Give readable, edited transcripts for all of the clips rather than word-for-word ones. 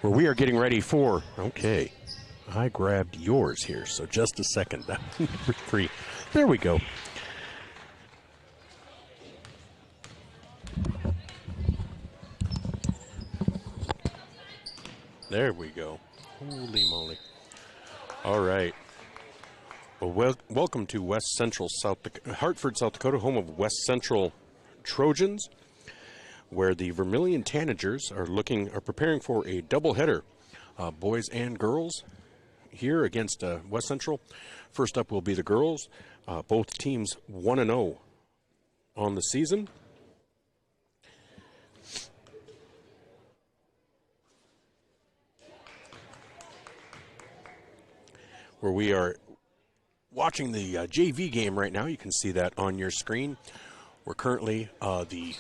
where we are getting ready for, okay, I grabbed yours here, so just a second. Number 3. There we go. There we go. Holy moly. All right. Well, welcome to West Central, Hartford, South Dakota, home of West Central Trojans, where the Vermillion Tanagers are preparing for a doubleheader, boys and girls, here against West Central. First up will be the girls. Both teams 1-0 on the season. Where we are watching the JV game right now. You can see that on your screen. We're currently the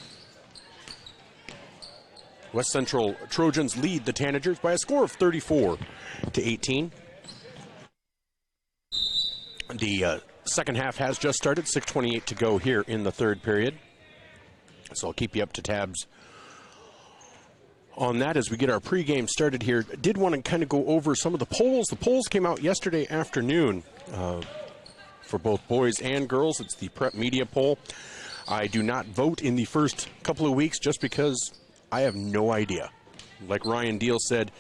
West Central Trojans lead the Tanagers by a score of 34-18. The second half has just started, 6:28 to go here in the third period. So I'll keep you up to tabs on that as we get our pregame started here. Did want to kind of go over some of the polls. The polls came out yesterday afternoon for both boys and girls. It's the Prep Media poll. I do not vote in the first couple of weeks just because I have no idea. Like Ryan Deal said,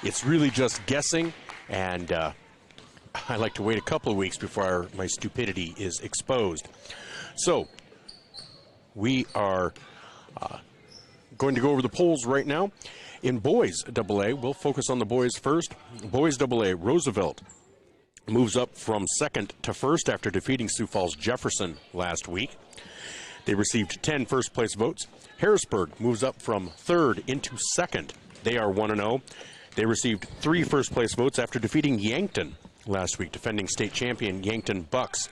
it's really just guessing, and I like to wait a couple of weeks before my stupidity is exposed. So we are going to go over the polls right now. In boys AA, we'll focus on the boys first. Boys AA, Roosevelt moves up from second to first after defeating Sioux Falls Jefferson last week. They received 10 first-place votes. Harrisburg moves up from third into second. They are 1-0. They received 3 first-place votes after defeating Yankton last week, defending state champion Yankton Bucks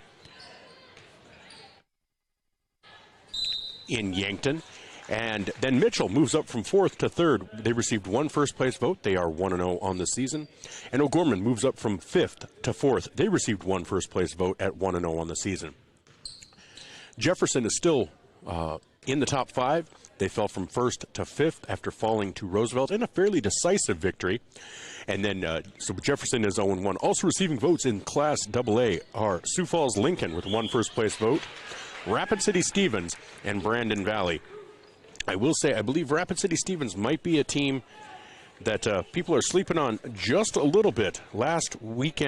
in Yankton. And then Mitchell moves up from fourth to third. They received 1 first-place vote. They are 1-0 on the season. And O'Gorman moves up from fifth to fourth. They received 1 first-place vote at 1-0 on the season. Jefferson is still in the top 5. They fell from first to fifth after falling to Roosevelt in a fairly decisive victory. And then, so Jefferson is 0-1. Also receiving votes in Class AA are Sioux Falls Lincoln with 1 first-place vote, Rapid City Stevens, and Brandon Valley. I will say, I believe Rapid City Stevens might be a team that people are sleeping on just a little bit. Last week,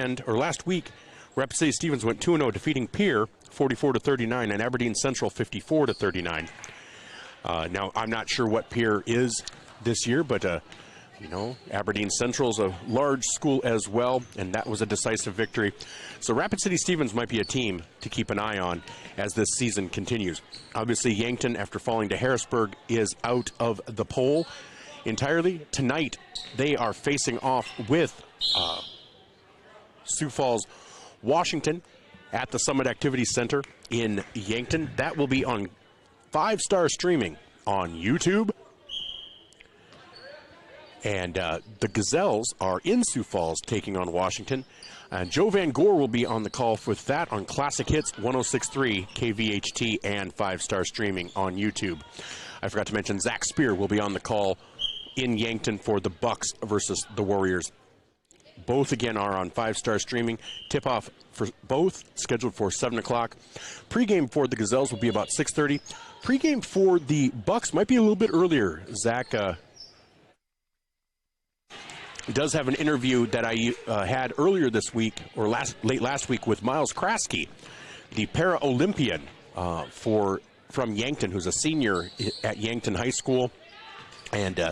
Rapid City Stevens went 2-0, defeating Pierre 44-39 and Aberdeen Central 54-39. Now, I'm not sure what Pierre is this year, but you know, Aberdeen Central's a large school as well, and that was a decisive victory. So Rapid City Stevens might be a team to keep an eye on as this season continues. Obviously, Yankton, after falling to Harrisburg, is out of the poll entirely. Tonight, they are facing off with Sioux Falls, Washington, at the Summit Activity Center in Yankton. That will be on 5-star streaming on YouTube. And the Gazelles are in Sioux Falls taking on Washington. Joe Van Gore will be on the call with that on Classic Hits 106.3 KVHT and 5-star streaming on YouTube. I forgot to mention Zach Spear will be on the call in Yankton for the Bucks versus the Warriors. Both, again, are on 5-star streaming. Tip-off for both scheduled for 7 o'clock. Pre-game for the Gazelles will be about 6:30. Pre-game for the Bucks might be a little bit earlier. Zach does have an interview that I had earlier this week, or late last week, with Miles Kraske, the para-Olympian from Yankton, who's a senior at Yankton High School, and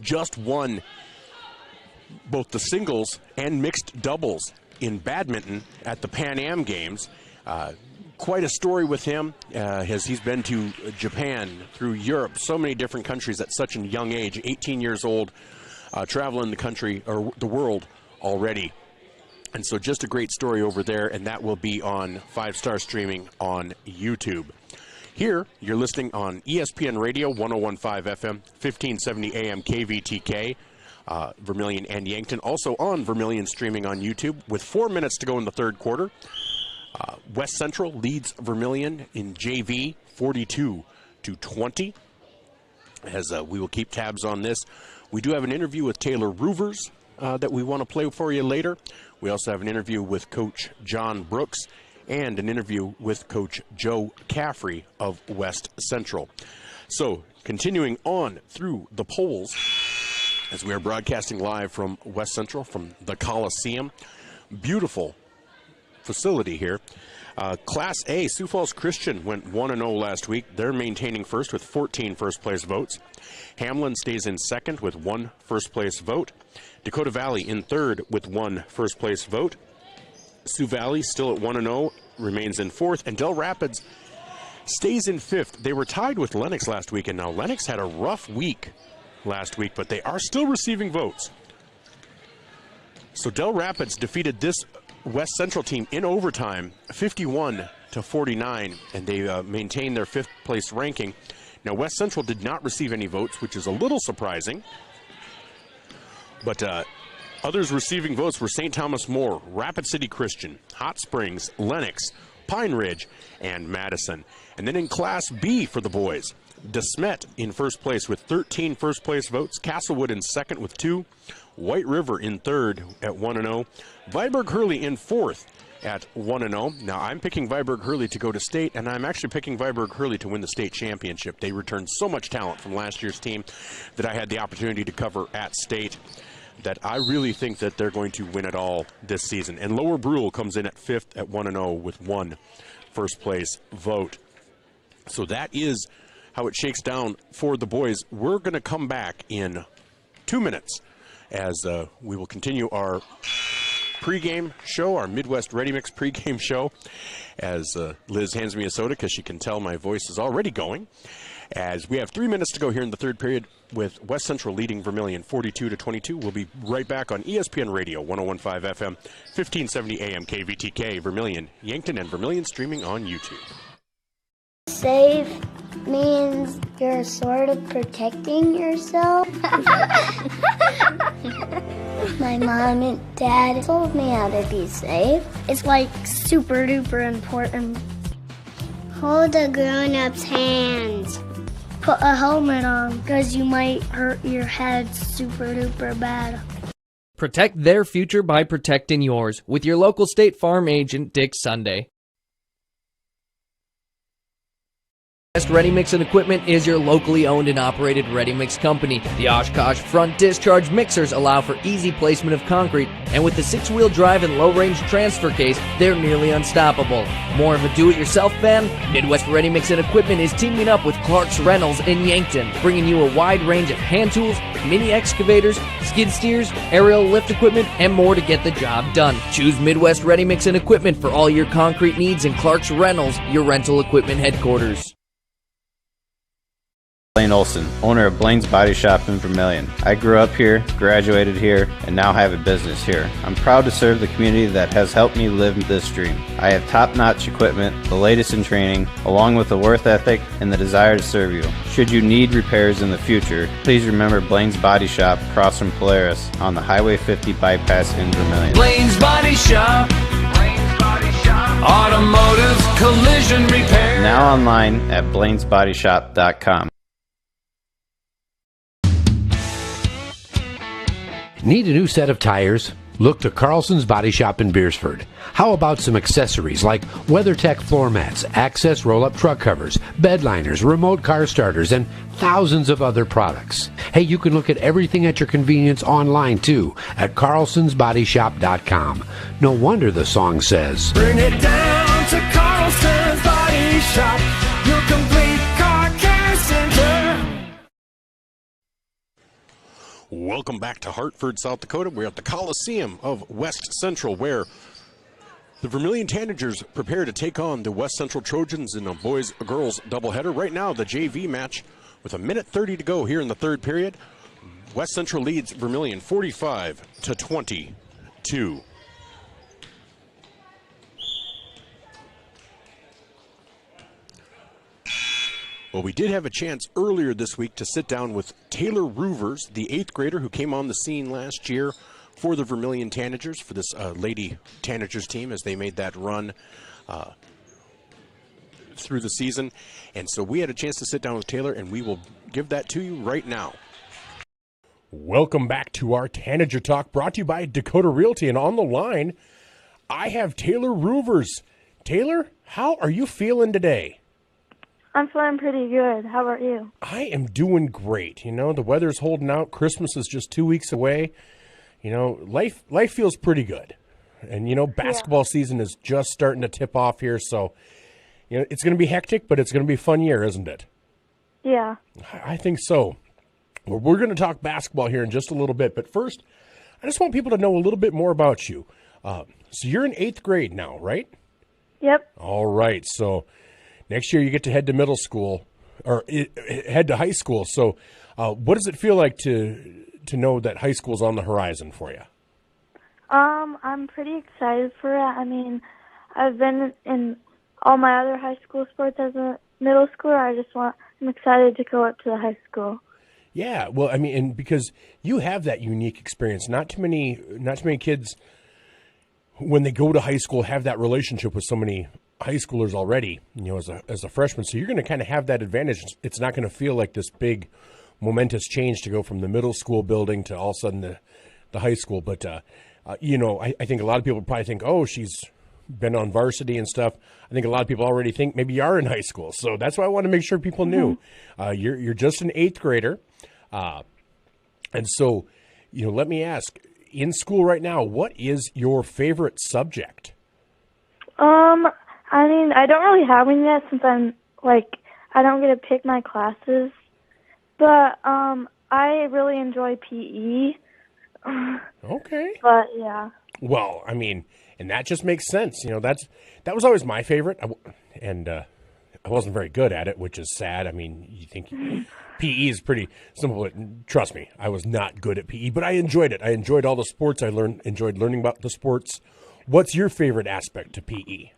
just won both the singles and mixed doubles in badminton at the Pan Am Games. Quite a story with him, as he's been to Japan, through Europe, so many different countries at such a young age, 18 years old, traveling the country, or the world already. And so just a great story over there, and that will be on 5-star streaming on YouTube. Here, you're listening on ESPN Radio, 101.5 FM, 1570 AM KVTK, Vermillion and Yankton. Also on Vermillion streaming on YouTube with 4 minutes to go in the third quarter. West Central leads Vermillion in JV 42-20. As we will keep tabs on this. We do have an interview with Taylor Roovers that we want to play for you later. We also have an interview with Coach John Brooks and an interview with Coach Joe Caffrey of West Central. So, continuing on through the polls, as we are broadcasting live from West Central, from the Coliseum. Beautiful facility here. Class A, Sioux Falls Christian went 1-0 last week. They're maintaining first with 14 first-place votes. Hamlin stays in second with 1 first-place vote. Dakota Valley in third with 1 first-place vote. Sioux Valley still at 1-0, remains in fourth. And Del Rapids stays in fifth. They were tied with Lennox last week, and now Lennox had a rough week last week, but they are still receiving votes. So Del Rapids defeated this West Central team in overtime, 51-49, and they maintain their 5th place ranking. Now West Central did not receive any votes, which is a little surprising, but others receiving votes were St. Thomas More, Rapid City Christian, Hot Springs, Lennox, Pine Ridge, and Madison. And then in Class B for the boys, DeSmet in first place with 13 first-place votes. Castlewood in second with 2. White River in third at 1-0. Viborg-Hurley in fourth at 1-0. Now, I'm picking Viborg-Hurley to go to state, and I'm actually picking Viborg-Hurley to win the state championship. They returned so much talent from last year's team that I had the opportunity to cover at state that I really think that they're going to win it all this season. And Lower Brule comes in at 5th at 1-0 with 1 first-place vote. So that is how it shakes down for the boys. We're going to come back in 2 minutes as we will continue our pregame show, our Midwest Ready Mix pregame show, as Liz hands me a soda because she can tell my voice is already going. As we have 3 minutes to go here in the third period with West Central leading Vermillion 42-22. We'll be right back on ESPN Radio, 101.5 FM, 1570 AM KVTK, Vermillion, Yankton, and Vermillion streaming on YouTube. Safe means you're sort of protecting yourself. My mom and dad told me how to be safe. It's like super duper important. Hold a grown-up's hands. Put a helmet on because you might hurt your head super duper bad. Protect their future by protecting yours with your local State Farm agent, Dick Sunday. West Ready Mix and Equipment is your locally owned and operated ready mix company. The Oshkosh front discharge mixers allow for easy placement of concrete, and with the 6-wheel drive and low-range transfer case, they're nearly unstoppable. More of a do-it-yourself fan? Midwest Ready Mix and Equipment is teaming up with Clark's Rentals in Yankton, bringing you a wide range of hand tools, mini excavators, skid steers, aerial lift equipment, and more to get the job done. Choose Midwest Ready Mix and Equipment for all your concrete needs, and Clark's Rentals, your rental equipment headquarters. Blaine Olson, owner of Blaine's Body Shop in Vermillion. I grew up here, graduated here, and now have a business here. I'm proud to serve the community that has helped me live this dream. I have top-notch equipment, the latest in training, along with a work ethic and the desire to serve you. Should you need repairs in the future, please remember Blaine's Body Shop across from Polaris on the Highway 50 bypass in Vermillion. Blaine's Body Shop. Automotive collision repair. Now online at blainesbodyshop.com. Need a new set of tires? Look to Carlson's Body Shop in Beersford. How about some accessories like WeatherTech floor mats, Access roll-up truck covers, bed liners, remote car starters, and thousands of other products. Hey, you can look at everything at your convenience online too at carlsonsbodyshop.com. No wonder the song says, Bring it down to Carlson's Body Shop, your complete car care center. Welcome back to Hartford, South Dakota. We're at the Coliseum of West Central, where the Vermillion Tanagers prepare to take on the West Central Trojans in a boys-girls doubleheader. Right now, the JV match with 1:30 to go here in the third period. West Central leads Vermillion 45-22. Well, we did have a chance earlier this week to sit down with Taylor Roovers, the 8th grader who came on the scene last year for the Vermillion Tanagers, for this Lady Tanagers team as they made that run through the season. And so we had a chance to sit down with Taylor, and we will give that to you right now. Welcome back to our Tanager Talk, brought to you by Dakota Realty. And on the line, I have Taylor Roovers. Taylor, how are you feeling today? I'm feeling pretty good. How about you? I am doing great. You know, the weather's holding out. Christmas is just 2 weeks away. You know, life feels pretty good. And, you know, basketball season is just starting to tip off here. So, you know, it's going to be hectic, but it's going to be a fun year, isn't it? Yeah. I think so. Well, we're going to talk basketball here in just a little bit. But first, I just want people to know a little bit more about you. So you're in 8th grade now, right? Yep. All right. So next year you get to head to middle school or head to high school. So what does it feel like to know that high school's on the horizon for you? I'm pretty excited for it. I mean, I've been in all my other high school sports as a middle schooler. I'm excited to go up to the high school. Yeah, well, I mean, and because you have that unique experience. Not too many kids, when they go to high school, have that relationship with so many high schoolers already, you know, as a freshman. So you're going to kind of have that advantage. It's not going to feel like this big, momentous change to go from the middle school building to all of a sudden the high school. But, you know, I think a lot of people probably think, oh, she's been on varsity and stuff. I think a lot of people already think maybe you are in high school. So that's why I want to make sure people knew. You're just an 8th grader. And so, you know, let me ask, in school right now, what is your favorite subject? I mean, I don't really have one yet since I don't get to pick my classes. But, I really enjoy PE. Okay. But, yeah. Well, I mean, and that just makes sense. You know, that was always my favorite. I wasn't very good at it, which is sad. I mean, you think PE is pretty simple. But trust me, I was not good at PE, but I enjoyed it. I enjoyed all the sports. Enjoyed learning about the sports. What's your favorite aspect to PE?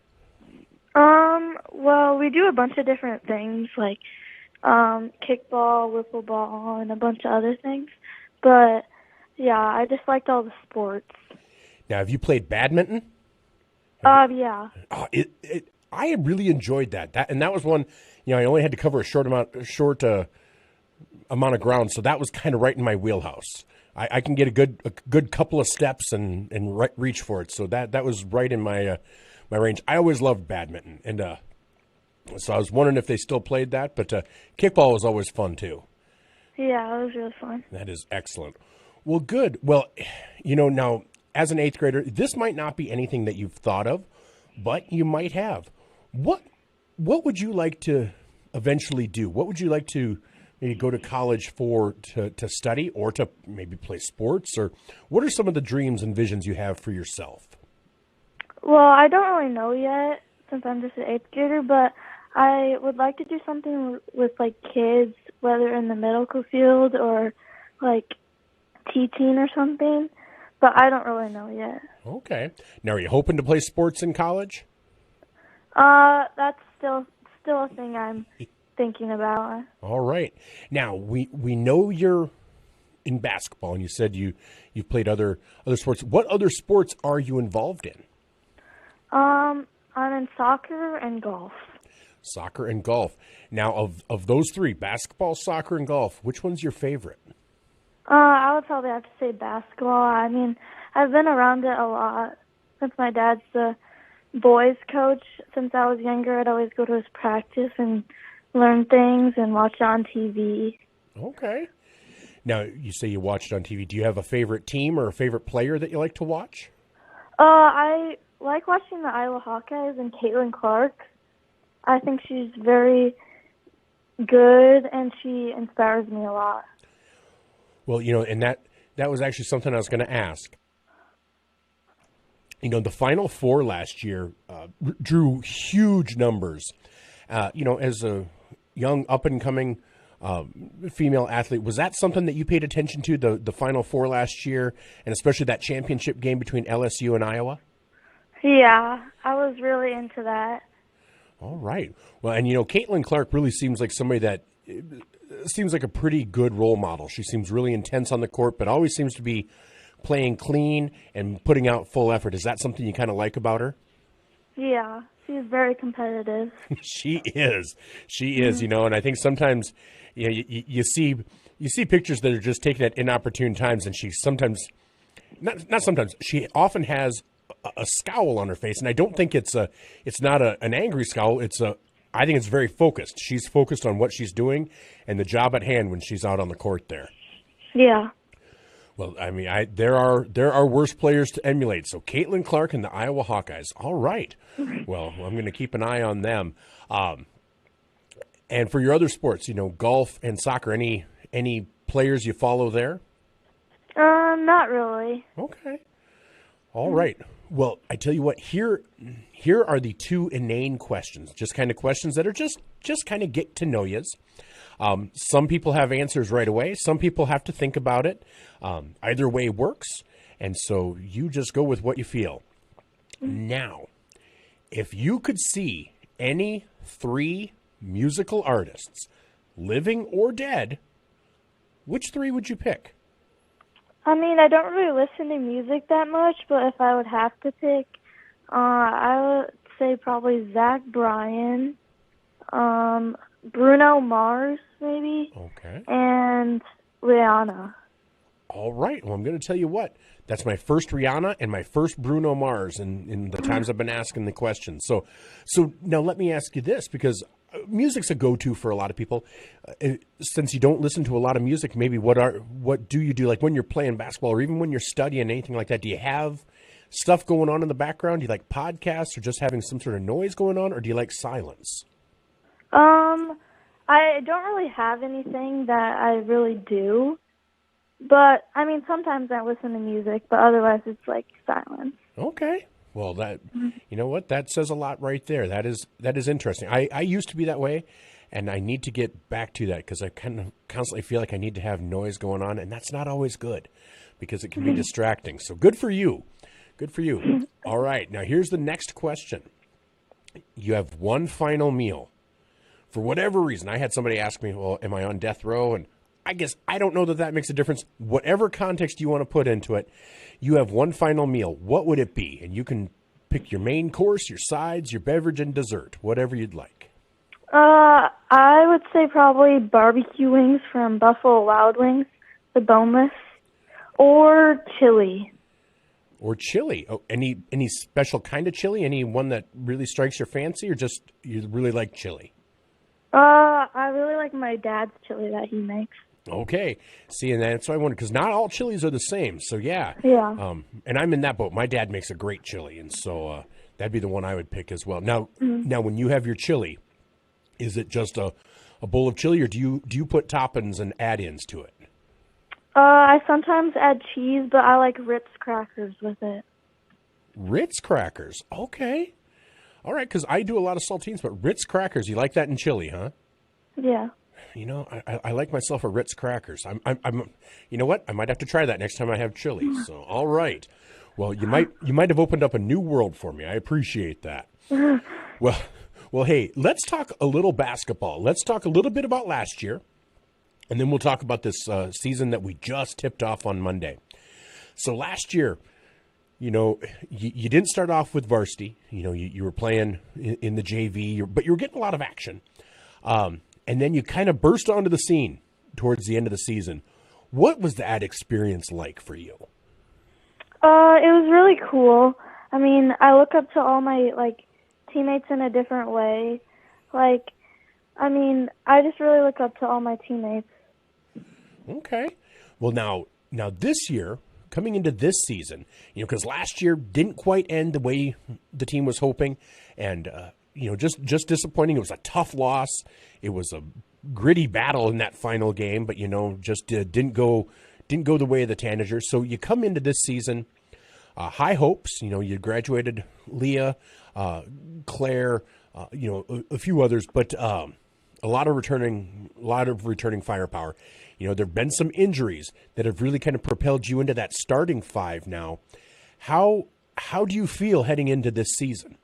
Well, we do a bunch of different things like kickball, wiffle ball, and a bunch of other things. But, yeah, I just liked all the sports. Now, have you played badminton? Yeah. Oh, I really enjoyed that. That was one, you know, I only had to cover a short amount of ground, so that was kind of right in my wheelhouse. I can get a good couple of steps and reach for it. So that was right in my range. I always loved badminton, and so I was wondering if they still played that. But kickball was always fun too. Yeah, it was really fun. That is excellent. Well, good. Well, you know, now as an 8th grader, this might not be anything that you've thought of, but you might have. What would you like to eventually do? What would you like to maybe go to college for, to study, or to maybe play sports? Or what are some of the dreams and visions you have for yourself? Well, I don't really know yet since I'm just an 8th grader, but I would like to do something with, like, kids, whether in the medical field or, like, teaching or something, but I don't really know yet. Okay. Now, are you hoping to play sports in college? That's still a thing I'm thinking about. All right. Now, we know you're in basketball, and you said you've played other sports. What other sports are you involved in? I'm in soccer and golf. Soccer and golf. Now, of those three, basketball, soccer, and golf, which one's your favorite? I would probably have to say basketball. I mean, I've been around it a lot since my dad's the boys coach. Since I was younger, I'd always go to his practice and learn things and watch it on TV. Okay. Now, you say you watch it on TV. Do you have a favorite team or a favorite player that you like to watch? I like watching the Iowa Hawkeyes and Caitlin Clark. I think she's very good, and she inspires me a lot. Well, you know, and that was actually something I was going to ask. You know, the Final Four last year drew huge numbers. You know, as a young, up-and-coming female athlete, was that something that you paid attention to, the Final Four last year, and especially that championship game between LSU and Iowa? Yeah, I was really into that. All right. Well, and, you know, Caitlin Clark really seems like somebody that seems like a pretty good role model. She seems really intense on the court, but always seems to be playing clean and putting out full effort. Is that something you kind of like about her? Yeah, she's very competitive. She is. She is, you know, and I think sometimes you know, you see you see pictures that are just taken at inopportune times, and she sometimes, not sometimes, she often has a scowl on her face, and I don't think it's not an angry scowl. I think it's very focused. She's focused on what she's doing and the job at hand when she's out on the court there. Yeah. Well, I mean, there are worse players to emulate. So Caitlin Clark and the Iowa Hawkeyes. All right. Well, I'm going to keep an eye on them. And for your other sports, golf and soccer, any players you follow there? Not really. Okay. All right. Well, I tell you what, here are the two inane questions, just kind of questions that are just kind of get to know yous. Some people have answers right away. Some people have to think about it. Either way works. And so you just go with what you feel. Now, if you could see any 3 musical artists, living or dead, which 3 would you pick? I mean, I don't really listen to music that much, but if I would have to pick, I would say probably Zach Bryan, Bruno Mars, maybe, Okay. and Rihanna. All right. Well, I'm going to tell you what. That's my first Rihanna and my first Bruno Mars in the times I've been asking the question. So now let me ask you this, because music's a go-to for a lot of people. Since you don't listen to a lot of music, maybe what do you do, like when you're playing basketball or even when you're studying, anything like that? Do you have stuff going on in the background? Do you like podcasts or just having some sort of noise going on, or do you like silence? I don't really have anything that I really do, but I mean, sometimes I listen to music, but otherwise it's like silence. Okay. Well, you know what? That says a lot right there. That is interesting. I used to be that way, and I need to get back to that because I kind of constantly feel like I need to have noise going on, and that's not always good because it can be distracting. So good for you. Good for you. All right. Now, here's the next question. You have one final meal. For whatever reason, I had somebody ask me, well, am I on death row? And I guess I don't know that makes a difference. Whatever context you want to put into it, you have one final meal. What would it be? And you can pick your main course, your sides, your beverage, and dessert, whatever you'd like. I would say probably barbecue wings from Buffalo Wild Wings, the boneless, or chili. Or chili. Oh, any special kind of chili? Any one that really strikes your fancy, or just you really like chili? I really like my dad's chili that he makes. Okay. See, and that's what I wondered, because not all chilies are the same. So, yeah. Yeah. And I'm in that boat. My dad makes a great chili, and so that'd be the one I would pick as well. Now, when you have your chili, is it just a bowl of chili, or do you put toppings and add-ins to it? I sometimes add cheese, but I like Ritz crackers with it. Ritz crackers. Okay. All right, because I do a lot of saltines, but Ritz crackers, you like that in chili, huh? Yeah. I like myself a Ritz crackers. I'm you know what? I might have to try that next time I have chili. So, all right. Well, you might have opened up a new world for me. I appreciate that. Well, hey, let's talk a little basketball. Let's talk a little bit about last year, and then we'll talk about this season that we just tipped off on Monday. So last year, you didn't start off with varsity. You were playing in the JV, but you were getting a lot of action. And then you kind of burst onto the scene towards the end of the season. What was that experience like for you? It was really cool. I mean, I look up to all my, teammates in a different way. I just really look up to all my teammates. Okay. Well, now this year, coming into this season, because last year didn't quite end the way the team was hoping, and just disappointing. It was a tough loss. It was a gritty battle in that final game, but just didn't go the way of the Tanagers. So you come into this season, high hopes. You graduated Leah, Claire, a few others, but a lot of returning firepower. There've been some injuries that have really kind of propelled you into that starting five now. How do you feel heading into this season?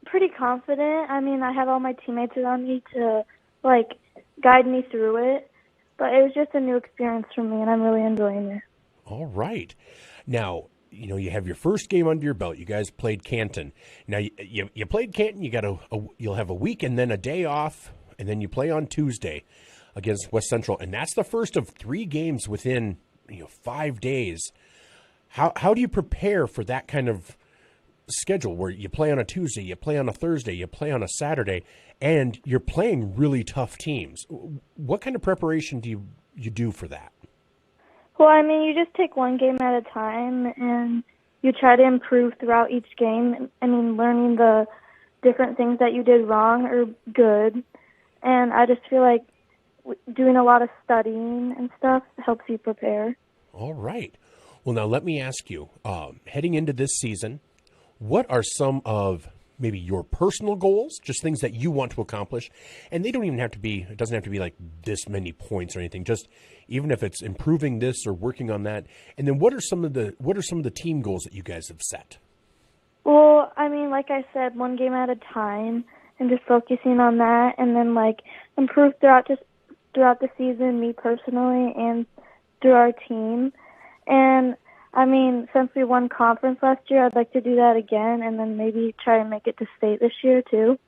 Pretty confident. I mean, I have all my teammates around me to, guide me through it. But it was just a new experience for me, and I'm really enjoying it. All right. Now, you have your first game under your belt. You guys played Canton. Now, you played Canton. You'll have a week and then a day off, and then you play on Tuesday against West Central, and that's the first of 3 games within 5 days. How do you prepare for that kind of schedule where you play on a Tuesday, you play on a Thursday, you play on a Saturday, and you're playing really tough teams? What kind of preparation do you do for that? Well, I mean, you just take one game at a time, and you try to improve throughout each game. I mean, learning the different things that you did wrong or good. And I just feel like doing a lot of studying and stuff helps you prepare. All right. Well, now let me ask you, heading into this season, what are some of maybe your personal goals, just things that you want to accomplish? And they don't even have to be, it doesn't have to be like this many points or anything, just even if it's improving this or working on that. And then what are some of the team goals that you guys have set? Well, I mean, like I said, one game at a time and just focusing on that, and then like improve throughout the season, me personally and through our team. And I mean, since we won conference last year, I'd like to do that again, and then maybe try and make it to state this year too.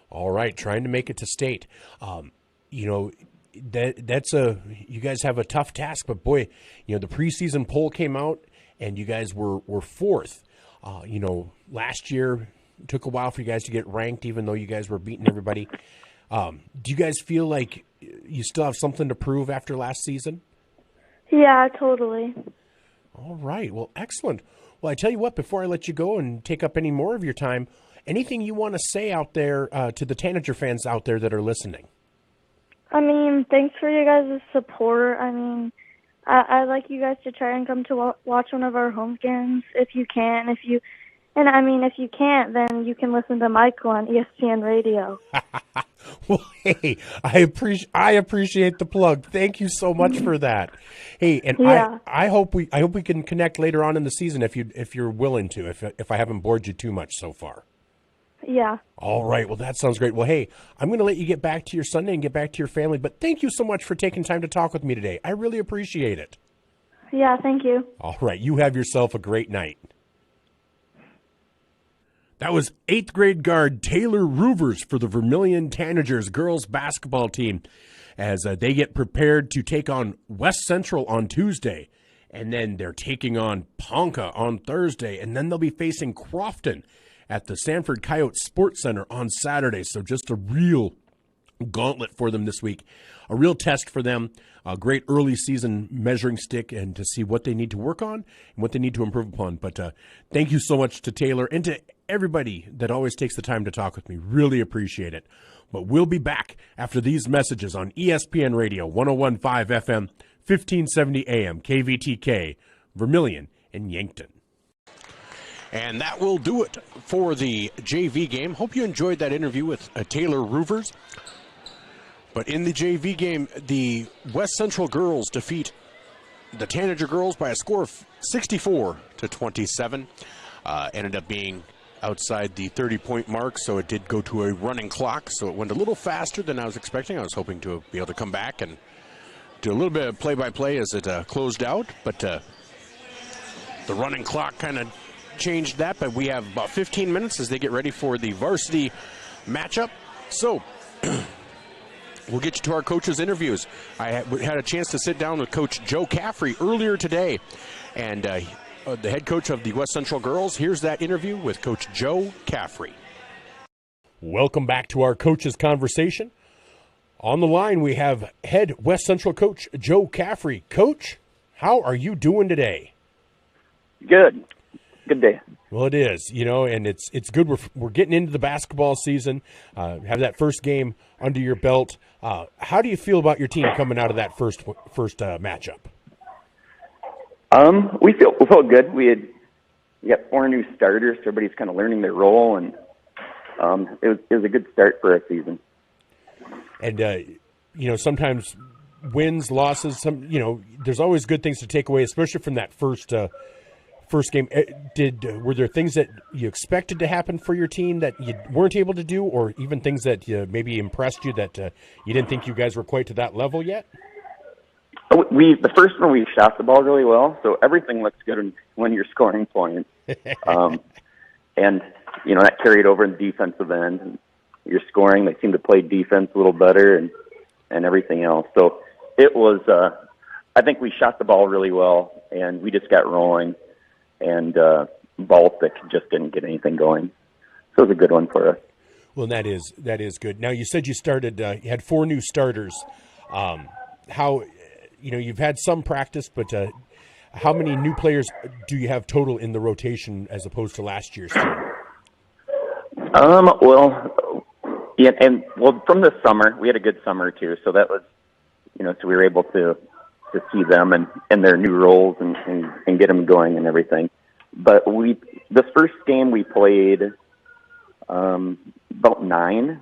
All right, trying to make it to state. That's you guys have a tough task, but boy, the preseason poll came out and you guys were 4th. Last year it took a while for you guys to get ranked, even though you guys were beating everybody. Do you guys feel like you still have something to prove after last season? Yeah, totally. All right. Well, excellent. Well, I tell you what, before I let you go and take up any more of your time, anything you want to say out there to the Tanager fans out there that are listening? I mean, thanks for you guys' support. I mean, I'd like you guys to try and come to watch one of our home games if you can. If you can't, then you can listen to Michael on ESPN Radio. Well, hey, I appreciate the plug. Thank you so much for that. Hey, and yeah. I hope we can connect later on in the season if you're willing to. If I haven't bored you too much so far. Yeah. All right. Well, that sounds great. Well, hey, I'm going to let you get back to your Sunday and get back to your family. But thank you so much for taking time to talk with me today. I really appreciate it. Yeah. Thank you. All right. You have yourself a great night. That was 8th grade guard Taylor Roovers for the Vermillion Tanagers girls basketball team as they get prepared to take on West Central on Tuesday. And then they're taking on Ponca on Thursday. And then they'll be facing Crofton at the Sanford Coyote Sports Center on Saturday. So just a real gauntlet for them this week. A real test for them. A great early season measuring stick and to see what they need to work on and what they need to improve upon. But thank you so much to Taylor and to everybody that always takes the time to talk with me. Really appreciate it. But we'll be back after these messages on ESPN Radio, 101.5 FM, 1570 AM, KVTK, Vermillion, and Yankton. And that will do it for the JV game. Hope you enjoyed that interview with Taylor Roovers. But in the JV game, the West Central girls defeat the Tanager girls by a score of 64-27. Ended up being outside the 30-point mark, so it did go to a running clock. So it went a little faster than I was expecting. I was hoping to be able to come back and do a little bit of play-by-play as it closed out. But the running clock kind of changed that. But we have about 15 minutes as they get ready for the varsity matchup. So we'll get you to our coaches' interviews. I had a chance to sit down with Coach Joe Caffrey earlier today, and the head coach of the West Central girls. Here's that interview with Coach Joe Caffrey. Welcome back to our coaches' conversation. On the line, we have head West Central coach Joe Caffrey. Coach, how are you doing today? Good. Good day. Well, it is, and it's good. We're getting into the basketball season. Have that first game under your belt. How do you feel about your team coming out of that first matchup? We felt good. We got 4 new starters. So everybody's kind of learning their role, and it was a good start for our season. And sometimes wins, losses. There's always good things to take away, especially from that first game. Were there things that you expected to happen for your team that you weren't able to do, or even things that maybe impressed you that you didn't think you guys were quite to that level yet? The first one, we shot the ball really well, so everything looks good when you're scoring points. And that carried over in the defensive end. And you're scoring. They seem to play defense a little better, and and everything else. So it was, I think we shot the ball really well, and we just got rolling, and Baltic just didn't get anything going. So it was a good one for us. Well, that is good. Now, you said you started, you had 4 new starters. How, you've had some practice, but how many new players do you have total in the rotation as opposed to last year's team? From the summer, we had a good summer too. So that was, so we were able to see them and their new roles and get them going and everything. But this first game we played about nine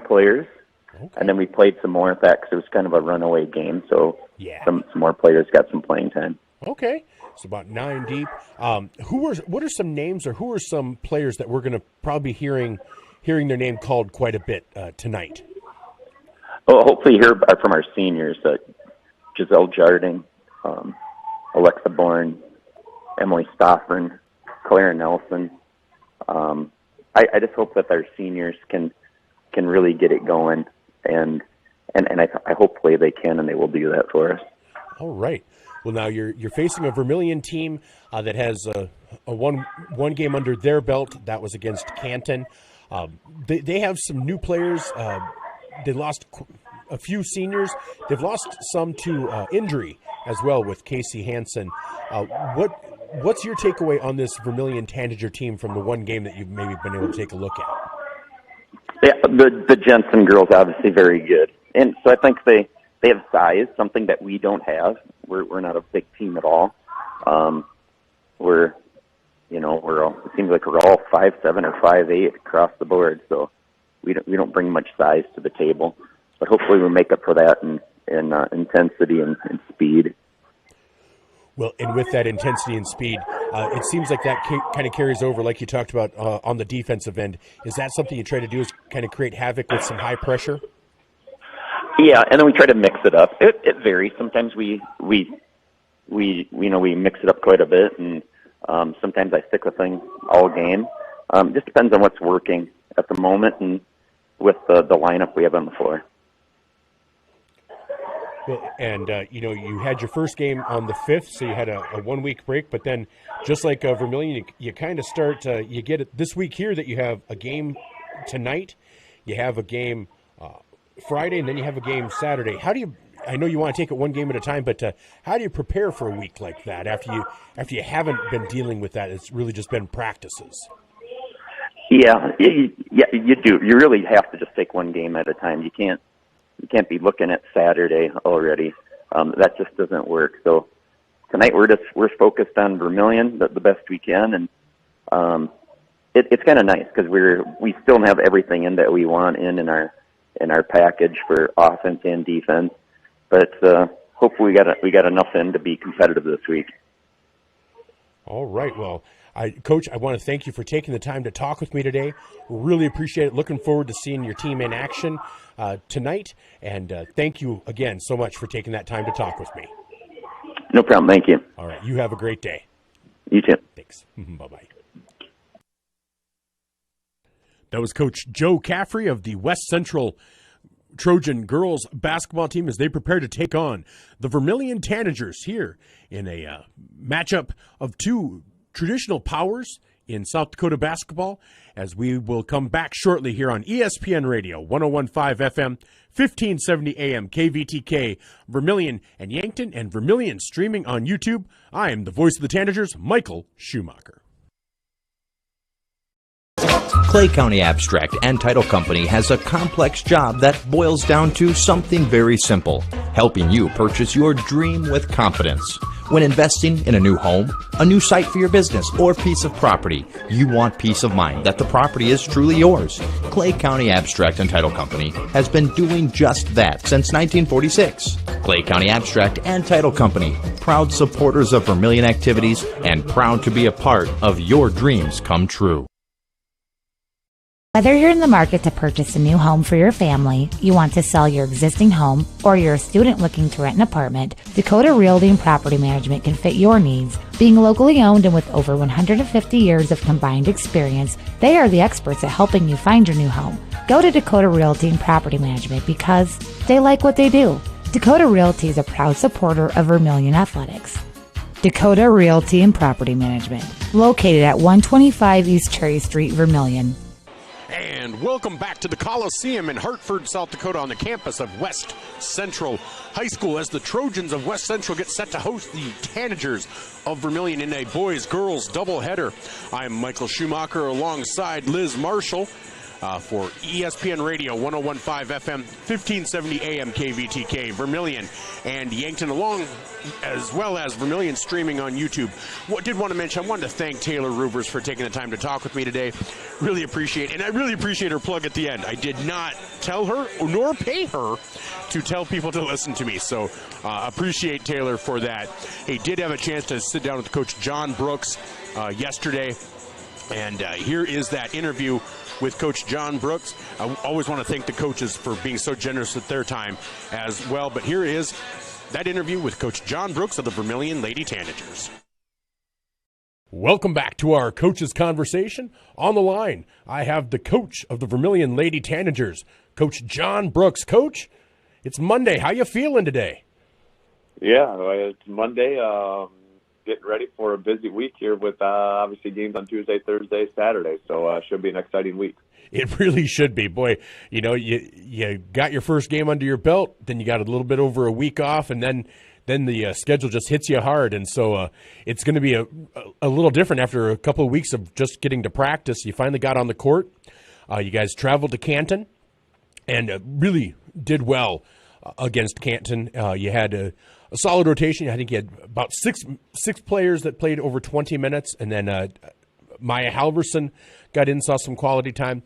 players. Okay. And then we played some more of that because it was kind of a runaway game. So some more players got some playing time. Okay. So about 9 deep. What are some names, or who are some players that we're going to probably be hearing their name called quite a bit tonight? Well, hopefully hear from our seniors, Giselle Jarding, Alexa Bourne, Emily Stoffern, Claire Nelson. I just hope that our seniors can really get it going, and I hopefully they can, and they will do that for us. All right. Well, now you're facing a Vermillion team that has a one game under their belt. That was against Canton. They have some new players. They lost a few seniors. They've lost some to injury as well with Casey Hansen. What's your takeaway on this Vermillion Tanager team from the one game that you've maybe been able to take a look at? Yeah, the Jensen girls obviously very good, and so I think they have size, something that we don't have. We're not a big team at all. It seems like we're all 5'7" or 5'8" across the board, so we don't bring much size to the table. But hopefully we make up for that in intensity and speed. Well, and with that intensity and speed, it seems like that kind of carries over, like you talked about on the defensive end. Is that something you try to do, is kind of create havoc with some high pressure? Yeah, and then we try to mix it up. It varies. Sometimes we mix it up quite a bit, and sometimes I stick with things all game. Just depends on what's working at the moment and with the lineup we have on the floor. Well, and you had your first game on the 5th, so you had a 1 week break. But then, just like Vermillion, you kind of start. You get it this week here that you have a game tonight, you have a game Friday, and then you have a game Saturday. How do you? I know you want to take it one game at a time, but how do you prepare for a week like that after you haven't been dealing with that? It's really just been practices. Yeah, you do. You really have to just take one game at a time. You can't be looking at Saturday already. That just doesn't work. So tonight we're focused on Vermillion the best we can, and it's kind of nice because we still have everything in that we want in our package for offense and defense. But hopefully we got enough in to be competitive this week. All right. Well, Coach, I want to thank you for taking the time to talk with me today. Really appreciate it. Looking forward to seeing your team in action tonight. And thank you again so much for taking that time to talk with me. No problem. Thank you. All right. You have a great day. You too. Thanks. Bye-bye. That was Coach Joe Caffrey of the West Central Trojan girls basketball team as they prepare to take on the Vermillion Tanagers here in a matchup of two traditional powers in South Dakota basketball, as we will come back shortly here on ESPN Radio, 101.5 FM, 1570 AM, KVTK, Vermillion and Yankton, and Vermillion streaming on YouTube. I am the voice of the Tanagers, Michael Schumacher. Clay County Abstract and Title Company has a complex job that boils down to something very simple: helping you purchase your dream with confidence. When investing in a new home, a new site for your business, or piece of property, you want peace of mind that the property is truly yours. Clay County Abstract and Title Company has been doing just that since 1946. Clay County Abstract and Title Company, proud supporters of Vermillion activities and proud to be a part of your dreams come true. Whether you're in the market to purchase a new home for your family, you want to sell your existing home, or you're a student looking to rent an apartment, Dakota Realty and Property Management can fit your needs. Being locally owned and with over 150 years of combined experience, they are the experts at helping you find your new home. Go to Dakota Realty and Property Management because they like what they do. Dakota Realty is a proud supporter of Vermillion Athletics. Dakota Realty and Property Management, located at 125 East Cherry Street, Vermillion. And welcome back to the Coliseum in Hartford, South Dakota, on the campus of West Central High School, as the Trojans of West Central get set to host the Tanagers of Vermillion in a boys-girls doubleheader. I'm Michael Schumacher alongside Liz Marshall for ESPN Radio 101.5 FM, 1570 AM KVTK, Vermillion and Yankton, along as well as Vermillion streaming on YouTube. What did want to mention, I wanted to thank Taylor Ruvers for taking the time to talk with me today. Really appreciate it, and I really appreciate her plug at the end. I did not tell her nor pay her to tell people to listen to me, so appreciate Taylor for that. He did have a chance to sit down with Coach John Brooks yesterday, and here is that interview with Coach John Brooks. I always want to thank the coaches for being so generous with their time as well, but here is that interview with Coach John Brooks of the Vermillion Lady Tanagers. Welcome back to our coaches conversation. On the line, I have the coach of the Vermillion Lady Tanagers, Coach John Brooks. Coach, it's Monday. How you feeling today? Yeah, it's Monday. Getting ready for a busy week here with obviously games on Tuesday, Thursday, Saturday. So should be an exciting week. It really should be. Boy, you know, you got your first game under your belt, then you got a little bit over a week off, and then the schedule just hits you hard. And so it's going to be a little different after a couple of weeks of just getting to practice. You finally got on the court. You guys traveled to Canton and really did well against Canton. You had a solid rotation. I think you had about six players that played over 20 minutes, and then Maya Halverson got in, saw some quality time.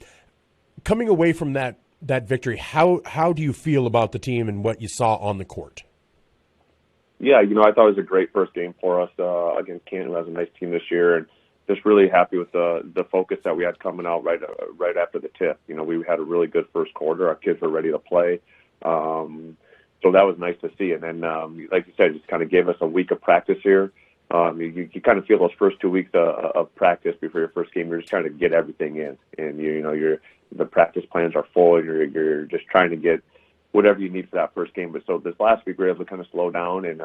Coming away from that victory, how do you feel about the team and what you saw on the court? Yeah, you know, I thought it was a great first game for us against Canton. It was a nice team this year, and just really happy with the focus that we had coming out right after the tip. You know, we had a really good first quarter. Our kids were ready to play. So that was nice to see. And then, like you said, just kind of gave us a week of practice here. You kind of feel those first 2 weeks of practice before your first game. You're just trying to get everything in, and the practice plans are full, and you're just trying to get whatever you need for that first game. But so this last week we were able to kind of slow down and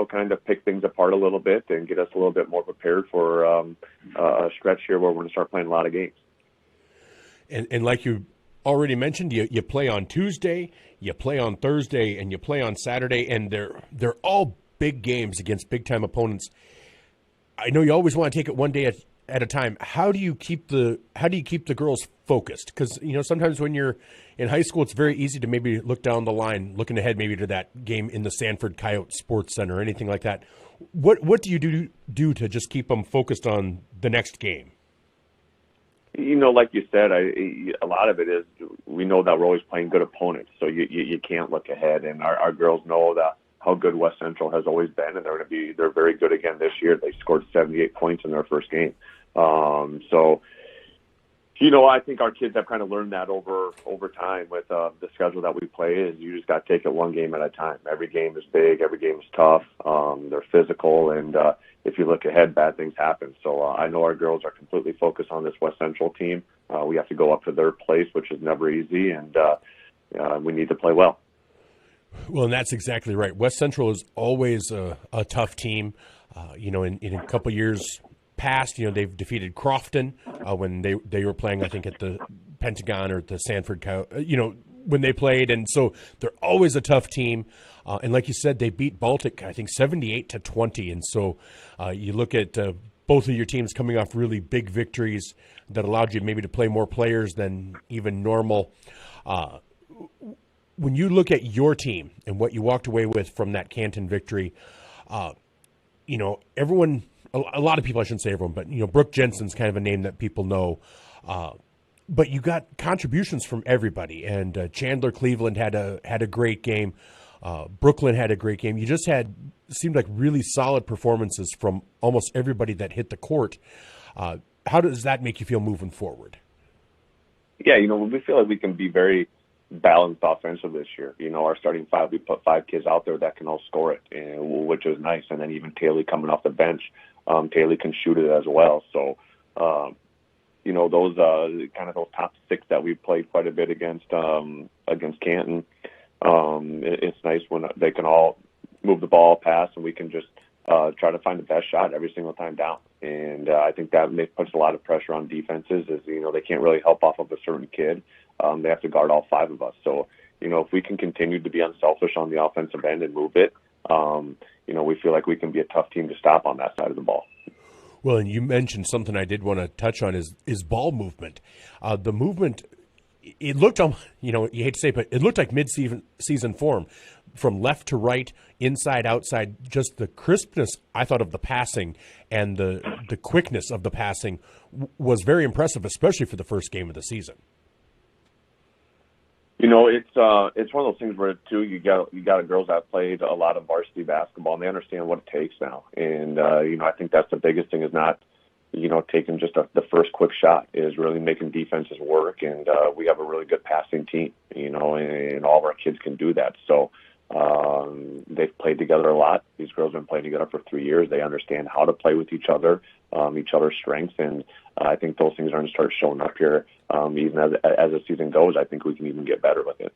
kind of pick things apart a little bit and get us a little bit more prepared for a stretch here where we're going to start playing a lot of games. And like you already mentioned, you play on Tuesday, you play on Thursday, and you play on Saturday, and they're all big games against big-time opponents. I know you always want to take it one day at a time. How do you keep the girls focused? Because sometimes when you're in high school, it's very easy to maybe look down the line, looking ahead maybe to that game in the Sanford Coyote Sports Center or anything like that. What do you do to just keep them focused on the next game? Like you said, a lot of it is we know that we're always playing good opponents, so you can't look ahead. And our girls know that how good West Central has always been, and they're very good again this year. They scored 78 points in their first game. I think our kids have kind of learned that over time with the schedule that we play. Is you just got to take it one game at a time. Every game is big. Every game is tough. They're physical, and if you look ahead, bad things happen. So I know our girls are completely focused on this West Central team. We have to go up to their place, which is never easy, and we need to play well. Well, and that's exactly right. West Central is always a tough team. In a couple years past, they've defeated Crofton when they were playing, I think, at the Pentagon or at the Sanford, when they played. And so they're always a tough team. And like you said, they beat Baltic, I think, 78-20. And so you look at both of your teams coming off really big victories that allowed you maybe to play more players than even normal. When you look at your team and what you walked away with from that Canton victory, everyone, a lot of people, I shouldn't say everyone, but, Brooke Jensen's kind of a name that people know. But you got contributions from everybody, and Chandler Cleveland had a great game. Brooklyn had a great game. You just seemed like really solid performances from almost everybody that hit the court. How does that make you feel moving forward? Yeah, we feel like we can be very balanced offensive this year. Our starting five, we put 5 kids out there that can all score it, which is nice. And then even Taylor coming off the bench, Taylor can shoot it as well. So, those kind of those top six that we've played quite a bit against Canton. It's nice when they can all move the ball, pass, and we can just try to find the best shot every single time down. And I think that puts a lot of pressure on defenses, as they can't really help off of a certain kid. They have to guard all five of us. So if we can continue to be unselfish on the offensive end and move it, we feel like we can be a tough team to stop on that side of the ball. Well, and you mentioned something I did want to touch on is ball movement. The movement, it looked, you hate to say it, but it looked like mid-season form, from left to right, inside, outside. Just the crispness, I thought, of the passing and the quickness of the passing was very impressive, especially for the first game of the season. It's one of those things where too you got girls that played a lot of varsity basketball, and they understand what it takes now. And I think that's the biggest thing, is not taking just the first quick shot, is really making defenses work. And we have a really good passing team, and all of our kids can do that. So they've played together a lot. These girls have been playing together for 3 years. They understand how to play with each other, each other's strengths, and I think those things are going to start showing up here. Even as the season goes, I think we can even get better with it.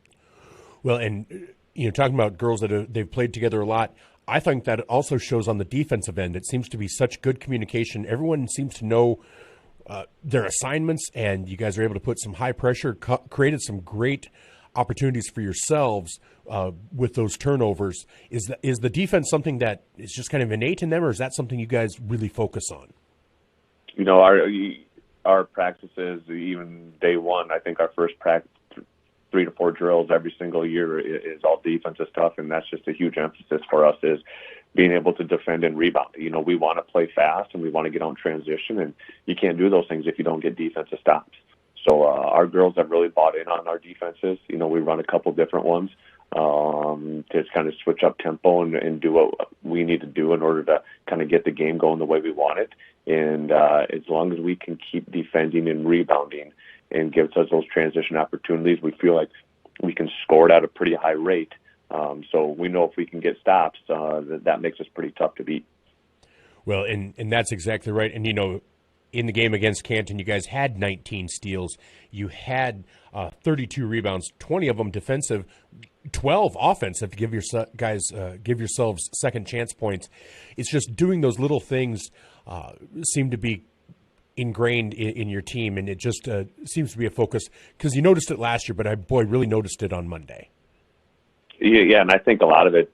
Well, and talking about girls that they've played together a lot, I think that also shows on the defensive end. It seems to be such good communication. Everyone seems to know their assignments, and you guys are able to put some high pressure, created some great opportunities for yourselves with those turnovers. Is the defense something that is just kind of innate in them, or is that something you guys really focus on? Our practices, even day one, I think our first practice, 3 to 4 drills every single year is all defensive stuff, and that's just a huge emphasis for us, is being able to defend and rebound. We want to play fast, and we want to get on transition, and you can't do those things if you don't get defensive stops. So our girls have really bought in on our defenses. We run a couple different ones to kind of switch up tempo and do what we need to do in order to kind of get the game going the way we want it. And as long as we can keep defending and rebounding and gives us those transition opportunities, we feel like we can score it at a pretty high rate. So we know if we can get stops, that makes us pretty tough to beat. Well, and that's exactly right. And, in the game against Canton, you guys had 19 steals. You had 32 rebounds, 20 of them defensive, 12 offensive. Give yourselves second chance points. It's just doing those little things seem to be ingrained in your team, and it just seems to be a focus, because you noticed it last year, but I really noticed it on Monday. Yeah, and I think a lot of it,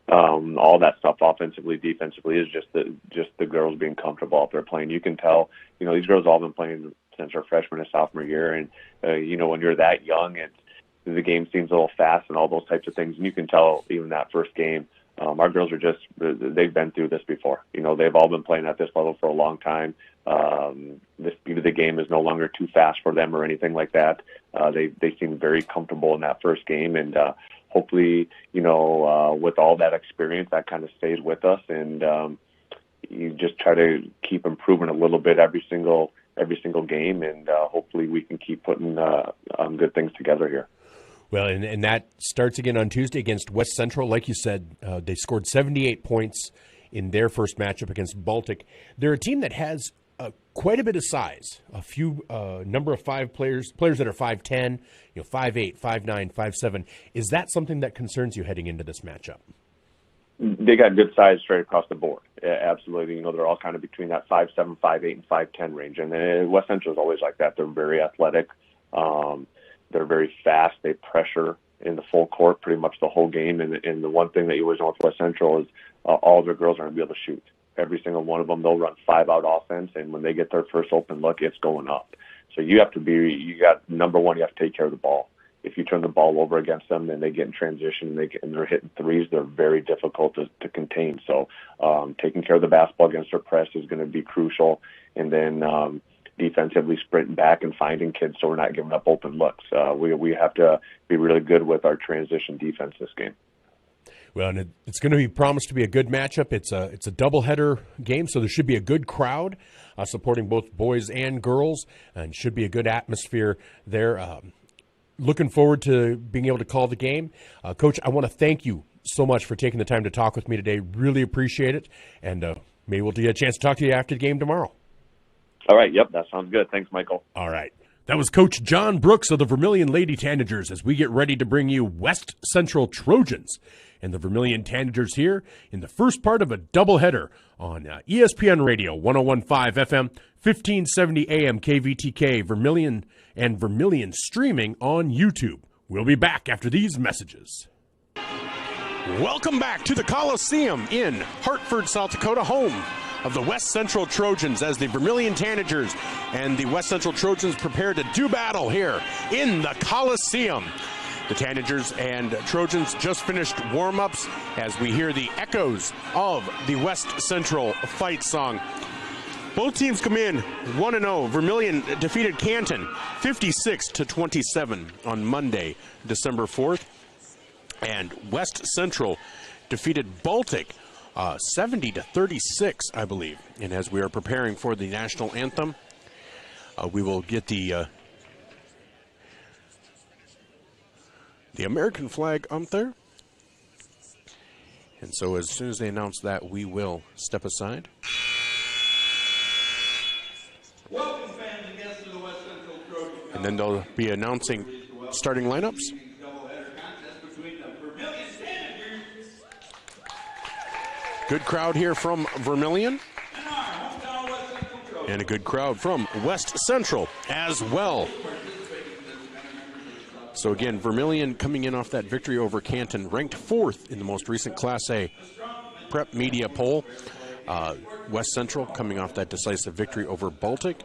all that stuff offensively, defensively, is just the girls being comfortable if they're playing. You can tell, these girls all been playing since our freshman and sophomore year, and when you're that young, the game seems a little fast and all those types of things, and you can tell even that first game. Our girls they've been through this before. They've all been playing at this level for a long time. The speed of the game is no longer too fast for them or anything like that. They seem very comfortable in that first game, and hopefully, with all that experience, that kind of stays with us, and you just try to keep improving a little bit every single game, and hopefully we can keep putting good things together here. Well, and that starts again on Tuesday against West Central. Like you said, they scored 78 points in their first matchup against Baltic. They're a team that has quite a bit of size, a few number of players that are 5'10", 5'8", 5'9", 5'7". Is that something that concerns you heading into this matchup? They got good size straight across the board. Absolutely. They're all kind of between that 5'7", 5'8", and 5'10" range. And West Central is always like that. They're very athletic. They're very fast. They pressure in the full court pretty much the whole game. And the one thing that you always know with West Central is all their girls are going to be able to shoot. Every single one of them, they'll run 5-out offense, and when they get their first open look, it's going up. So number one, you have to take care of the ball. If you turn the ball over against them and they get in transition and they're hitting threes, they're very difficult to contain. So taking care of the basketball against their press is going to be crucial. And then defensively sprinting back and finding kids so we're not giving up open looks. We have to be really good with our transition defense this game. Well, and it's going to be promised to be a good matchup. It's a doubleheader game, so there should be a good crowd supporting both boys and girls, and should be a good atmosphere there. Looking forward to being able to call the game. Coach, I want to thank you so much for taking the time to talk with me today. Really appreciate it, and maybe we'll get a chance to talk to you after the game tomorrow. All right. Yep. That sounds good. Thanks, Michael. All right. That was Coach John Brooks of the Vermillion Lady Tanagers as we get ready to bring you West Central Trojans and the Vermillion Tanagers here in the first part of a doubleheader on ESPN Radio, 101.5 FM, 1570 AM KVTK, Vermillion, and Vermillion streaming on YouTube. We'll be back after these messages. Welcome back to the Coliseum in Hartford, South Dakota, home of the West Central Trojans as the Vermillion Tanagers and the West Central Trojans prepare to do battle here in the Coliseum. The Tanagers and Trojans just finished warm-ups as we hear the echoes of the West Central fight song. Both teams come in 1-0. Vermillion defeated Canton 56-27 on Monday, December 4th. And West Central defeated Baltic 70-36, I believe. And as we are preparing for the national anthem, we will get the American flag up there. And so as soon as they announce that, we will step aside. Welcome, fans and guests to the West Central Trojans. And then they'll be announcing starting lineups. Good crowd here from Vermillion. And a good crowd from West Central as well. So again, Vermillion coming in off that victory over Canton, ranked 4th in the most recent Class A prep media poll. West Central coming off that decisive victory over Baltic,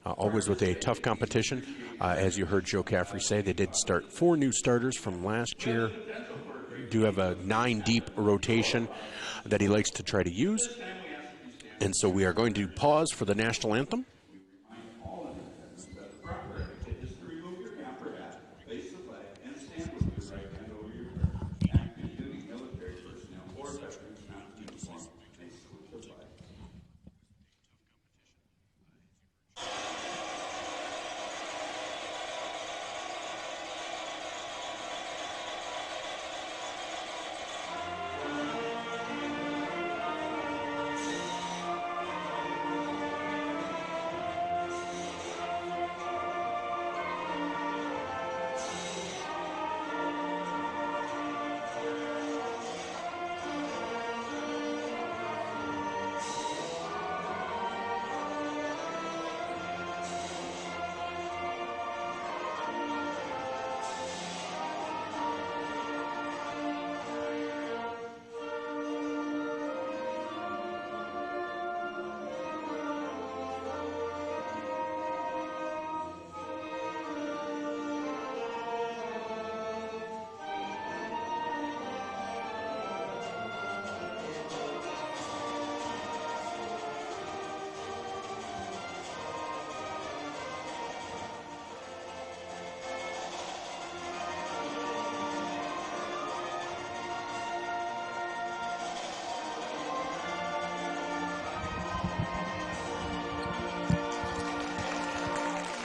always with a tough competition. As you heard Joe Caffrey say, they did start 4 new starters from last year. Do have a 9-deep rotation that he likes to try to use. And so we are going to pause for the national anthem.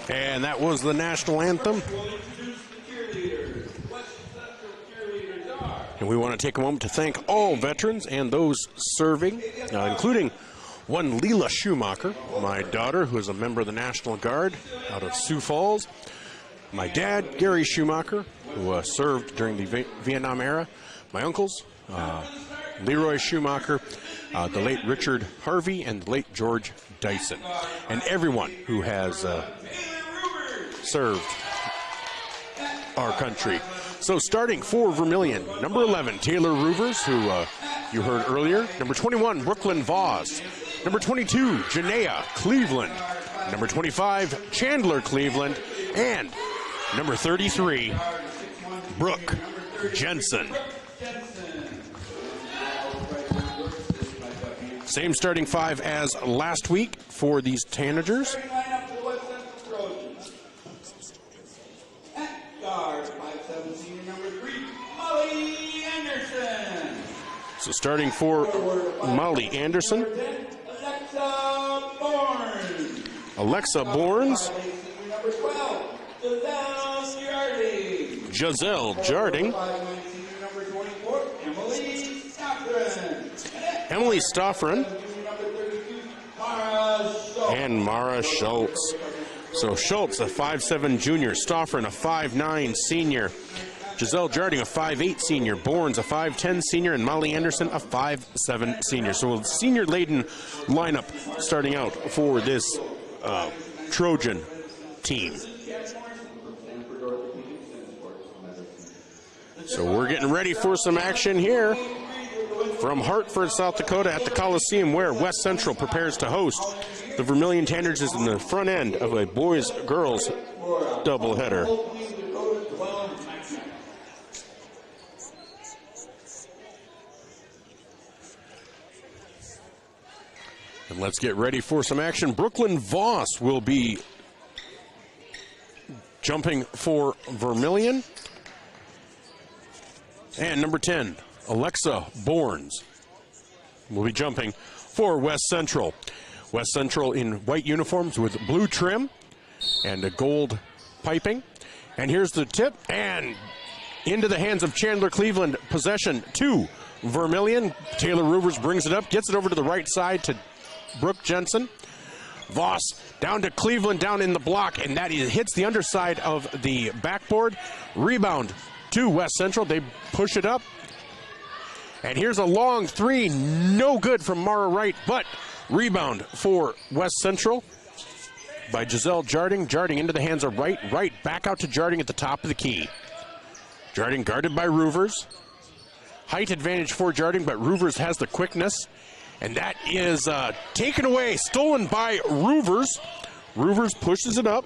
And that was the national anthem. And we want to take a moment to thank all veterans and those serving, including one Leela Schumacher, my daughter, who is a member of the National Guard out of Sioux Falls. My dad, Gary Schumacher, who served during the Vietnam era. My uncles, Leroy Schumacher, the late Richard Harvey, and the late George Dyson. And everyone who has served our country. So starting for Vermillion, number 11, Taylor Roovers, who you heard earlier. Number 21, Brooklyn Voss. Number 22, Janaea Cleveland. Number 25, Chandler Cleveland. And number 33, Brooke Jensen. Same starting 5 as last week for these Tanagers. So starting for Molly Anderson, Alexa Bournes, Giselle Jarding, Emily Stoffren, and Mara Schultz. So Schultz, a 5'7 junior, Stoffren, a 5'9 senior, Giselle Jarding, a 5'8 senior, Bournes, a 5'10 senior, and Molly Anderson, a 5'7 senior. So a senior-laden lineup starting out for this Trojan team. So we're getting ready for some action here from Hartford, South Dakota at the Coliseum, where West Central prepares to host the Vermillion Tanagers. Is in the front end of a boys-girls doubleheader. And let's get ready for some action. Brooklyn Voss will be jumping for Vermillion. And number 10, Alexa Bournes will be jumping for West Central. West Central in white uniforms with blue trim and a gold piping. And here's the tip, and into the hands of Chandler Cleveland. Possession to Vermillion. Taylor Ruvers brings it up, gets it over to the right side to Brooke Jensen. Voss down to Cleveland, down in the block, and that hits the underside of the backboard. Rebound to West Central. They push it up. And here's a long three, no good from Mara Wright, but rebound for West Central by Giselle Jarding. Jarding into the hands of Wright. Wright back out to Jarding at the top of the key. Jarding guarded by Ruvers. Height advantage for Jarding, but Ruvers has the quickness. And that is taken away, stolen by Ruvers. Ruvers pushes it up.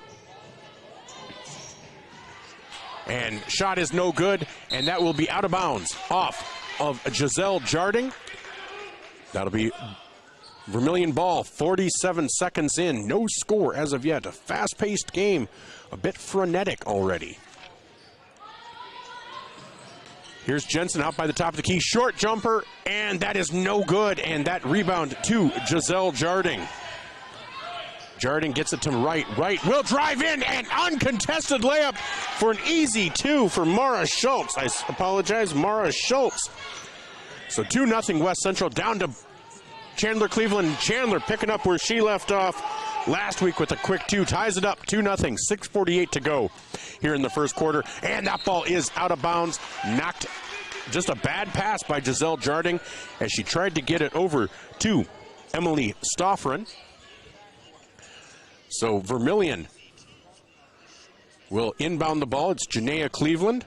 And shot is no good, and that will be out of bounds off of Giselle Jarding. That'll be Vermillion ball, 47 seconds in. No score as of yet. A fast-paced game, a bit frenetic already. Here's Jensen out by the top of the key. Short jumper, and that is no good. And that rebound to Giselle Jarding. Jarding gets it to Wright. Wright will drive in, and uncontested layup for an easy two for Mara Schultz. I apologize, Mara Schultz. So 2-0 West Central, down to Chandler Cleveland. Chandler picking up where she left off last week with a quick two. Ties it up, 2-0, 6:48 to go here in the first quarter. And that ball is out of bounds. Knocked, just a bad pass by Giselle Jarding as she tried to get it over to Emily Stoffren. So Vermillion will inbound the ball. It's Janaea Cleveland.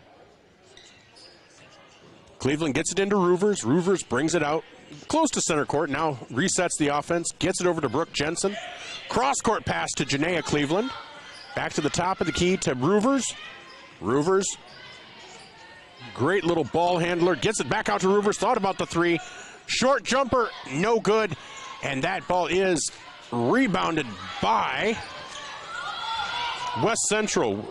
Cleveland gets it into Ruvers. Ruvers brings it out close to center court. Now resets the offense. Gets it over to Brooke Jensen. Cross-court pass to Janaea Cleveland. Back to the top of the key to Ruvers. Ruvers. Great little ball handler. Gets it back out to Ruvers. Thought about the three. Short jumper. No good. And that ball is rebounded by West Central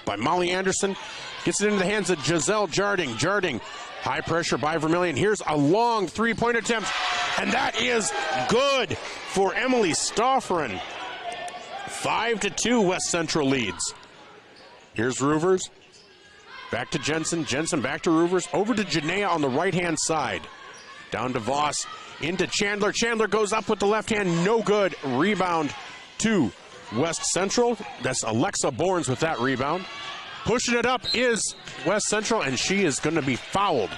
by Molly Anderson. Gets it into the hands of Giselle Jarding. Jarding, high pressure by Vermillion. Here's a long three-point attempt, and that is good for Emily Stoffren. 5-2 West Central leads. Here's Ruvers. Back to Jensen. Jensen back to Ruvers. Over to Janaea on the right-hand side. Down to Voss. Into Chandler. Chandler goes up with the left hand. No good. Rebound to West Central. That's Alexa Bournes with that rebound. Pushing it up is West Central, and she is going to be fouled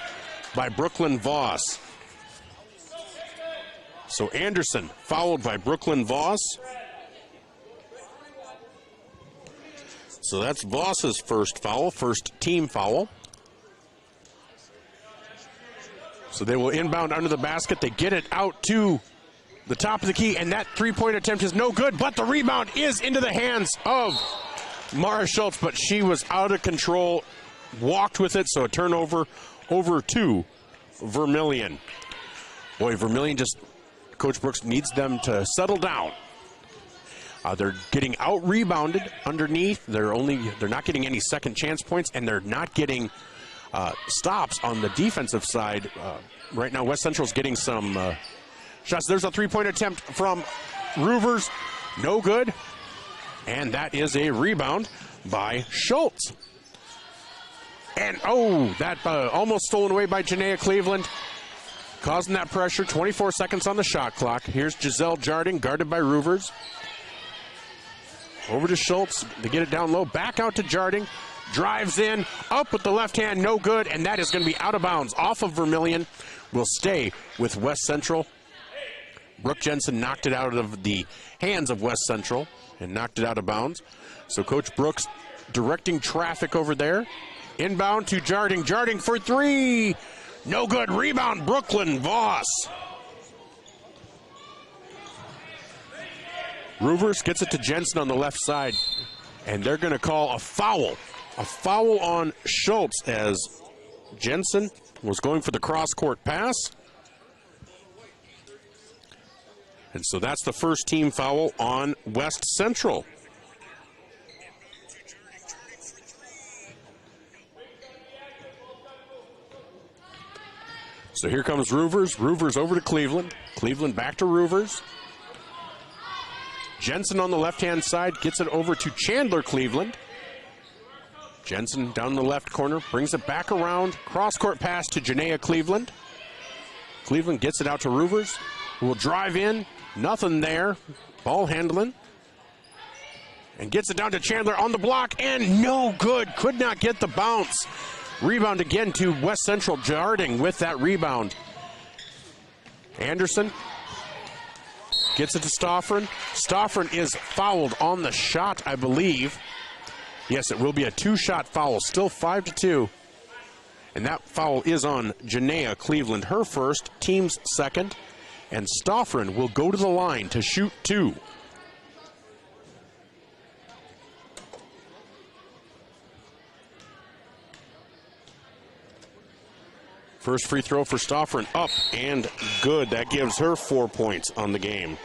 by Brooklyn Voss. So Anderson fouled by Brooklyn Voss. So that's Voss's first foul, first team foul. So they will inbound under the basket. They get it out to the top of the key, and that three-point attempt is no good, but the rebound is into the hands of Mara Schultz, but she was out of control, walked with it, so a turnover over to Vermillion. Boy, Vermillion just, Coach Brooks needs them to settle down. They're getting out-rebounded underneath. They're not getting any second chance points, and they're not getting stops on the defensive side. Right now, West Central's getting some shots. There's a three-point attempt from Ruvers. No good. And that is a rebound by Schultz. And, that almost stolen away by Janaea Cleveland. causing that pressure. 24 seconds on the shot clock. Here's Giselle Jarding, guarded by Roovers. Over to Schultz. They get it down low. Back out to Jarding. Drives in. Up with the left hand. No good. And that is going to be out of bounds. Off of Vermillion. Will stay with West Central. Brooke Jensen knocked it out of the hands of West Central and knocked it out of bounds. So Coach Brooks directing traffic over there. Inbound to Jarding. Jarding for three. No good. Rebound, Brooklyn Voss. Roovers gets it to Jensen on the left side, and they're going to call a foul. A foul on Schultz as Jensen was going for the cross-court pass. And so that's the first team foul on West Central. So here comes Roovers. Roovers over to Cleveland. Cleveland back to Roovers. Jensen on the left-hand side gets it over to Chandler Cleveland. Jensen down the left corner, brings it back around. Cross-court pass to Janaea Cleveland. Cleveland gets it out to Roovers, who will drive in. Nothing there. Ball handling. And gets it down to Chandler on the block, and no good. Could not get the bounce. Rebound again to West Central. Jarding with that rebound. Anderson gets it to Stoffren. Stoffren is fouled on the shot, I believe. Yes, it will be a two-shot foul. Still 5-2. And that foul is on Janaea Cleveland, her first, team's second. And Stoffren will go to the line to shoot two. First free throw for Stoffren, up and good. That gives her 4 points on the game.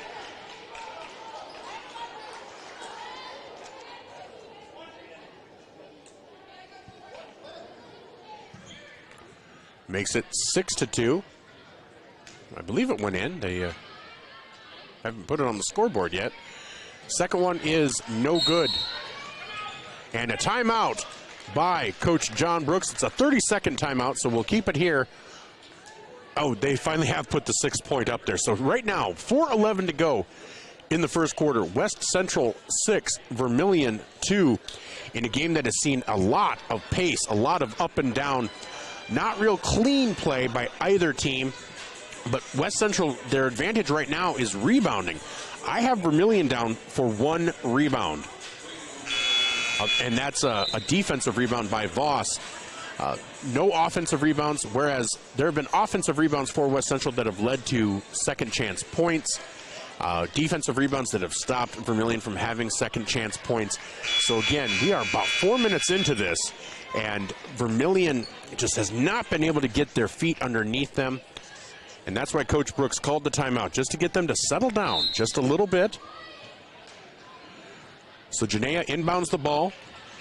Makes it 6-2. I believe it went in. They haven't put it on the scoreboard yet. Second one is no good. And a timeout by Coach John Brooks. It's a 30-second timeout, so we'll keep it here. Oh, they finally have put the 6 point up there. So right now, 4:11 to go in the first quarter. West Central 6, Vermillion 2, in a game that has seen a lot of pace, a lot of up and down. Not real clean play by either team, but West Central, their advantage right now is rebounding. I have Vermillion down for 1 rebound. And that's a defensive rebound by Voss. No offensive rebounds, whereas there have been offensive rebounds for West Central that have led to second chance points. Defensive rebounds that have stopped Vermillion from having second chance points. So again, we are about 4 minutes into this, and Vermillion just has not been able to get their feet underneath them. And that's why Coach Brooks called the timeout, just to get them to settle down just a little bit. So Janaea inbounds the ball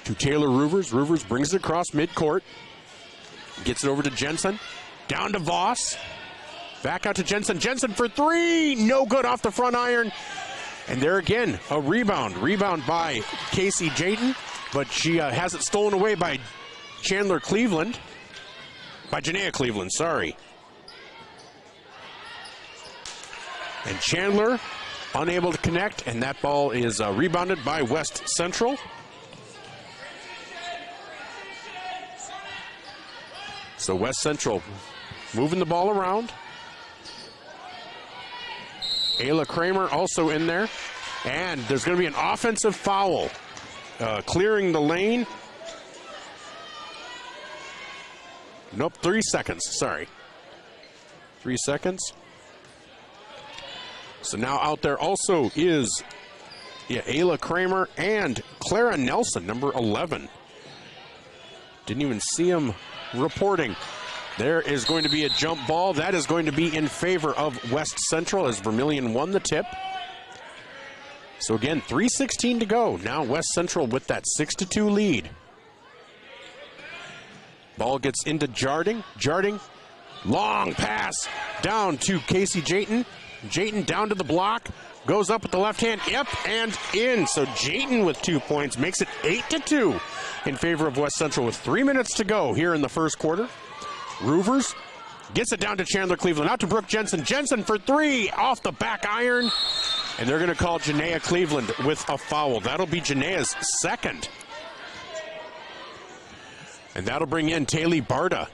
to Taylor Roovers. Roovers brings it across midcourt. Gets it over to Jensen. Down to Voss. Back out to Jensen. Jensen for three. No good off the front iron. And there again, a rebound. Rebound by Casey Jayton. But she has it stolen away by Chandler Cleveland. By Janaea Cleveland, sorry. And Chandler unable to connect, and that ball is rebounded by West Central. So West Central moving the ball around. Ayla Kramer also in there. And there's going to be an offensive foul. Clearing the lane. Nope, 3 seconds, sorry. 3 seconds. So now out there also is Ayla Kramer and Clara Nelson, number 11. Didn't even see him reporting. There is going to be a jump ball. That is going to be in favor of West Central as Vermillion won the tip. So again, 3:16 to go. Now West Central with that 6-2 lead. Ball gets into Jarding. Jarding, long pass down to Casey Jayton. Jayton down to the block, goes up with the left hand, yep, and in. So Jayton with 2 points makes it 8-2 in favor of West Central with 3 minutes to go here in the first quarter. Roovers Gets it down to Chandler Cleveland. Out to Brooke Jensen. Jensen for three. Off the back iron. And they're going to call Janaea Cleveland with a foul. That'll be Janaea's second. And that'll bring in Taylor Barta.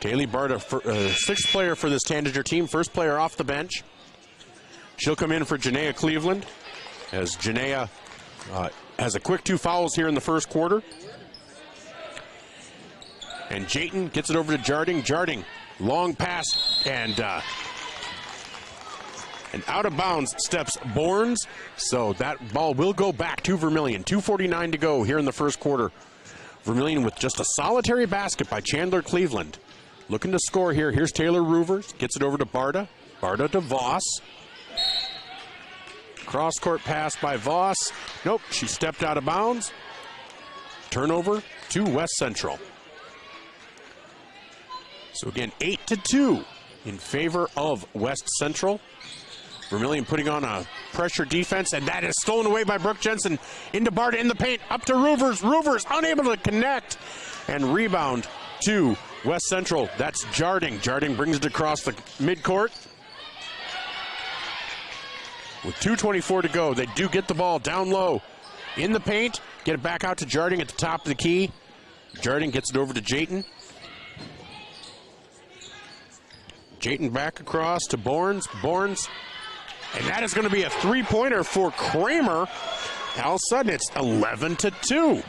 Taylor Barta, sixth player for this Tanager team. First player off the bench. She'll come in for Janaea Cleveland as Janaea has a quick 2 fouls here in the first quarter. And Jayton gets it over to Jarding. Jarding, long pass, and out of bounds steps Borns. So that ball will go back to Vermillion. 2:49 to go here in the first quarter. Vermillion with just a solitary basket by Chandler Cleveland. Looking to score here. Here's Taylor Roovers. Gets it over to Barta. Barta to Voss. Cross-court pass by Voss. Nope, she stepped out of bounds. Turnover to West Central. So again, 8-2 in favor of West Central. Vermillion putting on a pressure defense, and that is stolen away by Brooke Jensen. Into Barta in the paint, up to Roovers. Roovers unable to connect, and rebound to West Central. That's Jarding. Jarding brings it across the midcourt. With 2:24 to go, they do get the ball down low in the paint. Get it back out to Jarding at the top of the key. Jarding gets it over to Jayton. Jayton back across to Borns. Borns. And that is going to be a three-pointer for Kramer. All of a sudden, it's 11-2.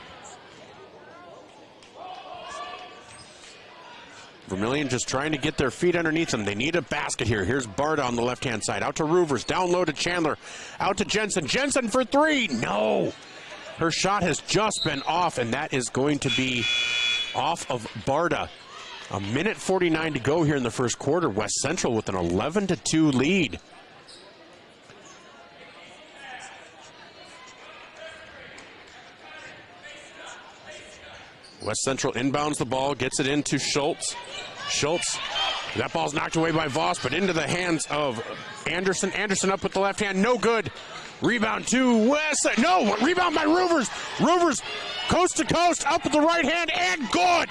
Vermillion just trying to get their feet underneath them. They need a basket here. Here's Barta on the left-hand side. Out to Roovers. Down low to Chandler. Out to Jensen. Jensen for three. No. Her shot has just been off, and that is going to be off of Barta. 1:49 to go here in the first quarter. West Central with an 11-2 lead. West Central inbounds the ball, gets it into Schultz. Schultz, that ball's knocked away by Voss, but into the hands of Anderson. Anderson up with the left hand, no good. Rebound to West, no, rebound by Roovers. Roovers, coast to coast, up with the right hand, and good.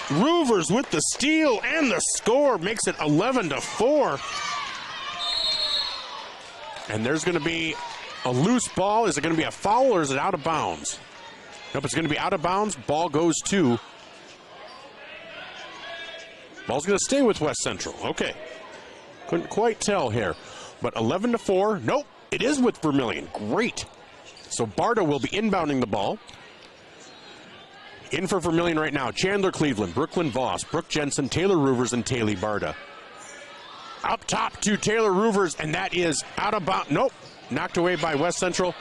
Roovers with the steal and the score makes it 11-4. And there's going to be a loose ball. Is it going to be a foul or is it out of bounds? Nope, it's going to be out of bounds. Ball goes to. Ball's going to stay with West Central. Okay. Couldn't quite tell here. But 11-4. Nope, it is with Vermillion. Great. So Barta will be inbounding the ball. In for Vermillion right now. Chandler Cleveland, Brooklyn Voss, Brooke Jensen, Taylor Roovers, and Taylor Barta. Up top to Taylor Roovers, and that is out of bounds. Nope. Knocked away by West Central.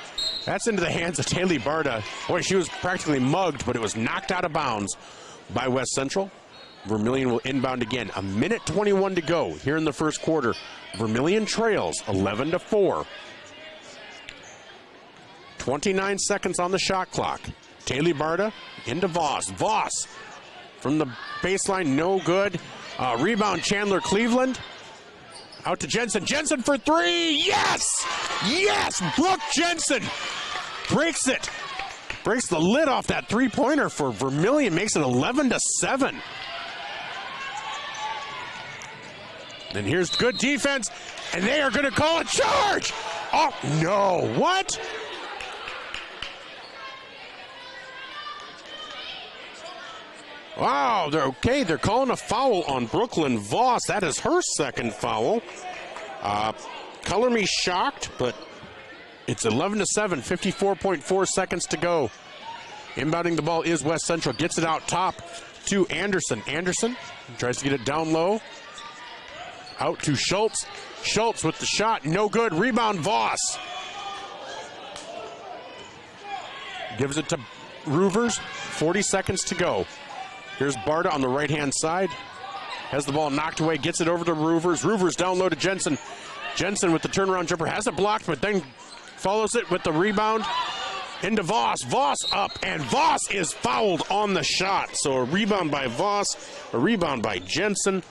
That's into the hands of Taylor Barta. Boy, she was practically mugged, but it was knocked out of bounds by West Central. Vermillion will inbound again. 1:21 to go here in the first quarter. Vermillion trails 11-4. 29 seconds on the shot clock. Taylor Barta into Voss. Voss from the baseline, no good. Rebound Chandler Cleveland. Out to Jensen. Jensen for three. Yes! Yes! Brooke Jensen breaks it. Breaks the lid off that three-pointer for Vermillion. Makes it 11-7. And here's good defense. And they are going to call a charge. Oh, no. What? Wow, they're okay. They're calling a foul on Brooklyn Voss. That is her second foul. Color me shocked, but it's 11-7, 54.4 seconds to go. Inbounding the ball is West Central. Gets it out top to Anderson. Anderson tries to get it down low. Out to Schultz. Schultz with the shot. No good. Rebound Voss. Gives it to Roovers. 40 seconds to go. Here's Barta on the right-hand side. Has the ball knocked away. Gets it over to Roovers. Roovers down low to Jensen. Jensen with the turnaround jumper. Has it blocked, but then follows it with the rebound. Into Voss. Voss up, and Voss is fouled on the shot. So a rebound by Voss. A rebound by Jensen.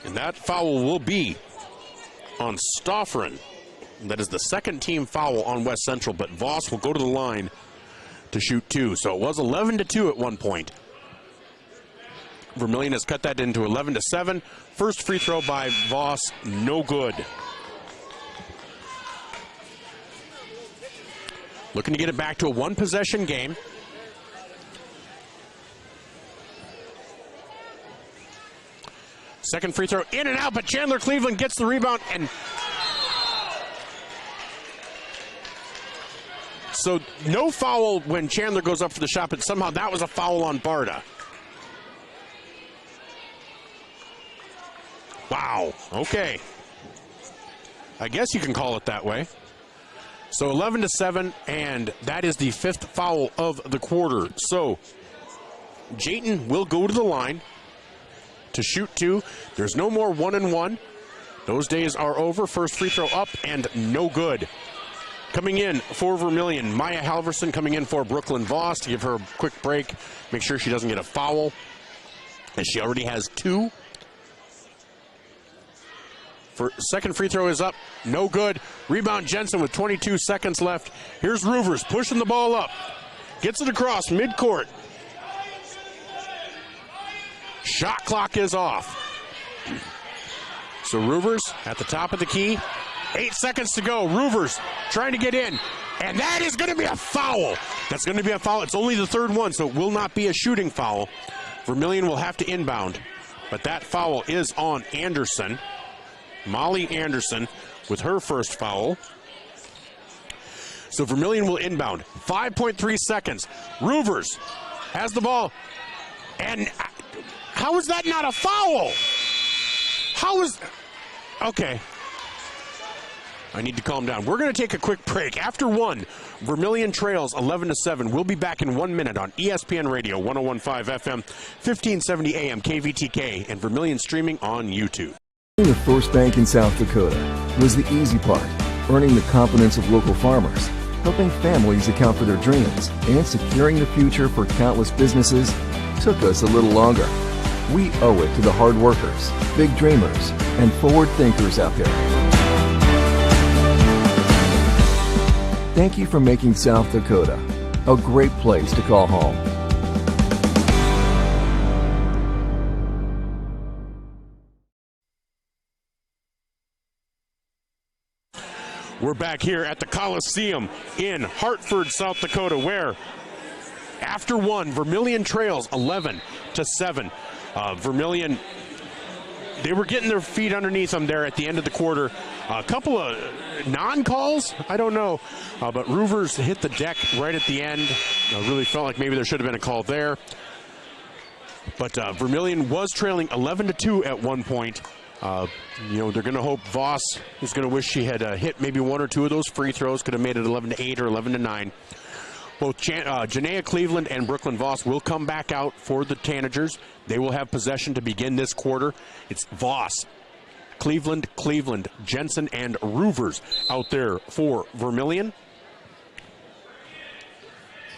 And that foul will be on Stoffren. That is the second team foul on West Central, but Voss will go to the line to shoot two. So it was 11-2 at one point. Vermillion has cut that into 11-7. First free throw by Voss, no good. Looking to get it back to a one-possession game. Second free throw in and out, but Chandler Cleveland gets the rebound, and so no foul when Chandler goes up for the shot, but somehow that was a foul on Barta. Wow, okay. I guess you can call it that way. So 11-7, and that is the 5th foul of the quarter. So Jayton will go to the line to shoot 2. There's no more 1-and-1. Those days are over. First free throw up and no good. Coming in for Vermillion, Maya Halverson coming in for Brooklyn Voss to give her a quick break, make sure she doesn't get a foul, and she already has 2. Second free throw is up, no good. Rebound Jensen with 22 seconds left. Here's Roovers pushing the ball up. Gets it across midcourt. Shot clock is off. So Roovers at the top of the key. 8 seconds to go. Roovers trying to get in. And that is going to be a foul. That's going to be a foul. It's only the 3rd one, so it will not be a shooting foul. Vermillion will have to inbound. But that foul is on Anderson. Molly Anderson with her first foul. So Vermillion will inbound. 5.3 seconds. Roovers has the ball. And how is that not a foul? How is... Okay. I need to calm down. We're going to take a quick break. After 1, Vermillion trails 11-7. We'll be back in 1 minute on ESPN Radio 101.5 FM, 1570 AM KVTK, and Vermillion streaming on YouTube. The first bank in South Dakota was the easy part, earning the confidence of local farmers, helping families account for their dreams, and securing the future for countless businesses took us a little longer. We owe it to the hard workers, big dreamers, and forward thinkers out there. Thank you for making South Dakota a great place to call home. We're back here at the Coliseum in Hartford, South Dakota, where after 1, Vermillion trails 11-7. Vermillion, they were getting their feet underneath them there at the end of the quarter. A couple of non-calls, I don't know, but Roovers hit the deck right at the end. I really felt like maybe there should have been a call there. But Vermillion was trailing 11-2 at one point. They're going to hope Voss is going to wish she had hit maybe 1 or 2 of those free throws. Could have made it 11-8 or 11-9. Both Janaea Cleveland and Brooklyn Voss will come back out for the Tanagers. They will have possession to begin this quarter. It's Voss, Cleveland, Jensen, and Roovers out there for Vermillion.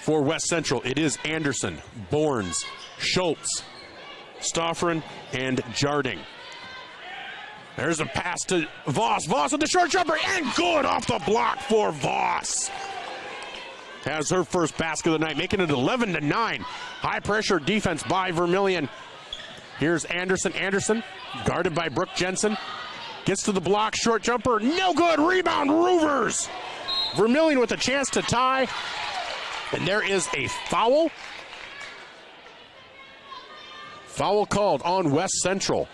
For West Central, it is Anderson, Borns, Schultz, Stoffren, and Jarding. There's a pass to Voss. Voss with the short jumper, and good off the block for Voss. Has her first basket of the night, making it 11-9. High pressure defense by Vermillion. Here's Anderson. Anderson, guarded by Brooke Jensen. Gets to the block, short jumper, no good. Rebound, Roovers. Vermillion with a chance to tie. And there is a foul. Foul called on West Central.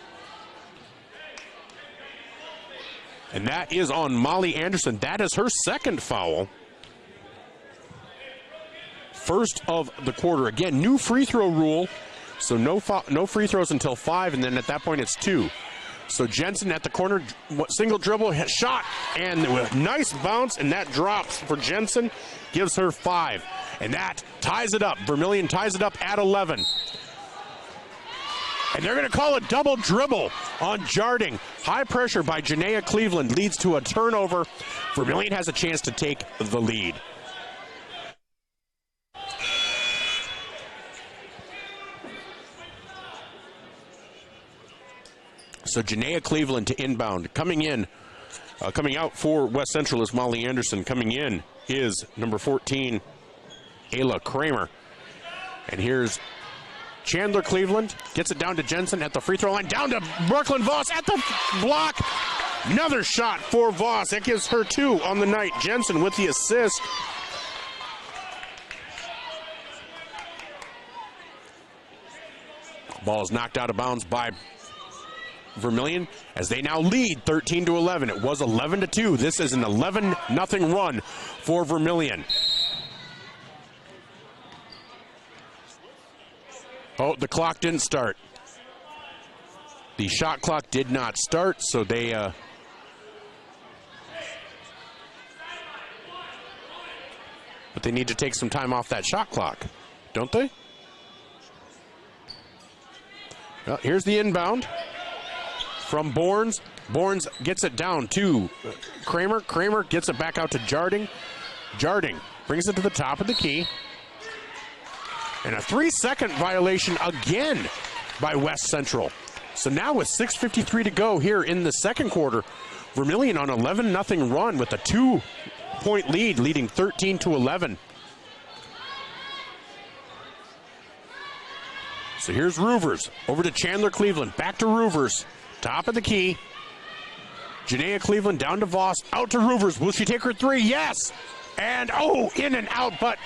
And that is on Molly Anderson. That is her second foul. First of the quarter. Again, new free throw rule. So no free throws until 5, and then at that point it's 2. So Jensen at the corner, single dribble, shot, and nice bounce, and that drops for Jensen. Gives her 5. And that ties it up. Vermillion ties it up at 11. And they're going to call a double dribble on Jarding. High pressure by Janaea Cleveland leads to a turnover. Vermillion has a chance to take the lead. So Janaea Cleveland to inbound. Coming out for West Central is Molly Anderson. Coming in is number 14, Ayla Kramer. And here's Chandler Cleveland gets it down to Jensen at the free throw line. Down to Brooklyn Voss at the block. Another shot for Voss. That gives her 2 on the night. Jensen with the assist. Ball is knocked out of bounds by Vermillion as they now lead 13-11. It was 11-2. This is an 11-0 run for Vermillion. Oh, the clock didn't start. The shot clock did not start, so they but they need to take some time off that shot clock, don't they? Well, here's the inbound from Borns. Borns gets it down to Kramer. Kramer gets it back out to Jarding. Jarding brings it to the top of the key. And a 3-second violation again by West Central. So now with 6:53 to go here in the second quarter, Vermillion on 11-0 run with a 2-point lead, leading 13-11. So here's Roovers over to Chandler Cleveland. Back to Roovers. Top of the key. Janaea Cleveland down to Voss. Out to Roovers. Will she take her 3? Yes. And in and out, but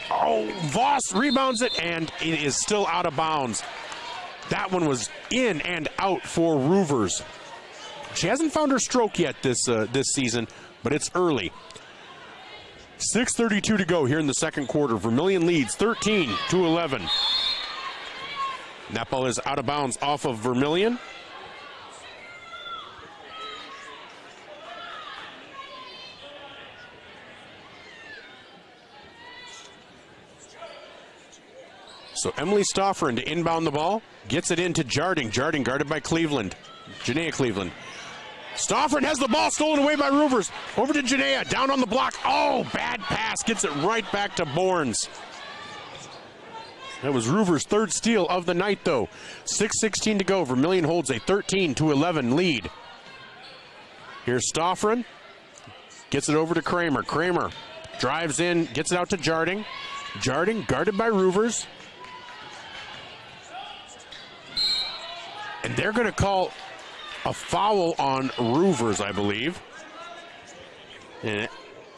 Voss rebounds it, and it is still out of bounds. That one was in and out for Roovers. She hasn't found her stroke yet this season, but it's early. 6:32 to go here in the second quarter. Vermillion leads 13-11. And that ball is out of bounds off of Vermillion. So Emily Stoffer to inbound the ball. Gets it into Jarding. Jarding guarded by Cleveland. Janaea Cleveland. Stoffer has the ball stolen away by Roovers. Over to Janaea. Down on the block. Bad pass. Gets it right back to Borns. That was Roovers' 3rd steal of the night, though. 6:16 to go. Vermillion holds a 13-11 lead. Here's Stoffren. Gets it over to Kramer. Kramer drives in. Gets it out to Jarding. Jarding guarded by Roovers. And they're going to call a foul on Roovers, I believe. And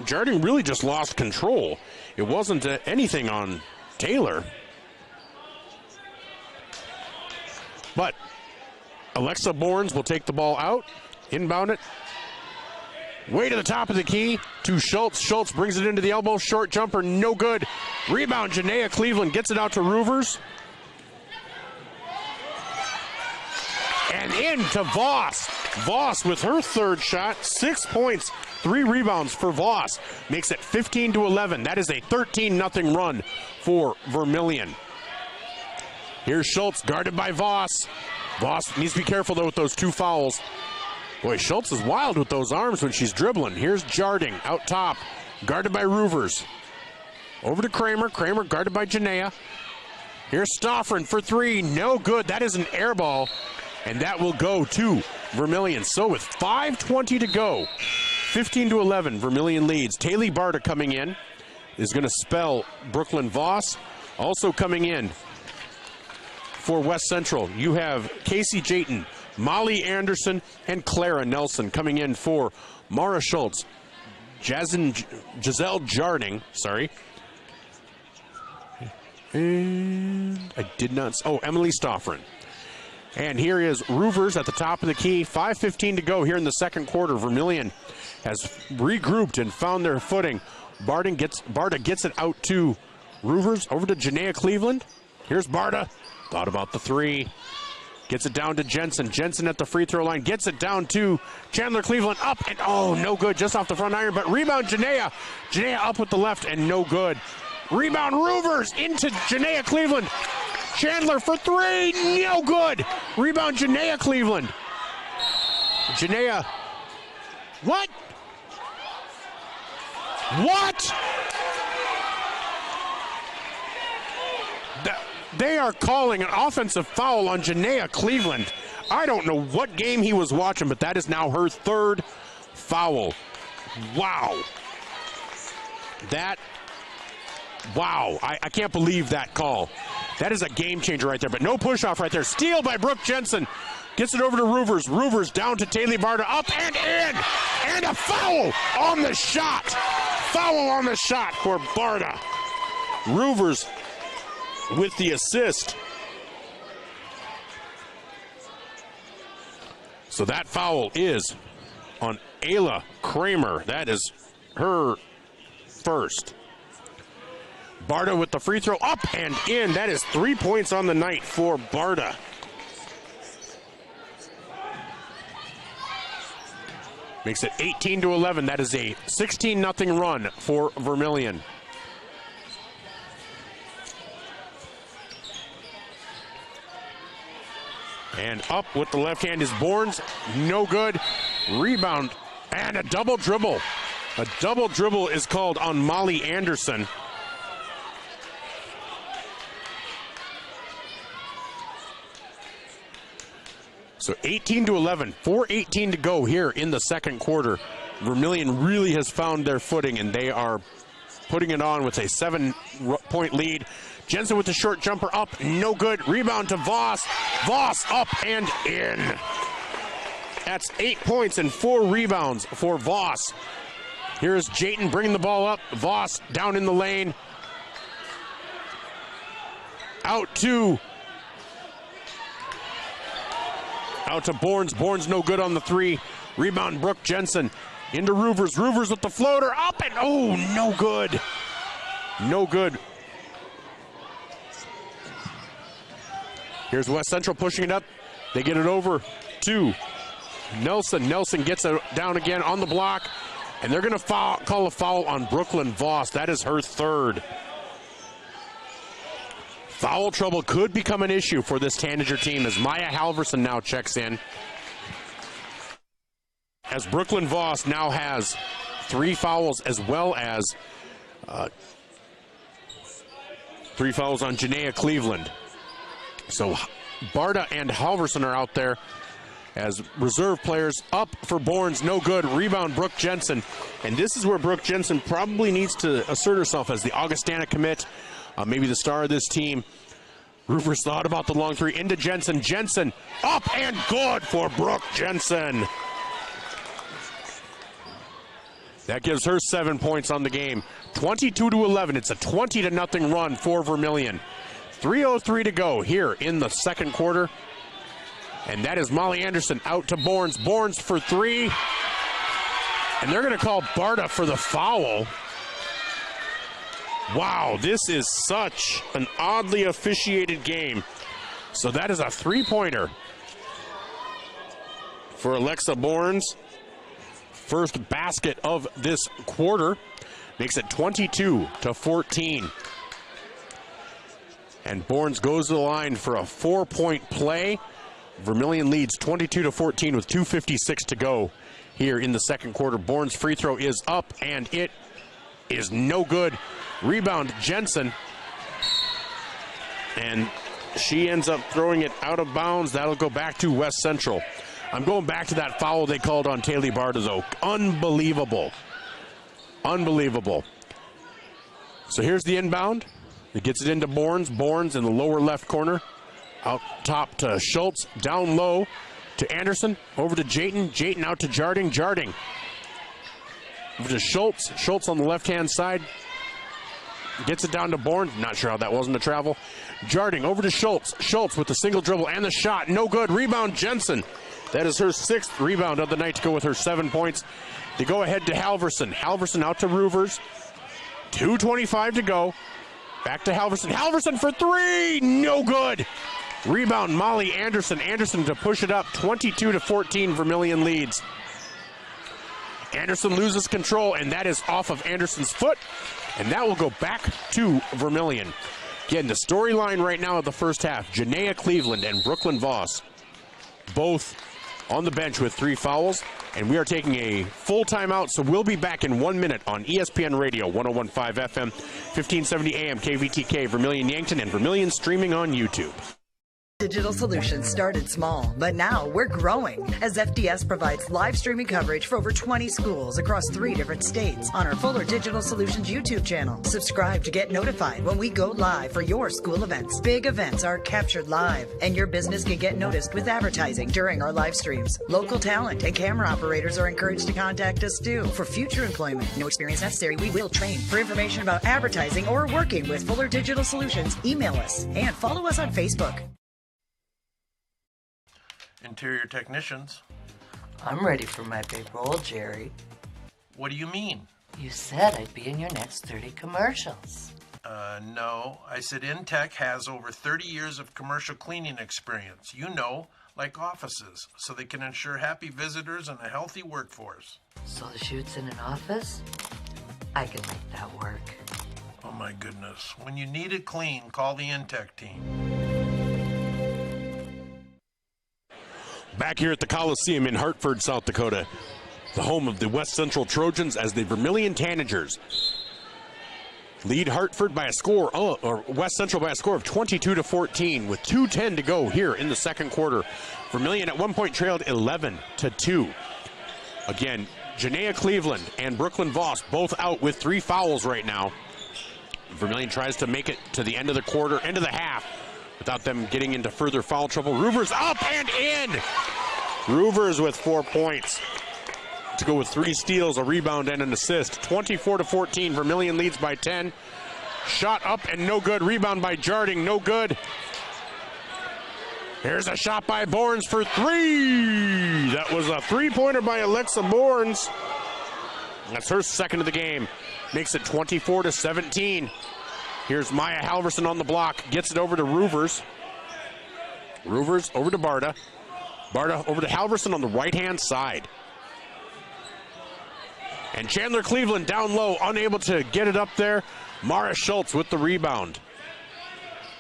Jarding really just lost control. It wasn't anything on Taylor. But Alexa Borns will take the ball out, inbound it. Way to the top of the key to Schultz. Schultz brings it into the elbow. Short jumper, no good. Rebound, Janaea Cleveland gets it out to Roovers. And into Voss. Voss with her 3rd shot. 6 points, 3 rebounds for Voss. Makes it 15-11. That is a 13-0 run for Vermillion. Here's Schultz, guarded by Voss. Voss needs to be careful, though, with those 2 fouls. Boy, Schultz is wild with those arms when she's dribbling. Here's Jarding, out top, guarded by Roovers. Over to Kramer. Kramer guarded by Janaea. Here's Stoffren for 3. No good. That is an air ball, and that will go to Vermillion. So with 5:20 to go, 15-11, Vermillion leads. Taylor Barta coming in is going to spell Brooklyn Voss. Also coming in for West Central, you have Casey Jayton, Molly Anderson, and Clara Nelson coming in for Mara Schultz. Giselle Jarding, and I did not, Emily Stoffren. And here is Roovers at the top of the key. 5:15 to go here in the second quarter. Vermillion has regrouped and found their footing. Barta gets it out to Roovers. Over to Janaea Cleveland. Here's Barta. Thought about the 3. Gets it down to Jensen. Jensen at the free throw line. Gets it down to Chandler Cleveland. Up and no good. Just off the front iron. But rebound Janaea. Janaea up with the left and no good. Rebound Roovers into Janaea Cleveland. Chandler for 3. No good. Rebound Janaea Cleveland. Janaea. What? They are calling an offensive foul on Janaea Cleveland. I don't know what game he was watching, but that is now her 3rd foul. Wow. That Wow, I can't believe that call. That is a game changer right there, but no push-off right there. Steal by Brooke Jensen. Gets it over to Roovers. Roovers down to Taylor Barta. Up and in! And a foul on the shot. Foul on the shot for Barta. Roovers with the assist. So that foul is on Ayla Kramer. That is her first. Barta with the free throw, up and in. That is 3 points on the night for Barta. Makes it 18-11. That is a 16-0 run for Vermillion. And up with the left hand is Bournes. No good. Rebound and a double dribble. A double dribble is called on Molly Anderson. So 18-11, 4:18 to go here in the second quarter. Vermillion really has found their footing, and they are putting it on with a 7-point lead. Jensen with the short jumper up, no good. Rebound to Voss. Voss up and in. That's 8 points and 4 rebounds for Voss. Here's Jayton bringing the ball up. Voss down in the lane. Out to Bournes. Bournes no good on the three. Rebound Brooke Jensen. Into Roovers. Roovers with the floater. Up and oh, no good. No good. Here's West Central pushing it up. They get it over to Nelson. Nelson gets it down again on the block. And they're going to call a foul on Brooklyn Voss. That is her third. Foul trouble could become an issue for this Tanager team as Maya Halverson now checks in. As Brooklyn Voss now has 3 fouls as well as 3 fouls on Janaea Cleveland. So Barta and Halverson are out there as reserve players. Up for Bournes, no good. Rebound Brooke Jensen. And this is where Brooke Jensen probably needs to assert herself as the Augustana commit. Maybe the star of this team. Roofers thought about the long three into Jensen. Jensen up and good for Brooke Jensen. That gives her 7 points on the game. 22-11. It's a 20-0 run for Vermillion. 3:03 to go here in the second quarter. And that is Molly Anderson out to Bournes. Bournes for 3. And they're going to call Barta for the foul. Wow, this is such an oddly officiated game. So that is a 3-pointer for Alexa Bournes. First basket of this quarter. Makes it 22-14. And Bournes goes to the line for a 4-point play. Vermillion leads 22-14 with 2:56 to go here in the second quarter. Bournes' free throw is up, and it is no good. Rebound Jensen. And she ends up throwing it out of bounds. That'll go back to West Central. I'm going back to that foul they called on Taylor Barta, though. Unbelievable. Unbelievable. So here's the inbound. It gets it into Bournes. Bournes in the lower left corner. Out top to Schultz. Down low to Anderson. Over to Jayton. Jayton out to Jarding. Jarding. Over to Schultz. Schultz on the left-hand side. Gets it down to Bourne. Not sure how that wasn't a travel. Jarding over to Schultz. Schultz with the single dribble and the shot. No good. Rebound Jensen. That is her 6th rebound of the night to go with her 7 points. They go ahead to Halverson. Halverson out to Roovers. 2:25 to go. Back to Halverson. Halverson for 3. No good. Rebound Molly Anderson. Anderson to push it up. 22-14. Vermillion leads. Anderson loses control, and that is off of Anderson's foot. And that will go back to Vermillion. Again, the storyline right now of the first half, Janaea Cleveland and Brooklyn Voss, both on the bench with 3 fouls. And we are taking a full timeout, so we'll be back in 1 minute on ESPN Radio, 101.5 FM, 1570 AM, KVTK, Vermillion Yankton, and Vermillion streaming on YouTube. Digital Solutions started small, but now we're growing as FDS provides live streaming coverage for over 20 schools across 3 different states on our Fuller Digital Solutions YouTube channel. Subscribe to get notified when we go live for your school events. Big events are captured live, and your business can get noticed with advertising during our live streams. Local talent and camera operators are encouraged to contact us too for future employment. No experience necessary. We will train. For information about advertising or working with Fuller Digital Solutions, email us and follow us on Facebook. Interior technicians. I'm ready for my big role, Jerry. What do you mean? You said I'd be in your next 30 commercials. No. I said Intech has over 30 years of commercial cleaning experience. You know, like offices, so they can ensure happy visitors and a healthy workforce. So the shoot's in an office? I can make that work. Oh my goodness. When you need it clean, call the Intech team. Back here at the Coliseum in Hartford, South Dakota, the home of the West Central Trojans, as the Vermillion Tanagers lead Hartford by a score, or West Central by a score of 22-14 with 2:10 to go here in the second quarter. Vermillion at one point trailed 11-2. Again, Janaea Cleveland and Brooklyn Voss both out with 3 fouls right now. Vermillion tries to make it to the end of the quarter, end of the half, without them getting into further foul trouble. Roovers up and in! Roovers with 4 points to go with 3 steals, a rebound, and an assist. 24-14, Vermillion leads by 10. Shot up and no good. Rebound by Jarding, no good. Here's a shot by Borns for 3. That was a 3-pointer by Alexa Borns. That's her second of the game. Makes it 24-17. Here's Maya Halverson on the block. Gets it over to Roovers. Roovers over to Barta. Barta over to Halverson on the right-hand side. And Chandler Cleveland down low, unable to get it up there. Mara Schultz with the rebound.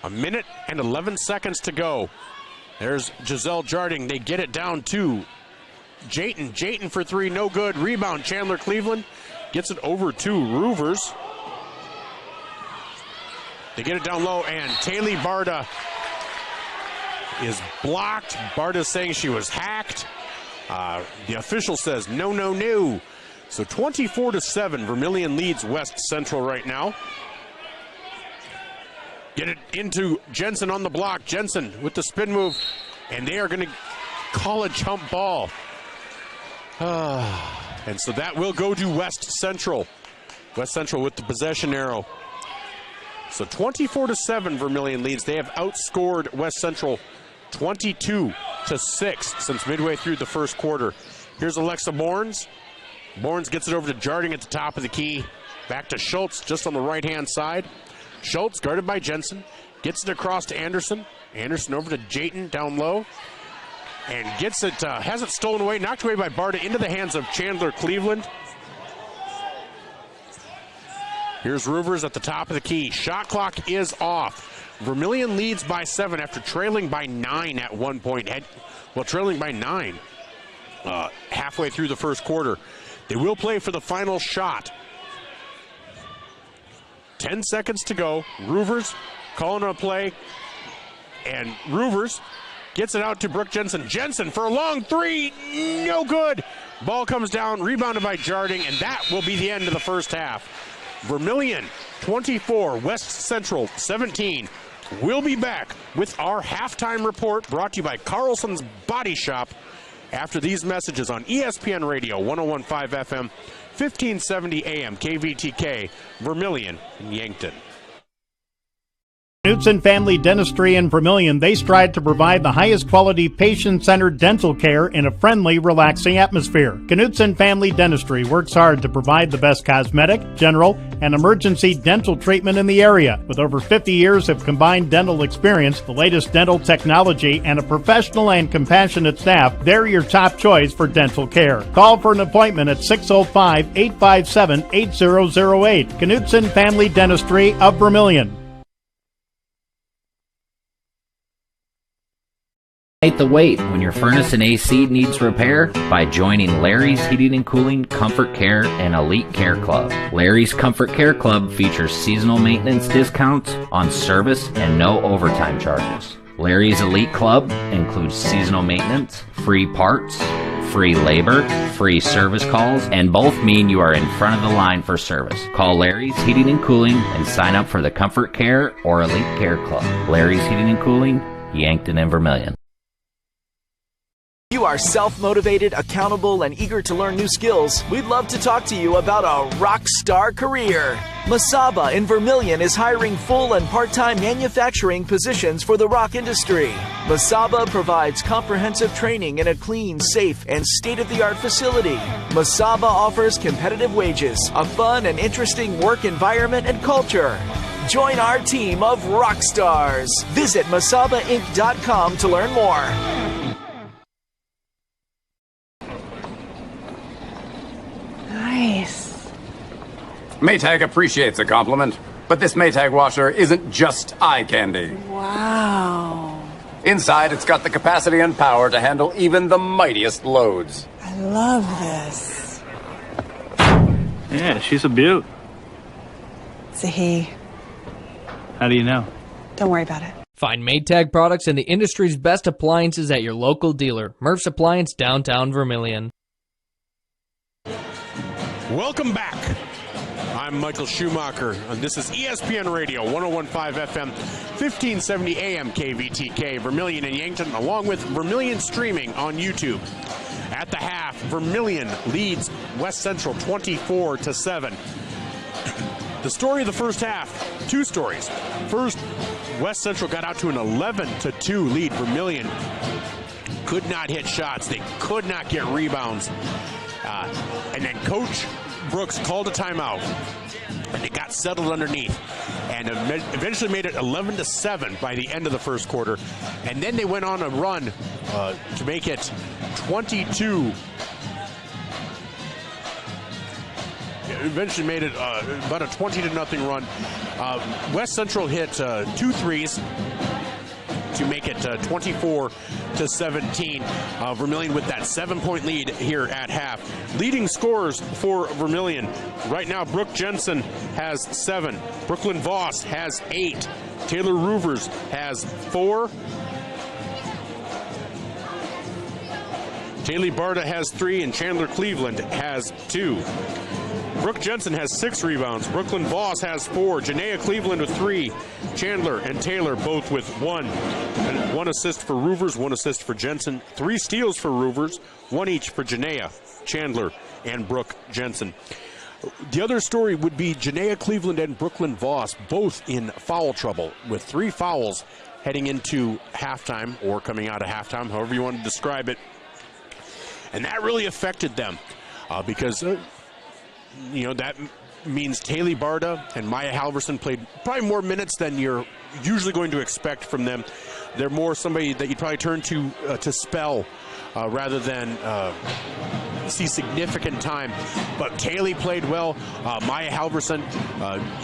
1 minute and 11 seconds to go. There's Giselle Jarding. They get it down to Jayton. Jayton for 3, no good. Rebound, Chandler Cleveland. Gets it over to Roovers. They get it down low, and Taylor Barta is blocked. Barta's saying she was hacked. The official says no, no, no. So 24-7, Vermillion leads West Central right now. Get it into Jensen on the block. Jensen with the spin move, and they are going to call a jump ball. And so that will go to West Central. West Central with the possession arrow. So 24-7, Vermillion leads. They have outscored West Central 22-6 since midway through the first quarter. Here's Alexa Borns. Borns gets it over to Jarding at the top of the key. Back to Schultz just on the right-hand side. Schultz guarded by Jensen. Gets it across to Anderson. Anderson over to Jayton down low. And gets it, has it stolen away, knocked away by Barta into the hands of Chandler Cleveland. Here's Roovers at the top of the key. Shot clock is off. Vermillion leads by 7 after trailing by 9 at one point. Trailing by 9 halfway through the first quarter. They will play for the final shot. 10 seconds to go. Roovers calling a play. And Roovers gets it out to Brooke Jensen. Jensen for a long 3. No good. Ball comes down, rebounded by Jarding, and that will be the end of the first half. Vermillion 24, West Central 17. We'll be back with our halftime report brought to you by Carlson's Body Shop after these messages on ESPN Radio 101.5 FM, 1570 AM, KVTK, Vermillion, and Yankton. Knutson Family Dentistry in Vermillion, they strive to provide the highest quality patient-centered dental care in a friendly, relaxing atmosphere. Knutson Family Dentistry works hard to provide the best cosmetic, general, and emergency dental treatment in the area. With over 50 years of combined dental experience, the latest dental technology, and a professional and compassionate staff, they're your top choice for dental care. Call for an appointment at 605-857-8008. Knutson Family Dentistry of Vermillion. The wait when your furnace and AC needs repair by joining Larry's Heating and Cooling, Comfort Care, and Elite Care Club. Larry's Comfort Care Club features seasonal maintenance discounts on service and no overtime charges. Larry's Elite Club includes seasonal maintenance, free parts, free labor, free service calls, and both mean you are in front of the line for service. Call Larry's Heating and Cooling and sign up for the Comfort Care or Elite Care Club. Larry's Heating and Cooling, Yankton and Vermillion. You are self-motivated, accountable, and eager to learn new skills. We'd love to talk to you about a rock star career. Masaba in Vermillion is hiring full and part-time manufacturing positions for the rock industry. Masaba provides comprehensive training in a clean, safe, and state-of-the-art facility. Masaba offers competitive wages, a fun and interesting work environment and culture. Join our team of rock stars. Visit masabainc.com to learn more. Nice. Maytag appreciates a compliment, but this Maytag washer isn't just eye candy. Wow. Inside, it's got the capacity and power to handle even the mightiest loads. I love this. Yeah, she's a beaut. It's a he. How do you know? Don't worry about it. Find Maytag products and the industry's best appliances at your local dealer. Murph's Appliance, downtown Vermillion. Welcome back. I'm Michael Schumacher, and this is ESPN Radio, 101.5 FM, 1570 AM KVTK, Vermillion and Yankton, along with Vermillion streaming on YouTube. At the half, Vermillion leads West Central 24-7. The story of the first half, two stories. First, West Central got out to an 11-2 lead. Vermillion could not hit shots. They could not get rebounds. And then Coach Brooks called a timeout, and it got settled underneath, and eventually made it 11-7 by the end of the first quarter. And then they went on a run to make it 22. Eventually made it about a 20-0 run. West Central hit 2 threes to make it 24-17. Vermillion with that 7-point lead here at half. Leading scorers for Vermillion right now: Brooke Jensen has 7, Brooklyn Voss has 8, Taylor Roovers has 4, Taylor Barta has 3, and Chandler Cleveland has 2. Brooke Jensen has 6 rebounds. Brooklyn Voss has 4. Janaea Cleveland with 3. Chandler and Taylor both with 1. And 1 assist for Roovers, 1 assist for Jensen. 3 steals for Roovers, 1 each for Janaea, Chandler, and Brooke Jensen. The other story would be Janaea Cleveland and Brooklyn Voss both in foul trouble, with 3 fouls heading into halftime, or coming out of halftime, however you want to describe it. And that really affected them because that means Taylor Barta and Maya Halverson played probably more minutes than you're usually going to expect from them. They're more somebody that you'd probably turn to spell rather than see significant time. But Taylor played well. Maya Halverson,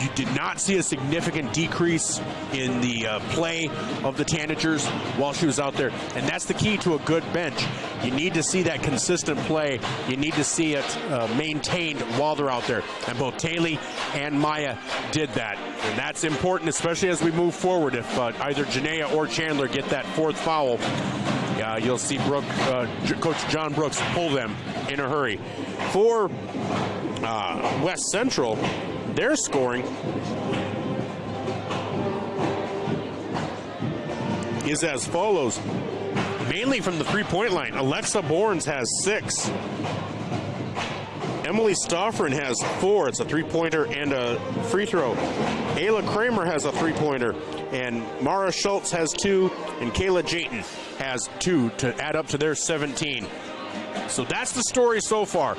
you did not see a significant decrease in the play of the Tanagers while she was out there. And that's the key to a good bench. You need to see that consistent play. You need to see it maintained while they're out there. And both Taylor and Maya did that. And that's important, especially as we move forward. If either Janaea or Chandler get that 4th foul, you'll see Coach John Brooks pull them in a hurry. For West Central, their scoring is as follows. Mainly from the 3-point line. Alexa Borns has 6. Emily Stoffren has 4. It's a 3-pointer and a free throw. Ayla Kramer has a 3-pointer. And Mara Schultz has 2. And Kayla Jayton has 2 to add up to their 17. So that's the story so far.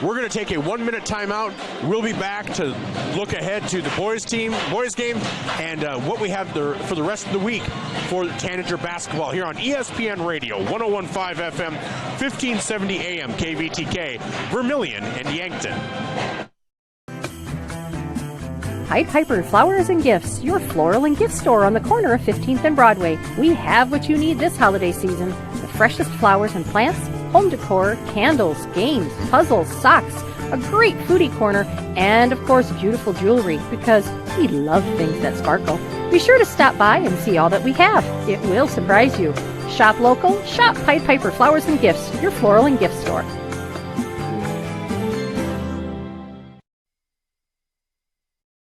We're going to take a 1-minute timeout. We'll be back to look ahead to the boys game, and what we have for the rest of the week for Tanager basketball here on ESPN Radio, 101.5 FM, 1570 AM, KVTK, Vermillion and Yankton. Pied Piper Flowers and Gifts, your floral and gift store on the corner of 15th and Broadway. We have what you need this holiday season. The freshest flowers and plants, home decor, candles, games, puzzles, socks, a great foodie corner, and of course beautiful jewelry, because we love things that sparkle. Be sure to stop by and see all that we have. It will surprise you. Shop local, shop Pied Piper Flowers and Gifts, your floral and gift store.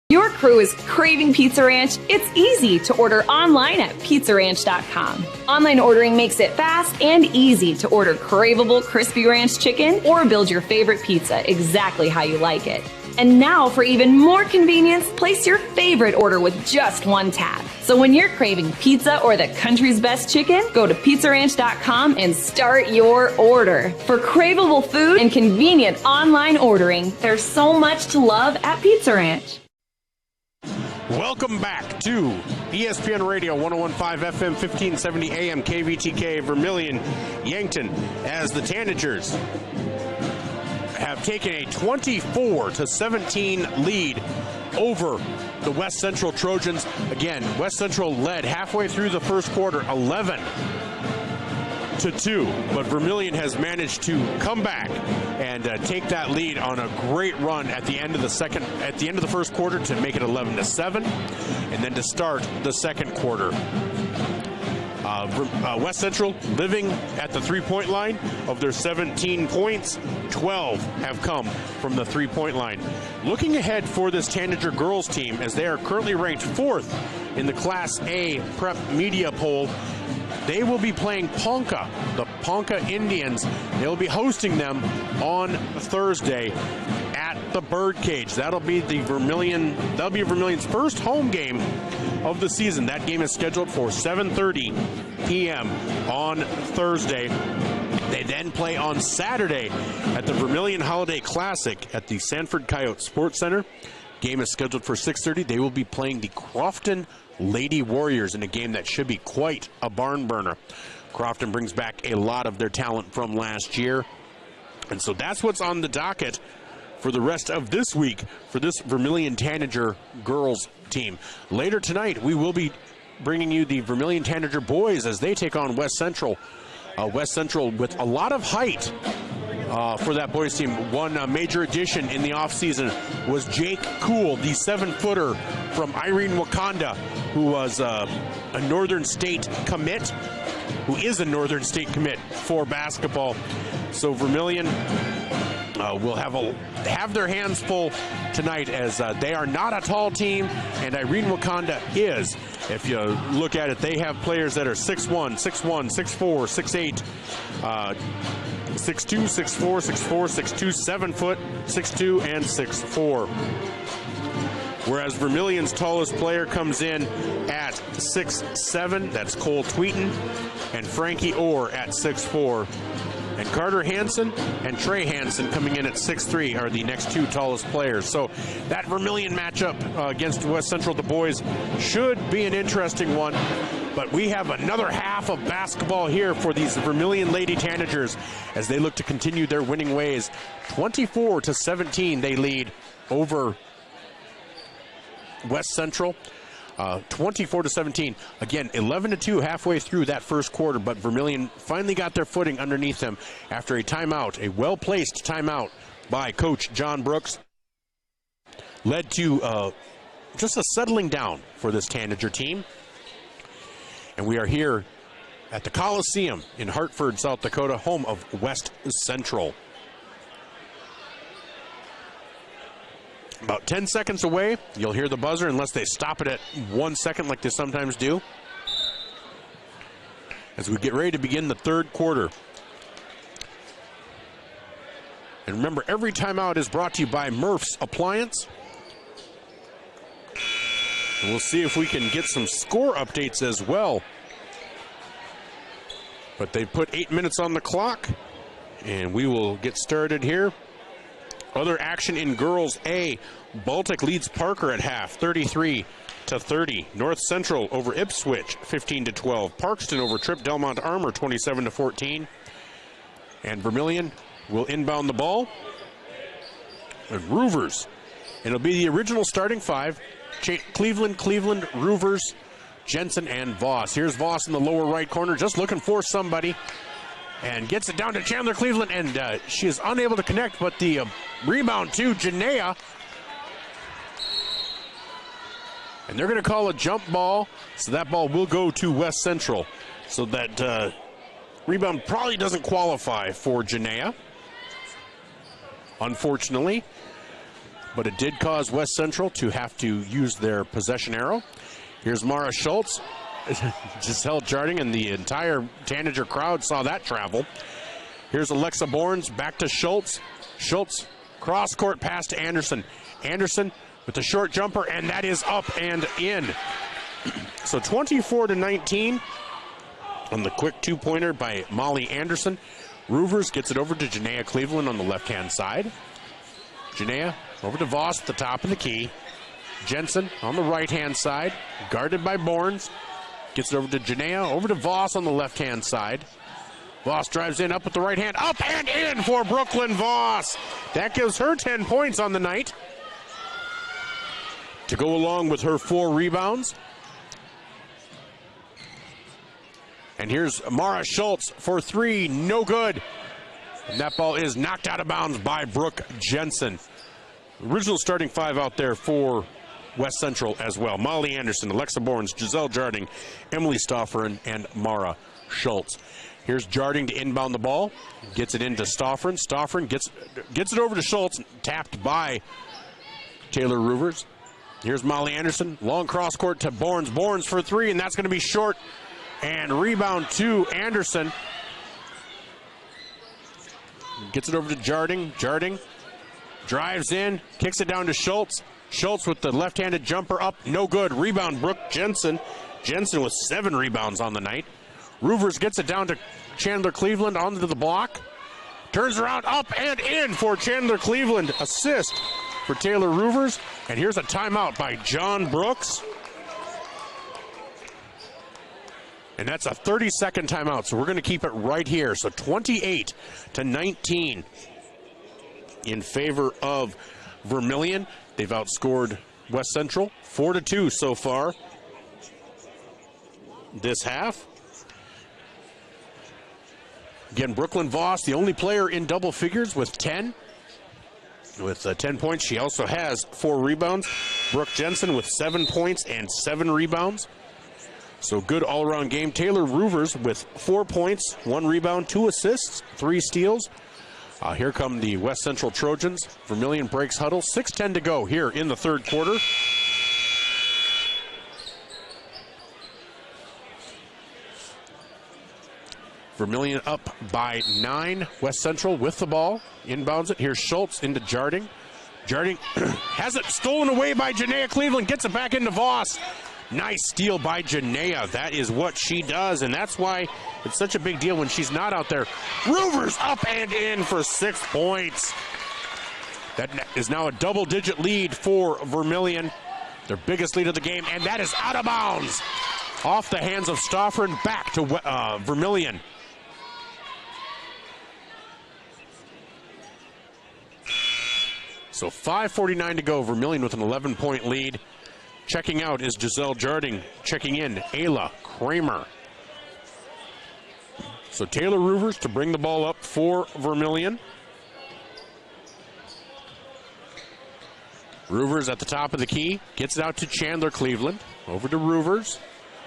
Your crew is craving Pizza Ranch? It's easy to order online at pizzaranch.com. Online ordering makes it fast and easy to order craveable crispy ranch chicken or build your favorite pizza exactly how you like it. And now, for even more convenience, place your favorite order with just one tap. So when you're craving pizza or the country's best chicken, go to pizzaranch.com and start your order. For craveable food and convenient online ordering, there's so much to love at Pizza Ranch. Welcome back to ESPN Radio 101.5 FM 1570 AM KVTK Vermillion Yankton, as the Tanagers have taken a 24-17 lead over the West Central Trojans. Again, West Central led halfway through the first quarter 11-2, but Vermillion has managed to come back and take that lead on a great run at the end of the first quarter to make it 11-7, and then to start the second quarter. West Central living at the three-point line. Of their 17 points, 12 have come from the three-point line. Looking ahead for this Tanager girls team, as they are currently ranked 4th in the Class A Prep Media Poll, they will be playing Ponca, the Ponca Indians. They'll be hosting them on Thursday at the Birdcage. That'll be Vermillion's first home game of the season. That game is scheduled for 7:30 p.m. on Thursday. They then play on Saturday at the Vermillion Holiday Classic at the Sanford Coyote Sports Center. Game is scheduled for 6:30. They will be playing the Crofton Lady Warriors in a game that should be quite a barn burner. Crofton brings back a lot of their talent from last year. And so that's what's on the docket for the rest of this week for this Vermillion Tanager girls team. Later tonight, we will be bringing you the Vermillion Tanager boys as they take on West Central. West Central with a lot of height for that boys team. One major addition in the offseason was Jake Cool, the 7-footer from Irene Wakanda, who was a Northern State commit, who is a Northern State commit for basketball. So Vermillion will have their hands full tonight, as they are not a tall team, and Irene Wakanda is. If you look at it, they have players that are 6'1", 6'1", 6'4", 6'8", 6'2", 6'4", 6'4", 6'2", 7 foot, 6'2", and 6'4". Whereas Vermillion's tallest player comes in at 6'7", that's Cole Tweeton, and Frankie Orr at 6'4". And Carter Hansen and Trey Hansen coming in at 6'3" are the next two tallest players. So that Vermillion matchup against West Central, the boys, should be an interesting one. But we have another half of basketball here for these Vermillion Lady Tanagers as they look to continue their winning ways. 24-17 they lead over West Central. 24-17. Again, 11-2 halfway through that first quarter, but Vermillion finally got their footing underneath them after a timeout, a well-placed timeout by Coach John Brooks, led to just a settling down for this Tanager team. And we are here at the Coliseum in Hartford, South Dakota, home of West Central. About 10 seconds away, you'll hear the buzzer, unless they stop it at 1 second like they sometimes do, as we get ready to begin the third quarter. And remember, every timeout is brought to you by Murph's Appliance. And we'll see if we can get some score updates as well. But they put 8 minutes on the clock, and we will get started here. Other action in girls A, Baltic leads Parker at half, 33-30. North Central over Ipswich, 15-12. Parkston over Trip Delmont Armor, 27-14. And Vermillion will inbound the ball. And Roovers, it'll be the original starting five: Cleveland, Roovers, Jensen, and Voss. Here's Voss in the lower right corner, just looking for somebody. and gets it down to Chandler Cleveland, and she is unable to connect, but the rebound to Janaea. And they're going to call a jump ball, so that ball will go to West Central. So that rebound probably doesn't qualify for Janaea, unfortunately. But it did cause West Central to have to use their possession arrow. Here's Mara Schultz. Giselle Jarding and the entire Tanager crowd saw that travel. Here's Alexa Borns, back to Schultz. Schultz, cross-court pass to Anderson. Anderson with the short jumper, and that is up and in. So 24-19 on the quick two-pointer by Molly Anderson. Roovers gets it over to Janaea Cleveland on the left-hand side. Janaea over to Voss at the top of the key. Jensen on the right-hand side, guarded by Borns. Gets it over to Janaea, over to Voss on the left-hand side. Voss drives in, up with the right hand, up and in for Brooklyn Voss. That gives her 10 points on the night, to go along with her 4 rebounds. And here's Mara Schultz for 3, no good. And that ball is knocked out of bounds by Brooke Jensen. Original starting 5 out there for West Central as well. Molly Anderson, Alexa Borns, Giselle Jarding, Emily Stoffern, and Mara Schultz. Here's Jarding to inbound the ball. Gets it into Stoffern. Stoffern gets it over to Schultz, tapped by Taylor Roovers. Here's Molly Anderson. Long cross court to Borns. Borns for 3, and that's going to be short. And rebound to Anderson. Gets it over to Jarding. Jarding drives in, kicks it down to Schultz. Schultz with the left-handed jumper up, no good. Rebound, Brooke Jensen. Jensen with 7 rebounds on the night. Roovers gets it down to Chandler Cleveland onto the block. Turns around, up and in for Chandler Cleveland. Assist for Taylor Roovers. And here's a timeout by John Brooks. And that's a 30-second timeout, so we're going to keep it right here. So 28-19 in favor of Vermillion. They've outscored West Central 4-2 so far this half. Again, Brooklyn Voss, the only player in double figures with 10. With 10 points, she also has 4 rebounds. Brooke Jensen with 7 points and 7 rebounds. So good all-around game. Taylor Roovers with 4 points, 1 rebound, 2 assists, 3 steals. Here come the West Central Trojans. Vermillion breaks huddle. 6:10 to go here in the third quarter. Vermillion up by 9. West Central with the ball. Inbounds it. Here's Schultz into Jarding. Jarding has it stolen away by Janaea Cleveland. Gets it back into Voss. Nice steal by Janaea. That is what she does, and that's why it's such a big deal when she's not out there. Roovers up and in for 6 points. That is now a double-digit lead for Vermillion, their biggest lead of the game, and that is out of bounds. Off the hands of Stoffern, back to Vermillion. So 5:49 to go. Vermillion with an 11-point lead. Checking out is Giselle Jarding. Checking in, Ayla Kramer. So Taylor Roovers to bring the ball up for Vermillion. Roovers at the top of the key. Gets it out to Chandler Cleveland. Over to Roovers.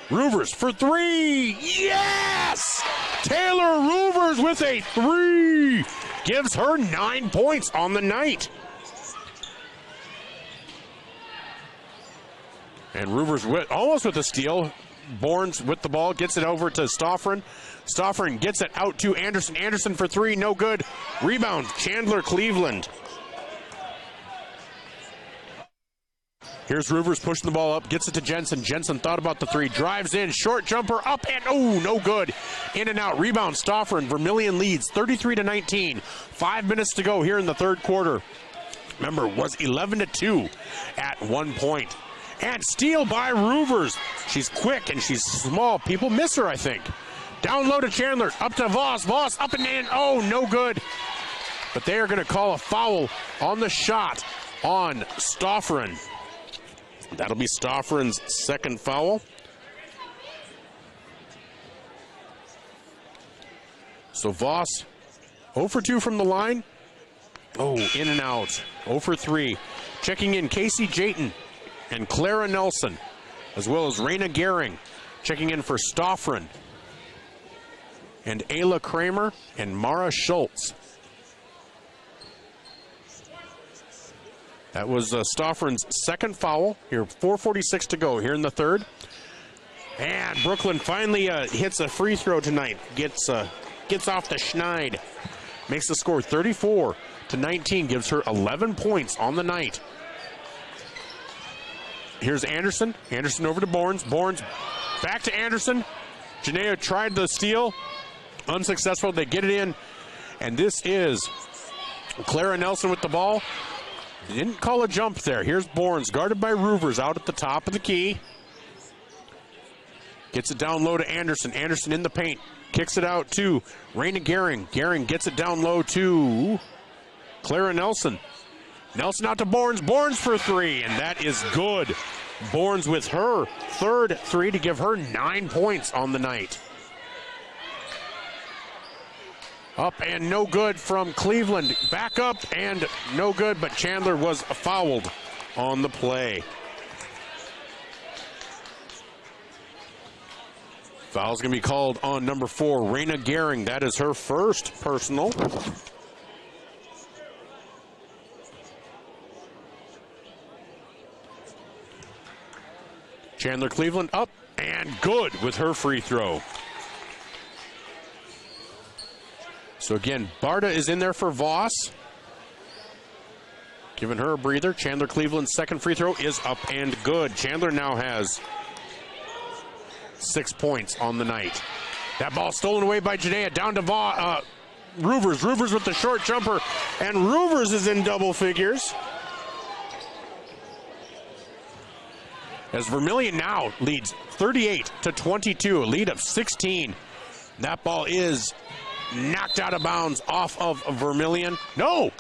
Roovers for 3. Yes! Taylor Roovers with a 3. Gives her 9 points on the night. And Roovers almost with a steal. Borns with the ball, gets it over to Stoffern. Stoffern gets it out to Anderson. Anderson for 3, no good. Rebound, Chandler Cleveland. Here's Roovers pushing the ball up, gets it to Jensen. Jensen thought about the 3, drives in, short jumper up, and no good. In and out, rebound, Stoffern. Vermillion leads 33-19. 5 minutes to go here in the third quarter. Remember, it was 11-2 at one point. And steal by Roovers. She's quick and she's small. People miss her, I think. Down low to Chandler. Up to Voss. Voss up and in. Oh, no good. But they are going to call a foul on the shot on Stoffern. That'll be Stoffern's second foul. So Voss, 0 for 2 from the line. Oh, in and out. 0 for 3. Checking in Casey Jayton and Clara Nelson, as well as Raina Gehring. Checking in for Stoffren and Ayla Kramer and Mara Schultz. That was Stoffren's second foul. Here, 4:46 to go here in the third. And Brooklyn finally hits a free throw tonight. Gets off the schneid. Makes the score 34-19. Gives her 11 points on the night. Here's Anderson. Anderson over to Borns. Borns back to Anderson. Janaea tried the steal. Unsuccessful. They get it in. And this is Clara Nelson with the ball. Didn't call a jump there. Here's Borns, guarded by Roovers out at the top of the key. Gets it down low to Anderson. Anderson in the paint. Kicks it out to Raina Gehring. Gehring gets it down low to Clara Nelson. Nelson out to Borns. Borns for 3, and that is good. Borns with her third 3 to give her 9 points on the night. Up and no good from Cleveland. Back up and no good, but Chandler was fouled on the play. Foul's going to be called on number 4, Raina Gehring. That is her first personal. Chandler Cleveland up and good with her free throw. So again, Barta is in there for Voss. Giving her a breather. Chandler Cleveland's second free throw is up and good. Chandler now has 6 points on the night. That ball stolen away by Janaea. Down to Roovers. Roovers with the short jumper. And Roovers is in double figures. As Vermillion now leads 38-22. A lead of 16. That ball is knocked out of bounds off of Vermillion. No,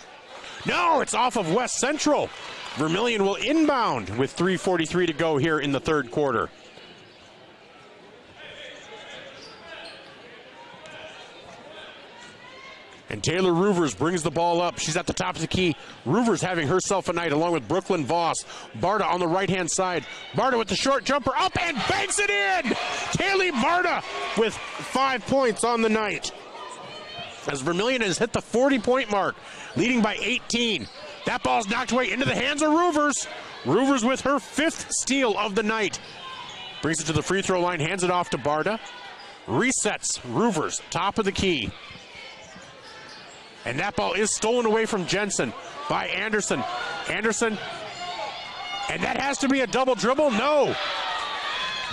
it's off of West Central. Vermillion will inbound with 3:43 to go here in the third quarter. And Taylor Roovers brings the ball up. She's at the top of the key. Roovers having herself a night along with Brooklyn Voss. Barta on the right-hand side. Barta with the short jumper up and banks it in! Kaylee Barta with 5 points on the night. As Vermillion has hit the 40-point mark, leading by 18. That ball's knocked away into the hands of Roovers. Roovers with her 5th steal of the night. Brings it to the free throw line, hands it off to Barta. Resets Roovers, top of the key. And that ball is stolen away from Jensen by Anderson. Anderson, and that has to be a double dribble? No.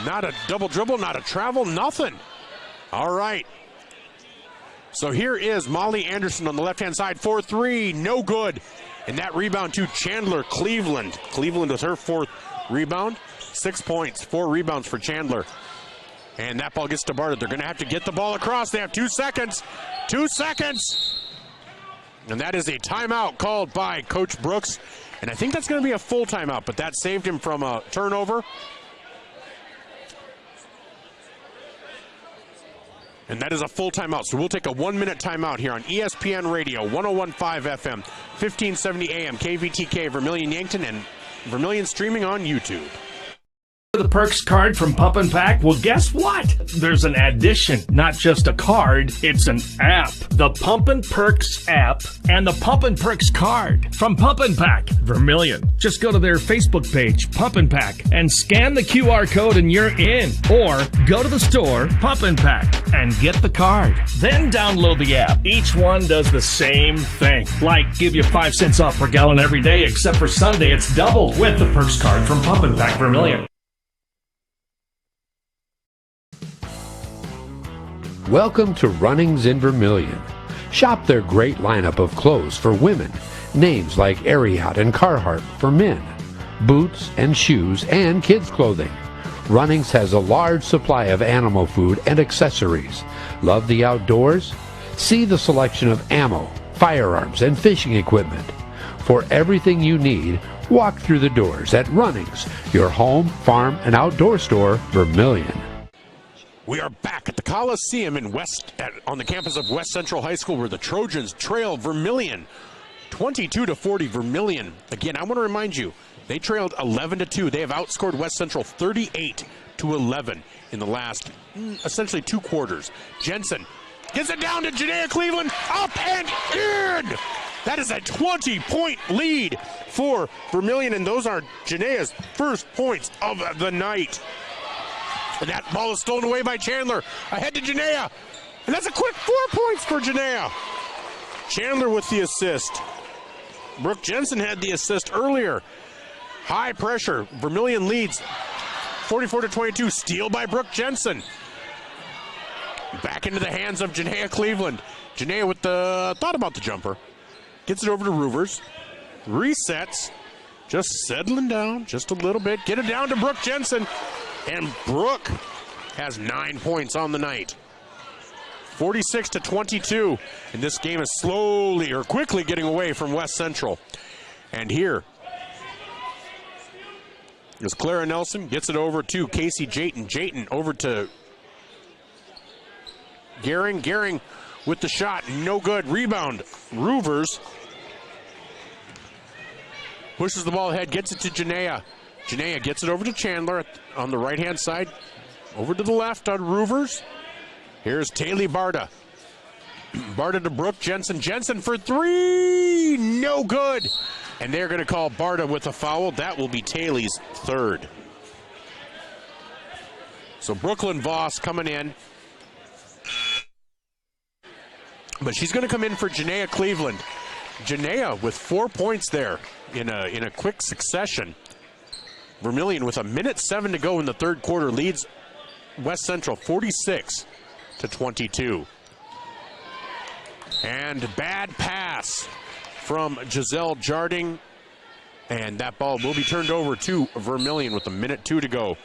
Not a double dribble, not a travel, nothing. All right. So here is Molly Anderson on the left-hand side, 4-3, no good. And that rebound to Chandler Cleveland. Cleveland with her 4th rebound, 6 points, 4 rebounds for Chandler. And that ball gets to Barta. They're going to have to get the ball across. They have 2 seconds. 2 seconds. And that is a timeout called by Coach Brooks. And I think that's going to be a full timeout, but that saved him from a turnover. And that is a full timeout. So we'll take a 1-minute timeout here on ESPN Radio, 101.5 FM, 1570 AM, KVTK, Vermillion Yankton, and Vermillion streaming on YouTube. The Perks card from Pump and Pack? Well, guess what? There's an addition, not just a card, it's an app. The Pump and Perks app and the Pump and Perks card from Pump and Pack, Vermillion. Just go to their Facebook page, Pump and Pack, and scan the QR code and you're in. Or go to the store, Pump and Pack, and get the card. Then download the app. Each one does the same thing. Like give you 5 cents off per gallon every day, except for Sunday, it's doubled with the Perks card from Pump and Pack, Vermillion. Welcome to Runnings in Vermillion. Shop their great lineup of clothes for women. Names like Ariat and Carhartt for men. Boots and shoes and kids' clothing. Runnings has a large supply of animal food and accessories. Love the outdoors? See the selection of ammo, firearms, and fishing equipment. For everything you need, walk through the doors at Runnings, your home, farm, and outdoor store, Vermillion. We are back at the Coliseum on the campus of West Central High School, where the Trojans trail Vermillion 22-40. Vermillion, again, I want to remind you, they trailed 11-2. They have outscored West Central 38-11 in the last essentially 2 quarters. Jensen gets it down to Janaea Cleveland, up and in. That is a 20-point lead for Vermillion, and those are Janaea's first points of the night. And that ball is stolen away by Chandler. Ahead to Janaea. And that's a quick 4 points for Janaea. Chandler with the assist. Brooke Jensen had the assist earlier. High pressure. Vermillion leads 44-22. Steal by Brooke Jensen. Back into the hands of Janaea Cleveland. Janaea with the thought about the jumper. Gets it over to Roovers. Resets. Just settling down just a little bit. Get it down to Brooke Jensen. And Brooke has 9 points on the night. 46-22. And this game is quickly getting away from West Central. And here is Clara Nelson. Gets it over to Casey Jayton. Jayton over to Gehring. Gehring with the shot. No good. Rebound. Roovers pushes the ball ahead. Gets it to Janaea. Janaea gets it over to Chandler on the right-hand side. Over to the left on Roovers. Here's Taylor Barta. Barta to Brooke Jensen. Jensen for 3. No good. And they're going to call Barta with a foul. That will be Taylor's 3rd. So Brooklyn Voss coming in. But she's going to come in for Janaea Cleveland. Janaea with 4 points there in a quick succession. Vermillion with 1:07 to go in the third quarter leads West Central 46-22. And bad pass from Giselle Jarding. And that ball will be turned over to Vermillion with 1:02 to go.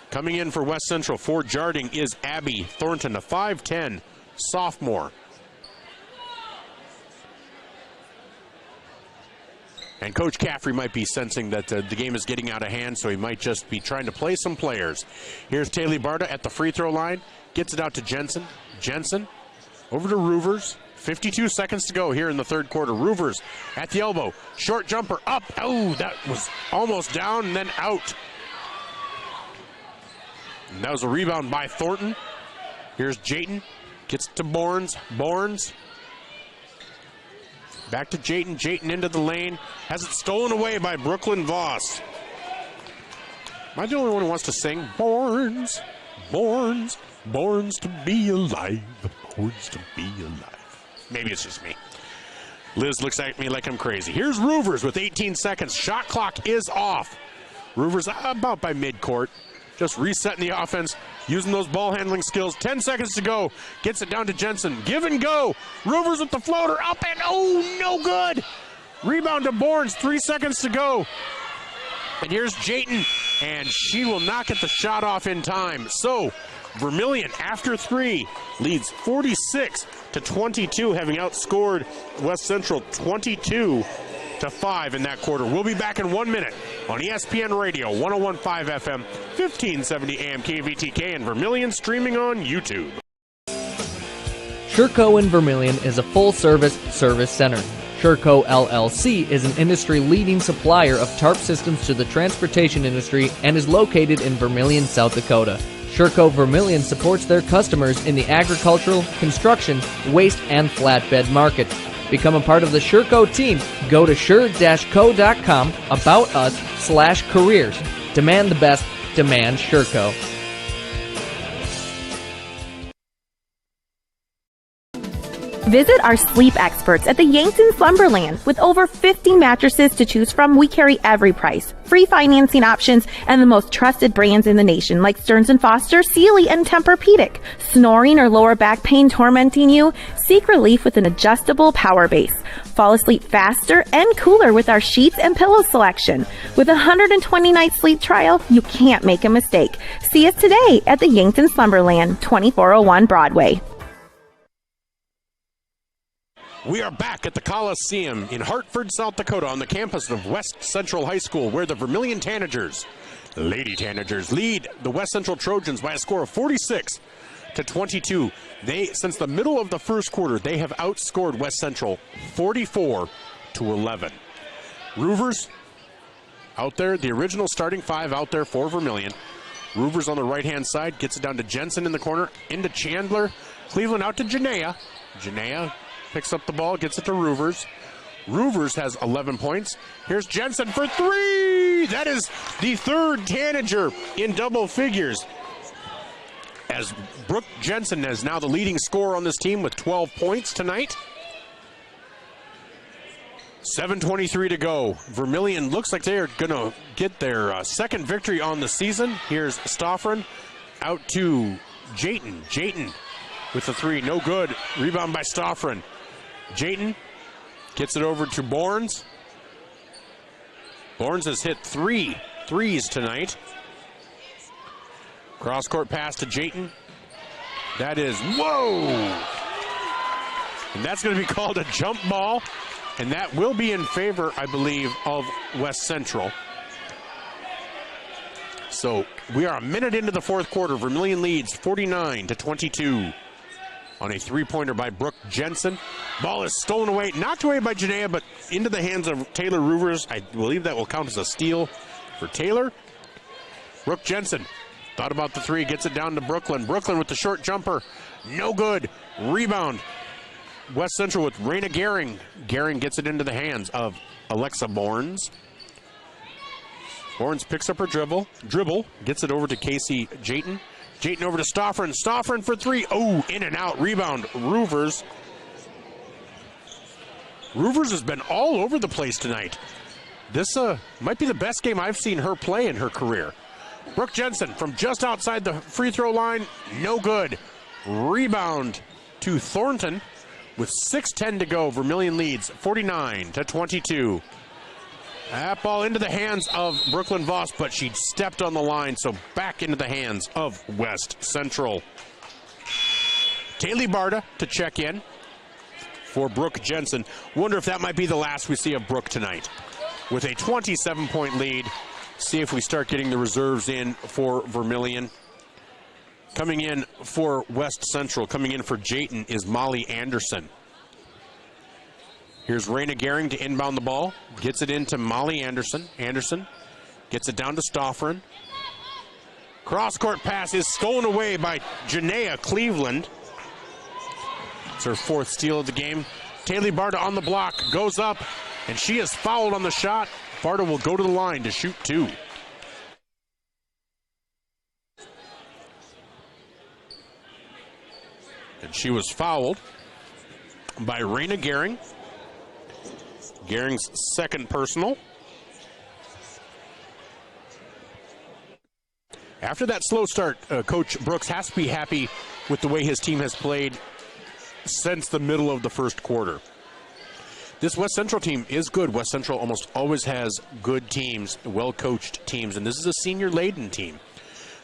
Coming in for West Central for Jarding is Abby Thornton, a 5'10" sophomore. And Coach Caffrey might be sensing that the game is getting out of hand, so he might just be trying to play some players. Here's Taylor Barta at the free throw line. Gets it out to Jensen. Jensen over to Roovers. 52 seconds to go here in the third quarter. Roovers at the elbow. Short jumper up. Oh, that was almost down and then out. And that was a rebound by Thornton. Here's Jayton. Gets to Borns. Borns. Back to Jayton. Jayton into the lane. Has it stolen away by Brooklyn Voss. Am I the only one who wants to sing? Borns, Borns, Borns to be alive. Borns to be alive. Maybe it's just me. Liz looks at me like I'm crazy. Here's Roovers with 18 seconds. Shot clock is off. Roovers about by midcourt. Just resetting the offense, using those ball handling skills. 10 seconds to go. Gets it down to Jensen. Give and go. Roovers with the floater. Up and oh, no good. Rebound to Borns. 3 seconds to go. And here's Jayton, and she will not get the shot off in time. So Vermillion, after 3, leads 46-22, having outscored West Central 22-5 in that quarter. We'll be back in 1 minute on ESPN Radio, 101.5 FM, 1570 AM KVTK, and Vermillion streaming on YouTube. Sherco in Vermillion is a full-service service center. Sherco LLC is an industry-leading supplier of tarp systems to the transportation industry and is located in Vermillion, South Dakota. Sherco Vermillion supports their customers in the agricultural, construction, waste, and flatbed markets. Become a part of the Sherco team. Go to sure-co.com, about us/careers. Demand the best. Demand Sherco. Visit our sleep experts at the Yankton Slumberland. With over 50 mattresses to choose from, we carry every price, free financing options, and the most trusted brands in the nation like Stearns & Foster, Sealy, and Tempur-Pedic. Snoring or lower back pain tormenting you? Seek relief with an adjustable power base. Fall asleep faster and cooler with our sheets and pillow selection. With a 120-night sleep trial, you can't make a mistake. See us today at the Yankton Slumberland, 2401 Broadway. We are back at the Coliseum in Hartford, South Dakota, on the campus of West Central High School, where the Vermillion Tanagers, Lady Tanagers, lead the West Central Trojans by a score of to 22. Since the middle of the first quarter, they have outscored West Central 44 to 11. Roovers out there, the original starting five out there for Vermillion. Roovers on the right-hand side, gets it down to Jensen in the corner, into Chandler. Cleveland out to Janea. Janea picks up the ball, gets it to Roovers. Roovers has 11 points. Here's Jensen for three. That is the third Tanager in double figures, as Brooke Jensen is now the leading scorer on this team with 12 points tonight. 7:23 to go. Vermillion looks like they are going to get their second victory on the season. Here's Stoffren out to Jayton. Jayton with the three, no good. Rebound by Stoffren. Jayton gets it over to Borns. Borns has hit 3 threes tonight. Cross-court pass to Jayton. That is, whoa! And that's going to be called a jump ball. And that will be in favor, I believe, of West Central. So we are a minute into the fourth quarter. Vermillion leads 49 to 22 on a three-pointer by Brooke Jensen. Ball is stolen away, knocked away by Janea, but into the hands of Taylor Roovers. I believe that will count as a steal for Taylor. Brooke Jensen thought about the three, gets it down to Brooklyn. Brooklyn with the short jumper, no good. Rebound. West Central with Raina Gehring. Gehring gets it into the hands of Alexa Borns. Borns picks up her dribble, gets it over to Casey Jayton. Jayton over to Stoffren. Stoffren for three. Oh, in and out. Rebound. Roovers. Roovers has been all over the place tonight. This might be the best game I've seen her play in her career. Brooke Jensen from just outside the free throw line. No good. Rebound to Thornton. With 6:10 to go, Vermillion leads 49 to 22. That ball into the hands of Brooklyn Voss, but she stepped on the line, so back into the hands of West Central. Taylor Barta to check in for Brooke Jensen. Wonder if that might be the last we see of Brooke tonight. With a 27-point lead, see if we start getting the reserves in for Vermillion. Coming in for West Central, coming in for Jayton, is Molly Anderson. Here's Raina Gehring to inbound the ball. Gets it into Molly Anderson. Anderson gets it down to Stoffren. Cross-court pass is stolen away by Janea Cleveland. It's her fourth steal of the game. Taylor Barta on the block, goes up, and she is fouled on the shot. Barta will go to the line to shoot two. And she was fouled by Raina Gehring. Gehring's second personal. After that slow start, Coach Brooks has to be happy with the way his team has played since the middle of the first quarter. This West Central team is good. West Central almost always has good teams, well-coached teams, and this is a senior-laden team.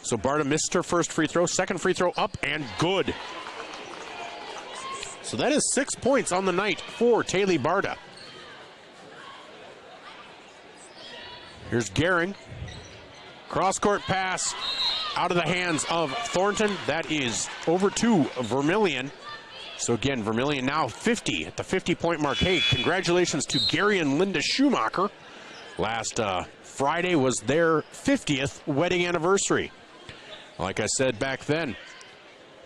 So Barta missed her first free throw, second free throw up and good. So that is 6 points on the night for Taylor Barta. Here's Gehring. Cross-court pass out of the hands of Thornton. That is over to Vermillion. So again, Vermillion now 50 at the 50-point mark. Hey, congratulations to Gary and Linda Schumacher. Last Friday was their 50th wedding anniversary. Like I said back then,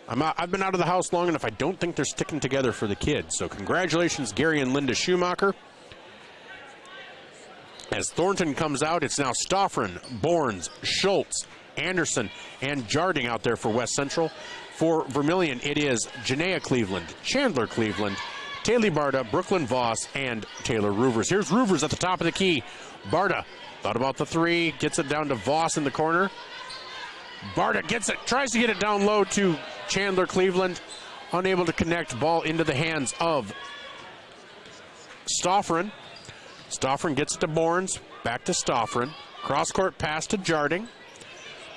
I've been out of the house long enough. I don't think they're sticking together for the kids. So congratulations, Gary and Linda Schumacher. As Thornton comes out, it's now Stoffren, Borns, Schultz, Anderson, and Jarding out there for West Central. For Vermillion, it is Janea Cleveland, Chandler Cleveland, Taylor Barta, Brooklyn Voss, and Taylor Roovers. Here's Roovers at the top of the key. Barta thought about the three, gets it down to Voss in the corner. Barta gets it, tries to get it down low to Chandler Cleveland. Unable to connect, ball into the hands of Stoffren. Stoffren gets it to Borns, back to Stoffren. Cross-court pass to Jarding.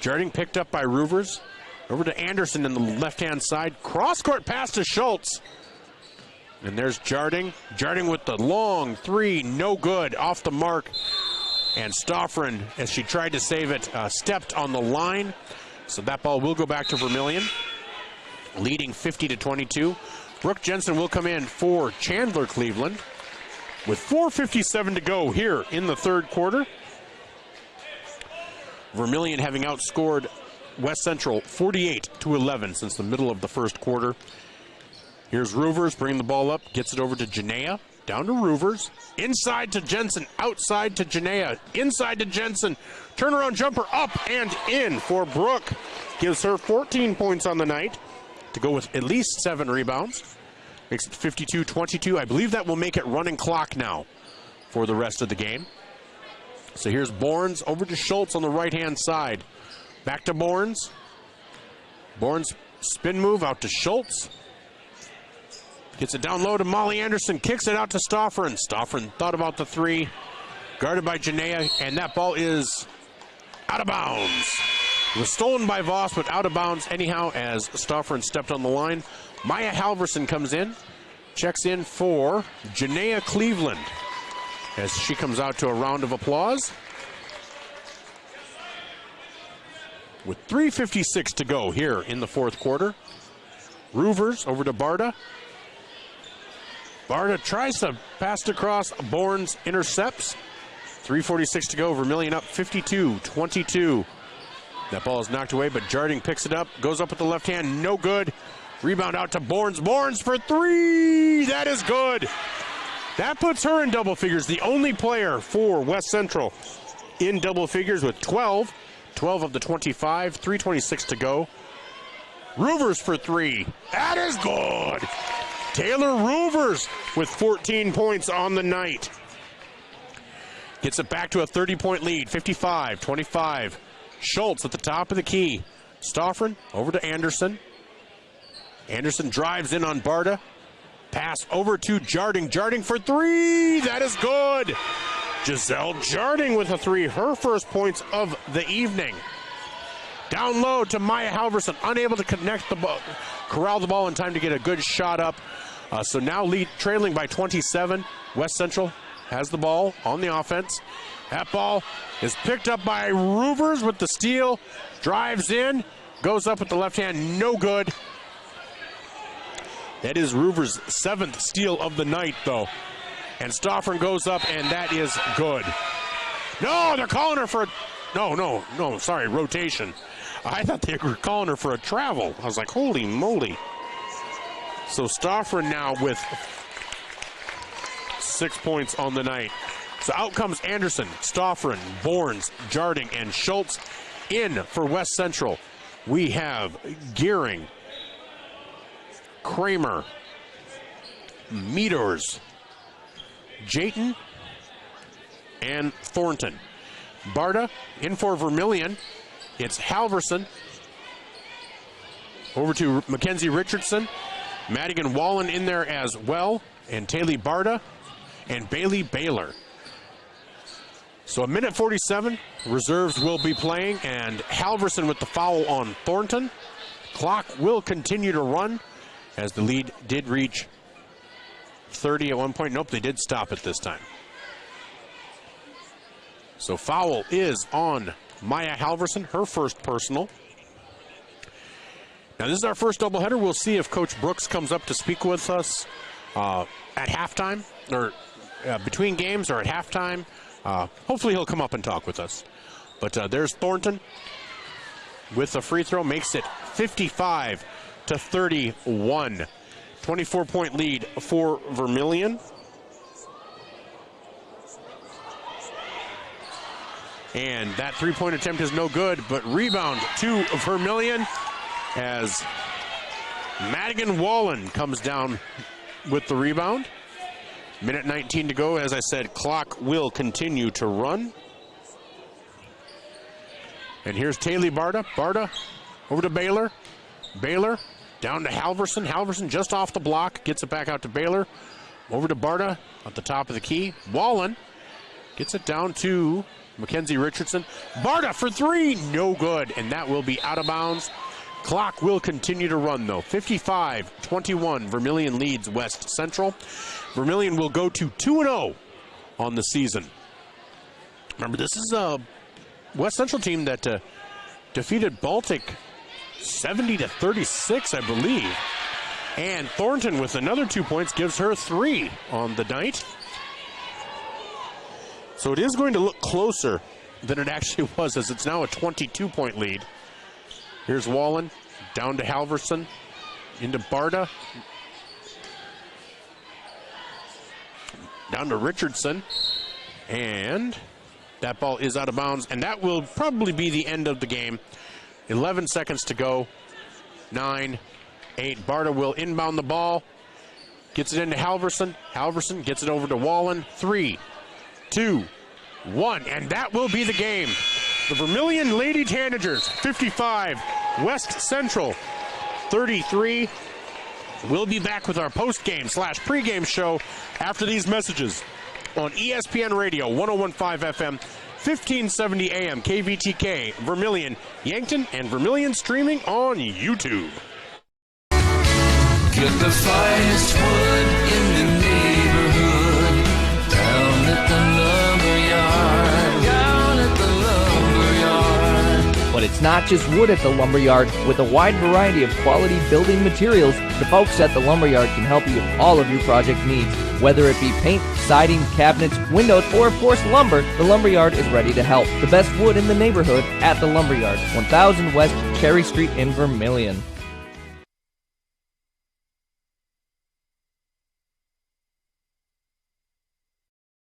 Jarding picked up by Roovers. Over to Anderson in the left-hand side. Cross-court pass to Schultz. And there's Jarding. Jarding with the long three, no good, off the mark. And Stoffren, as she tried to save it, stepped on the line. So that ball will go back to Vermillion. leading 50-22. Brooke Jensen will come in for Chandler Cleveland with 4:57 to go here in the third quarter. Vermillion having outscored West Central 48-11 since the middle of the first quarter. Here's Roovers bringing the ball up, gets it over to Janea, down to Roovers, inside to Jensen, outside to Janea, inside to Jensen, turnaround jumper up and in for Brooke. Gives her 14 points on the night to go with at least 7 rebounds. Makes it 52-22. I believe that will make it running clock now for the rest of the game. So here's Bournes over to Schultz on the right-hand side. Back to Bournes. Bournes spin move out to Schultz. Gets it down low to Molly Anderson. Kicks it out to Stoffren. Stoffren thought about the 3. Guarded by Janea, and that ball is out of bounds. It was stolen by Voss, but out of bounds anyhow as Stoffren stepped on the line. Maya Halverson comes in, checks in for Janea Cleveland as she comes out to a round of applause. With 3:56 to go here in the fourth quarter. Roovers over to Barta. Barta tries to pass it across. Bournes intercepts. 3:46 to go. Vermillion up 52-22. That ball is knocked away, but Jarding picks it up. Goes up with the left hand. No good. Rebound out to Bournes. Bournes for 3. That is good. That puts her in double figures. The only player for West Central in double figures with 12. 12 of the 25. 3:26 to go. Roovers for 3. That is good. Taylor Roovers with 14 points on the night. Gets it back to a 30-point lead, 55-25. Schultz at the top of the key. Stoffren over to Anderson. Anderson drives in on Barta. Pass over to Jarding. Jarding for 3. That is good. Giselle Jarding with a 3. Her first points of the evening. Down low to Maya Halverson. Unable to connect the ball, corral the ball in time to get a good shot up. So now trailing by 27. West Central has the ball on the offense. That ball is picked up by Roovers with the steal. Drives in. Goes up with the left hand. No good. That is Roovers' 7th steal of the night, though. And Stoffren goes up, and that is good. No, they're calling her for a... No, sorry, rotation. I thought they were calling her for a travel. I was like, holy moly. So Stoffren now with 6 points on the night. So out comes Anderson, Stoffren, Bournes, Jarding, and Schultz. In for West Central, we have Gearing, Kramer, Meters, Jayton, and Thornton. Barta in for Vermillion. It's Halverson. Over to Mackenzie Richardson. Madigan Wallen in there as well. And Taylor Barta and Bailey Baylor. So a minute 47. Reserves will be playing. And Halverson with the foul on Thornton. Clock will continue to run as the lead did reach 30 at one point. Nope, they did stop it this time. So foul is on Maya Halverson, her first personal. Now this is our first doubleheader. We'll see if Coach Brooks comes up to speak with us at halftime, or between games or at halftime. Hopefully he'll come up and talk with us. But there's Thornton with a free throw, makes it 55-31. 24-point lead for Vermillion. And that three-point attempt is no good, but rebound to Vermillion as Madigan Wallen comes down with the rebound. Minute 19 to go. As I said, clock will continue to run. And here's Taylor Barta. Barta over to Baylor. Baylor down to Halverson. Halverson just off the block. Gets it back out to Baylor. Over to Barta at the top of the key. Wallen gets it down to Mackenzie Richardson. Barta for 3. No good. And that will be out of bounds. Clock will continue to run, though. 55-21. Vermillion leads West Central. Vermillion will go to 2-0 on the season. Remember, this is a West Central team that defeated Baltic 70-36, I believe. And Thornton with another 2 points gives her 3 on the night. So it is going to look closer than it actually was, as it's now a 22-point lead. Here's Wallen, down to Halverson, into Barta, down to Richardson, and that ball is out of bounds, and that will probably be the end of the game. 11 seconds to go. 9, 8. Barta will inbound the ball, gets it into Halverson. Halverson gets it over to Wallen. 3, 2, 1, and that will be the game. The Vermillion Lady Tanagers 55, West Central 33. We'll be back with our post-game / pre-game show after these messages on ESPN Radio 101.5 FM, 1570 AM, KVTK, Vermillion, Yankton, and Vermillion streaming on YouTube. Get the finest wood in the neighborhood, down at the lumberyard, down at the lumberyard. But it's not just wood at the lumberyard. With a wide variety of quality building materials, the folks at the lumberyard can help you with all of your project needs. Whether it be paint, siding, cabinets, windows, or of course lumber, the lumberyard is ready to help. The best wood in the neighborhood at the lumberyard, 1000 West Cherry Street in Vermillion.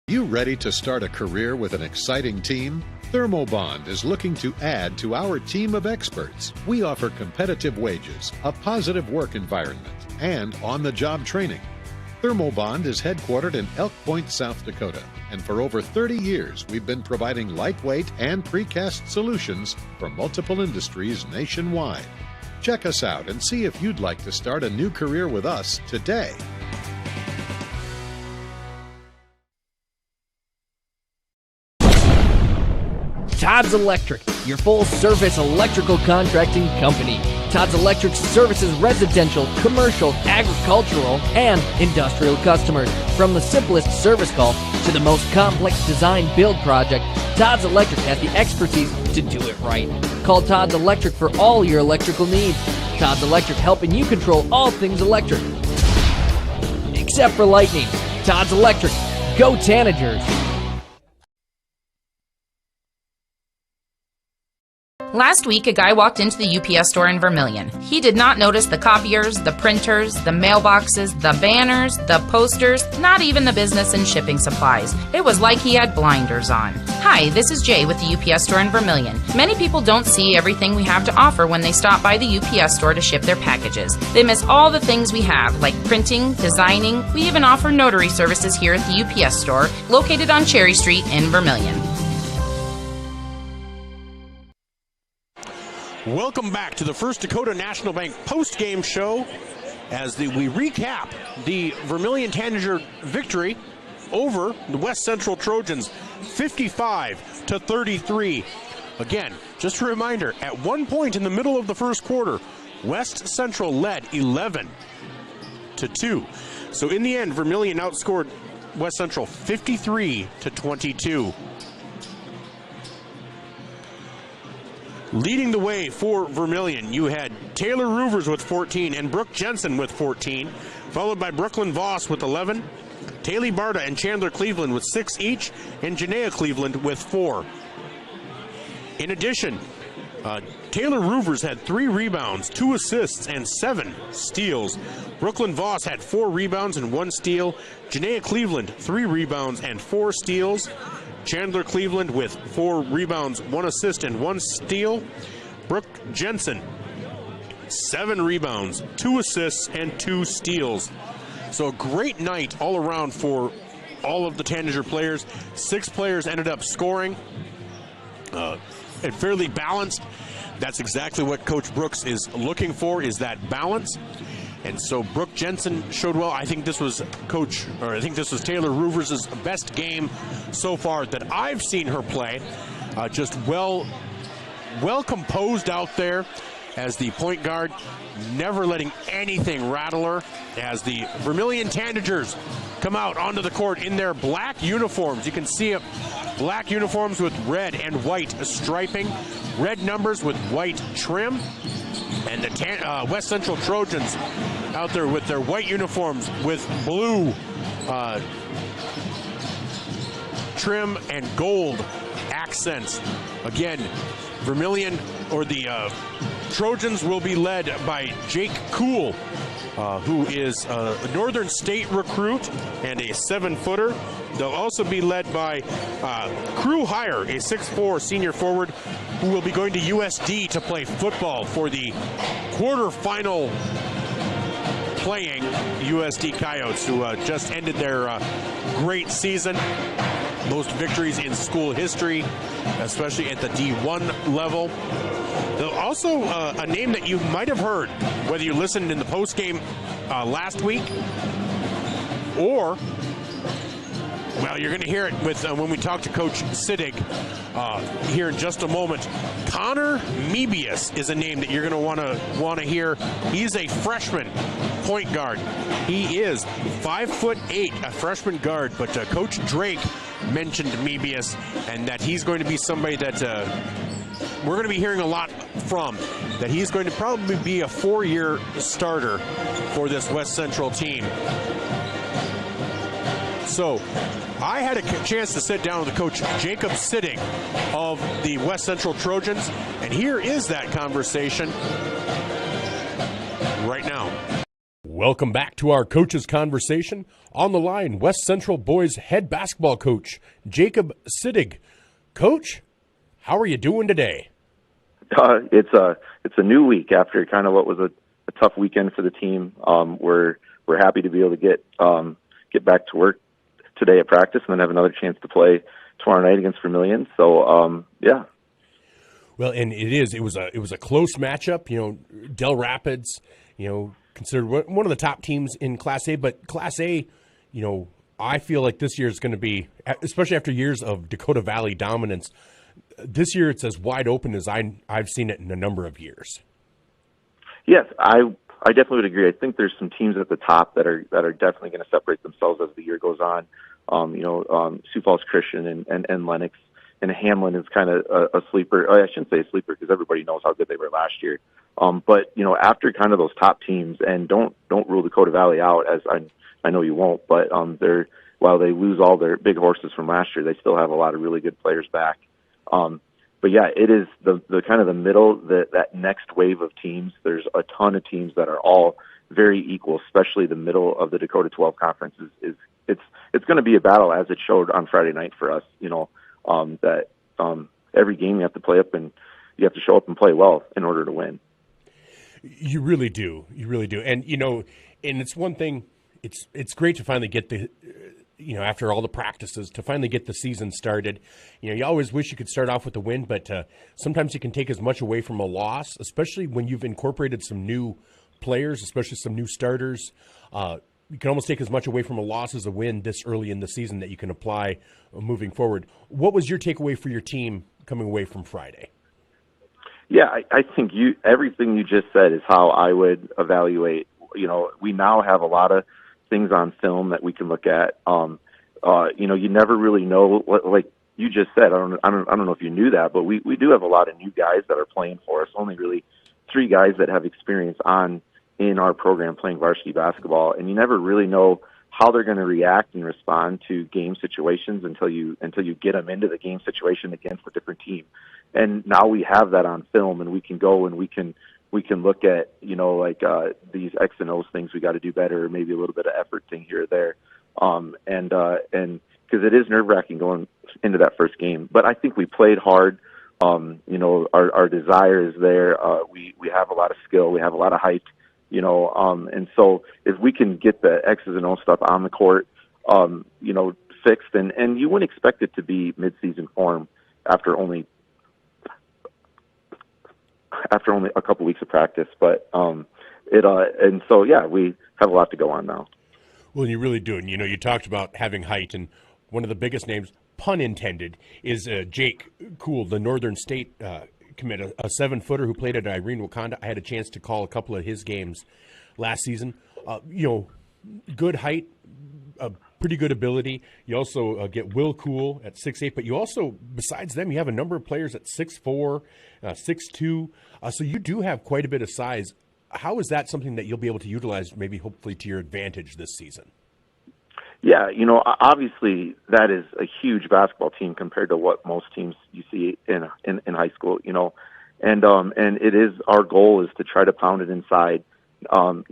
You ready to start a career with an exciting team? Thermobond is looking to add to our team of experts. We offer competitive wages, a positive work environment, and on-the-job training. Thermobond is headquartered in Elk Point, South Dakota, and for over 30 years we've been providing lightweight and precast solutions for multiple industries nationwide. Check us out and see if you'd like to start a new career with us today. Todd's Electric, your full-service electrical contracting company. Todd's Electric services residential, commercial, agricultural, and industrial customers. From the simplest service call to the most complex design-build project, Todd's Electric has the expertise to do it right. Call Todd's Electric for all your electrical needs. Todd's Electric, helping you control all things electric. Except for lightning. Todd's Electric. Go Tanagers. Last week, a guy walked into the UPS store in Vermillion. He did not notice the copiers, the printers, the mailboxes, the banners, the posters, not even the business and shipping supplies. It was like he had blinders on. Hi, this is Jay with the UPS store in Vermillion. Many people don't see everything we have to offer when they stop by the UPS store to ship their packages. They miss all the things we have, like printing, designing. We even offer notary services here at the UPS store, located on Cherry Street in Vermillion. Welcome back to the First Dakota National Bank post-game show as we recap the Vermillion Tanager victory over the West Central Trojans, 55-33. Again, just a reminder, at one point in the middle of the first quarter, West Central led 11-2. So in the end, Vermillion outscored West Central 53-22. Leading the way for Vermillion, you had Taylor Roovers with 14 and Brooke Jensen with 14, followed by Brooklyn Voss with 11, Taylor Barta and Chandler Cleveland with 6 each, and Janaea Cleveland with 4. In addition, Taylor Roovers had 3 rebounds, 2 assists, and 7 steals. Brooklyn Voss had 4 rebounds and 1 steal. Janaea Cleveland, 3 rebounds and 4 steals. Chandler Cleveland with 4 rebounds, 1 assist, and 1 steal. Brooke Jensen, 7 rebounds, 2 assists, and 2 steals. So a great night all around for all of the Tanager players. 6 players ended up scoring. And fairly balanced. That's exactly what Coach Brooks is looking for, is that balance. And so Brooke Jensen showed well. I think this was Taylor Roovers' best game so far that I've seen her play. Just well composed out there as the point guard, never letting anything rattle her, as the Vermillion Tanagers come out onto the court in their black uniforms. You can see it, black uniforms with red and white striping, red numbers with white trim. And the West Central Trojans out there with their white uniforms with blue trim and gold accents. Again, Vermillion, or the Trojans, will be led by Jake Kuhl, who is a Northern State recruit and a 7-footer. They'll also be led by Crew Hire, a 6'4" senior forward who will be going to USD to play football for the quarterfinal playing USD Coyotes, who just ended their great season. Most victories in school history, especially at the D1 level. Also, a name that you might have heard, whether you listened in the postgame last week, or, well, you're going to hear it with when we talk to Coach Siddig here in just a moment. Connor Mebius is a name that you're going to want to hear. He's a freshman point guard. He is 5'8", a freshman guard, but Coach Drake mentioned Mebius, and that he's going to be somebody that we're going to be hearing a lot from, that he's going to probably be a 4-year starter for this West Central team. So I had a chance to sit down with Coach Jacob Siddig of the West Central Trojans, and here is that conversation right now. Welcome back to our coaches' conversation. On the line, West Central boys head basketball coach Jacob Siddig. Coach, how are you doing today? It's a new week after kind of what was a tough weekend for the team. We're happy to be able to get back to work today at practice, and then have another chance to play tomorrow night against Vermillion. So yeah. Well, and it was a close matchup. You know, Del Rapids, considered one of the top teams in Class A, but Class A, I feel like this year is going to be, especially after years of Dakota Valley dominance, this year it's as wide open as I've seen it in a number of years. Yes, I definitely would agree. I think there's some teams at the top that are definitely going to separate themselves as the year goes on. Sioux Falls Christian and Lennox, and Hamlin is kind of a sleeper. I shouldn't say a sleeper because everybody knows how good they were last year. But after kind of those top teams, and don't rule Dakota Valley out, as I know you won't, but while they lose all their big horses from last year, they still have a lot of really good players back. But yeah, it is the kind of the middle, that next wave of teams. There's a ton of teams that are all very equal, especially the middle of the Dakota 12 Conference. It's going to be a battle, as it showed on Friday night for us. That every game you have to play up, and you have to show up and play well in order to win. You really do. You really do. And, and it's one thing, it's great to finally get the, after all the practices, to finally get the season started. You always wish you could start off with a win, but sometimes you can take as much away from a loss, especially when you've incorporated some new players, especially some new starters. You can almost take as much away from a loss as a win this early in the season that you can apply moving forward. What was your takeaway for your team coming away from Friday? Yeah, I think everything you just said is how I would evaluate. We now have a lot of things on film that we can look at. You never really know what, like you just said. I don't know if you knew that, but we do have a lot of new guys that are playing for us. Only really 3 guys that have experience in our program playing varsity basketball, and you never really know how they're going to react and respond to game situations until you get them into the game situation against a different team. And now we have that on film, and we can go and we can look at these X and O's things we got to do better, or maybe a little bit of effort thing here or there, and because it is nerve-wracking going into that first game. But I think we played hard. Our desire is there. We have a lot of skill. We have a lot of height. And so if we can get the X's and O's stuff on the court, fixed, and you wouldn't expect it to be mid-season form after only a couple weeks of practice, but and so yeah, we have a lot to go on now. Well, you really do, and you talked about having height, and one of the biggest names, pun intended, is Jake Kuhl, the Northern State commit, a 7-footer who played at Irene Wakanda. I had a chance to call a couple of his games last season. Good height, pretty good ability. You also get Will Cool at 6'8", but you also, besides them, you have a number of players at 6'4", 6'2", so you do have quite a bit of size. How is that something that you'll be able to utilize, maybe hopefully to your advantage this season? Yeah, obviously that is a huge basketball team compared to what most teams you see in high school, and it is, our goal is to try to pound it inside, and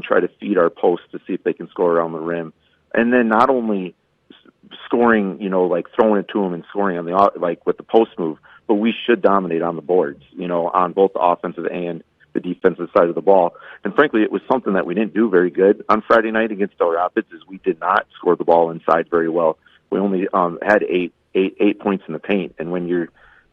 try to feed our posts to see if they can score around the rim. And then not only scoring, like throwing it to them and scoring on with the post move, but we should dominate on the boards, on both the offensive and the defensive side of the ball. And frankly, it was something that we didn't do very good on Friday night against Del Rapids, is we did not score the ball inside very well. We only had eight points in the paint. And when you're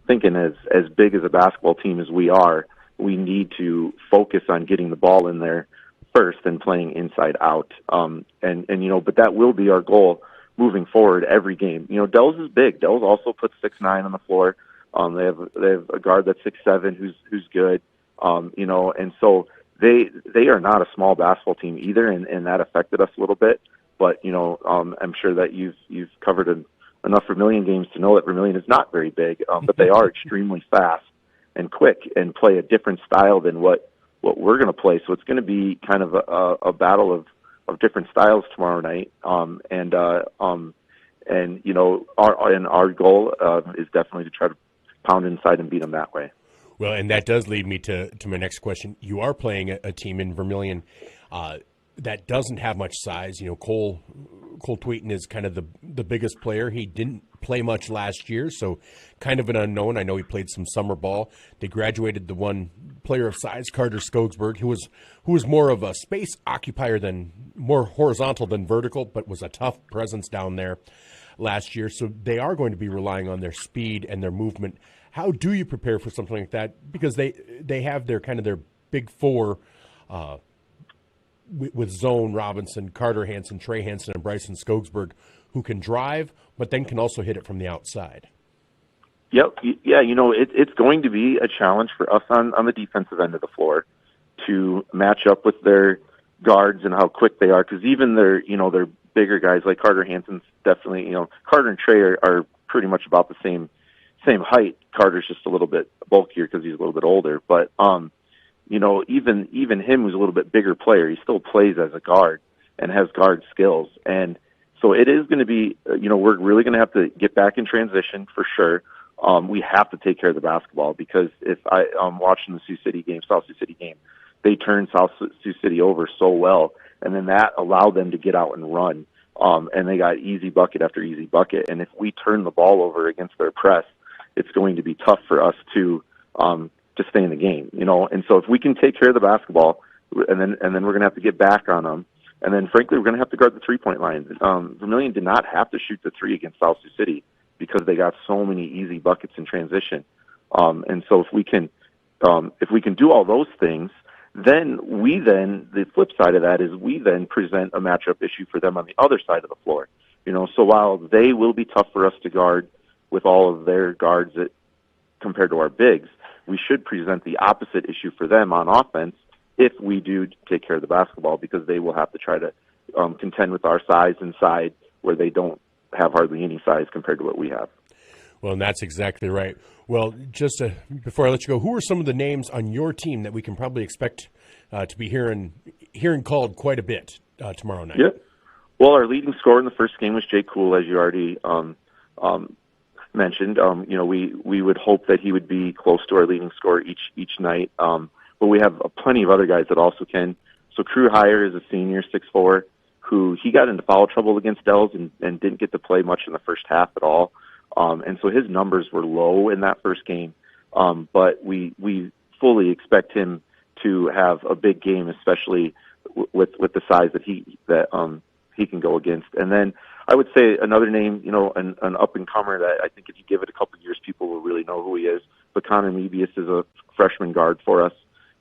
thinking as big as a basketball team as we are, we need to focus on getting the ball in there first and playing inside out. But that will be our goal moving forward every game. Dells is big. Dells also puts 6'9" on the floor. They have a guard that's 6'7" who's good. And so they are not a small basketball team either, and that affected us a little bit. But I'm sure that you've covered enough Vermillion games to know that Vermillion is not very big, but they are extremely fast and quick and play a different style than what we're going to play. So it's going to be kind of a battle of different styles tomorrow night. Our goal is definitely to try to pound inside and beat them that way. Well, and that does lead me to my next question. You are playing a team in Vermillion that doesn't have much size. Cole Tweeten is kind of the biggest player. He didn't play much last year, so kind of an unknown. I know he played some summer ball. They graduated the one player of size, Carter Skogsberg, who was more of a space occupier more horizontal than vertical, but was a tough presence down there last year. So they are going to be relying on their speed and their movement. How do you prepare for something like that? Because they have their kind of their big four with Zone Robinson, Carter Hansen, Trey Hansen, and Bryson Skogsberg, who can drive, but then can also hit it from the outside. Yep. Yeah, it's going to be a challenge for us on the defensive end of the floor to match up with their guards and how quick they are, because even their bigger guys like Carter Hansen's definitely, Carter and Trey are pretty much about the same height. Carter's just a little bit bulkier because he's a little bit older, but even him, who's a little bit bigger player, he still plays as a guard and has guard skills. And so it is going to be, we're really going to have to get back in transition for sure. We have to take care of the basketball, because if I'm watching the South Sioux City game, they turned South Sioux City over so well, and then that allowed them to get out and run. And they got easy bucket after easy bucket. And if we turn the ball over against their press, it's going to be tough for us to stay in the game, And so if we can take care of the basketball, and then we're going to have to get back on them, and then frankly we're going to have to guard the 3-point line. Vermillion did not have to shoot the three against South Sioux City because they got so many easy buckets in transition. And so if we can do all those things, then the flip side of that is we then present a matchup issue for them on the other side of the floor. So while they will be tough for us to guard with all of their guards compared to our bigs, we should present the opposite issue for them on offense if we do take care of the basketball, because they will have to try to contend with our size inside, where they don't have hardly any size compared to what we have. Well, and that's exactly right. Well, just before I let you go, who are some of the names on your team that we can probably expect to be hearing called quite a bit tomorrow night? Yeah. Well, our leading scorer in the first game was Jake Cool, as you already mentioned. We would hope that he would be close to our leading scorer each night. But we have plenty of other guys that also can. So Crew Hire is a senior, 6'4", who he got into foul trouble against Dells and didn't get to play much in the first half at all. And so his numbers were low in that first game. But we fully expect him to have a big game, especially with the size that he can go against. And then I would say another name, an up-and-comer that I think if you give it a couple of years, people will really know who he is. But Connor Mebius is a freshman guard for us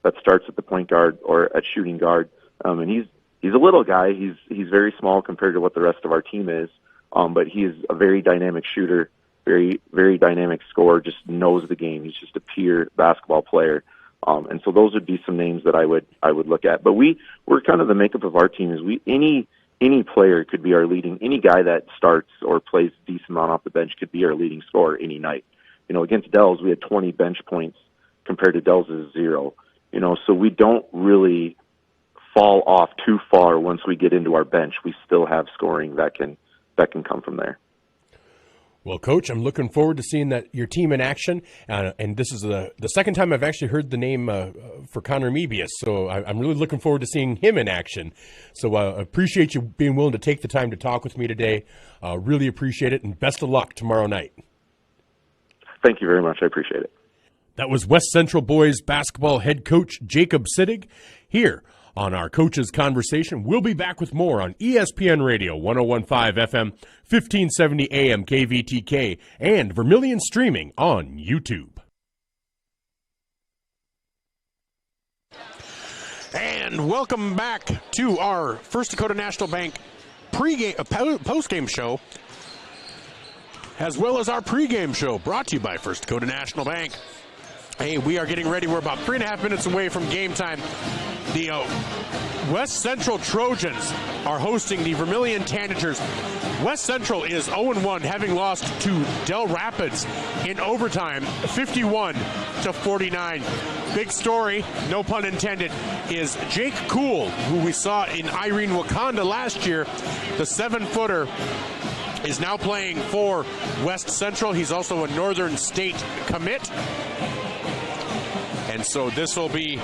that starts at the point guard or at shooting guard. And he's a little guy. He's very small compared to what the rest of our team is. But he is a very dynamic shooter, very, very dynamic scorer, just knows the game. He's just a pure basketball player. And so those would be some names that I would look at. But we're kind of the makeup of our team is any any player could be our leading, any guy that starts or plays a decent amount off the bench could be our leading scorer any night. Against Dells, we had 20 bench points compared to Dells' 0. So we don't really fall off too far once we get into our bench. We still have scoring that can come from there. Well, Coach, I'm looking forward to seeing your team in action, and this is the second time I've actually heard the name for Connor Mebius, so I'm really looking forward to seeing him in action. So I appreciate you being willing to take the time to talk with me today. Really appreciate it, and best of luck tomorrow night. Thank you very much. I appreciate it. That was West Central Boys basketball head coach Jacob Sittig here on our Coaches Conversation. We'll be back with more on ESPN Radio, 101.5 FM, 1570 AM KVTK, and Vermillion streaming on YouTube. And welcome back to our First Dakota National Bank post-game show, as well as our pregame show, brought to you by First Dakota National Bank. Hey, we are getting ready. We're about 3.5 minutes away from game time. The West Central Trojans are hosting the Vermillion Tanagers. West Central is 0-1, having lost to Del Rapids in overtime, 51-49. Big story, no pun intended, is Jake Kuhl, who we saw in Irene Wakanda last year, the 7-footer, is now playing for West Central. He's also a Northern State commit. And so this will be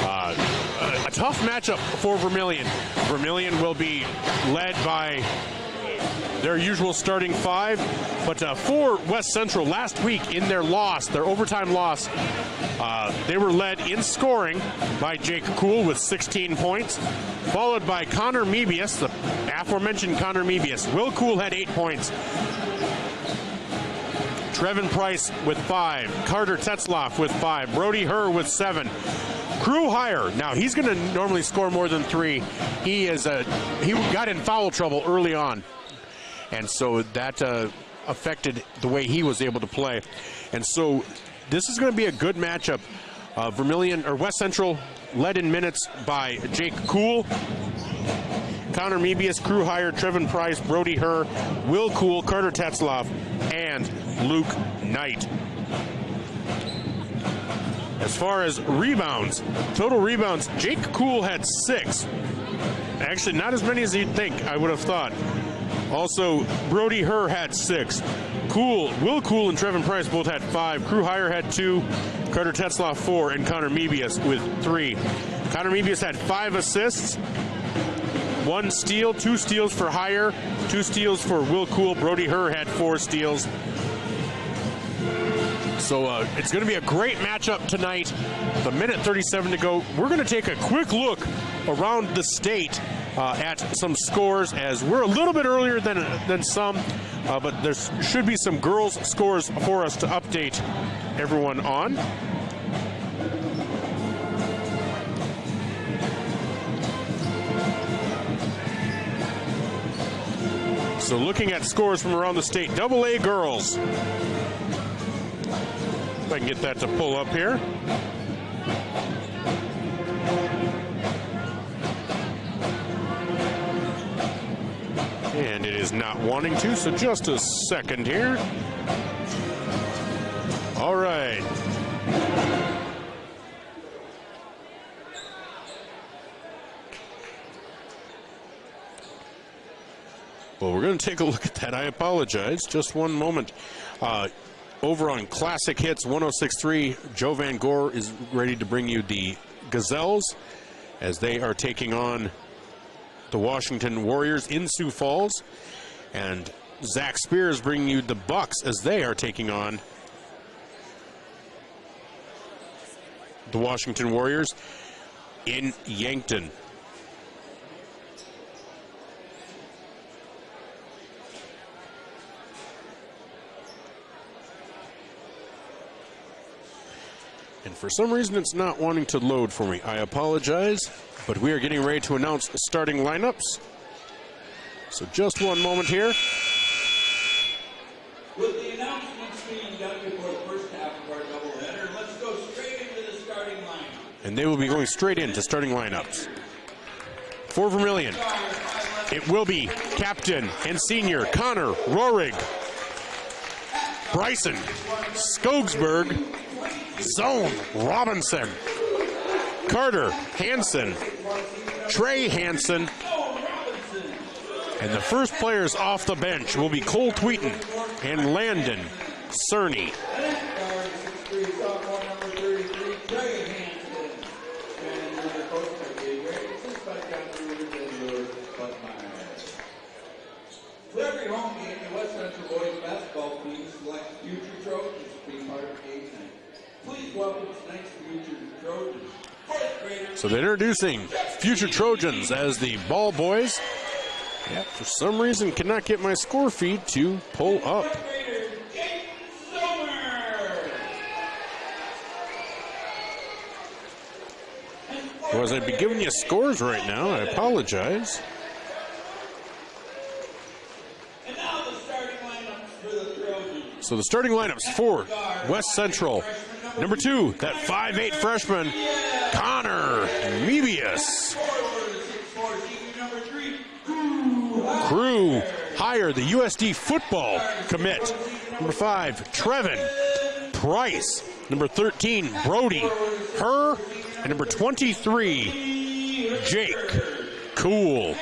a tough matchup for Vermillion. Vermillion will be led by their usual starting 5, but for West Central last week in their overtime loss, they were led in scoring by Jake Kuhl with 16 points, followed by Connor Mebius, the aforementioned Connor Mebius. Will Kuhl had 8 points. Trevin Price with 5, Carter Tetzloff with 5, Brody Herr with 7. Crew hire. Now he's going to normally score more than 3. He got in foul trouble early on, and so that affected the way he was able to play. And so this is going to be a good matchup. Vermillion or West Central led in minutes by Jake Kuhl, Connor Mebius, Crew hire, Trevin Price, Brody Herr, Will Kuhl, Carter Tetzloff, and Luke Knight. As far as rebounds, total rebounds, Jake Kuhl had 6. Actually, not as many as you'd think, I would have thought. Also, Brody Herr had 6. Will Kuhl and Trevin Price both had 5. Crew hire had 2. Carter Tetzloff 4, and Connor Mebius with 3. Connor Mebius had 5 assists. 1 steal, 2 steals for hire, 2 steals for Will Kuhl. Brody Herr had 4 steals. So it's going to be a great matchup tonight. The minute 37 to go. We're going to take a quick look around the state at some scores, as we're a little bit earlier than some, but there should be some girls' scores for us to update everyone on. So looking at scores from around the state, AA girls. If I can get that to pull up here. And it is not wanting to, so just a second here. All right. Well, we're going to take a look at that. I apologize. Just one moment. Over on Classic Hits 106.3, Joe Van Gore is ready to bring you the Gazelles as they are taking on the Washington Warriors in Sioux Falls. And Zach Spears bringing you the Bucks as they are taking on the Washington Warriors in Yankton. And for some reason, it's not wanting to load for me. I apologize, but we are getting ready to announce starting lineups. So just one moment here. With the announcements being done before the first half of our doubleheader, let's go straight into the starting lineup. and they will be going straight into starting lineups. For Vermillion, it will be captain and senior Connor Rohrig, Bryson Skogsberg, Zone Robinson, Carter Hansen, Trey Hansen, and the first players off the bench will be Cole Tweeton and Landon Cerny. For every home game, the West Central Boys basketball team selects future Trojans to be part of game night. Please welcome tonight's future Trojans. So they're introducing future Trojans as the ball boys. Yeah, for some reason cannot get my score feed to pull up. Otherwise, I'd be giving you scores right now. I apologize. So the starting lineups for West Central. Number 2, that 5'8" freshman, Connor Mebius. Crew hire the USD football commit. Number 5, Trevin Price. Number 13, Brody Herr. And number 23, Jake Cool.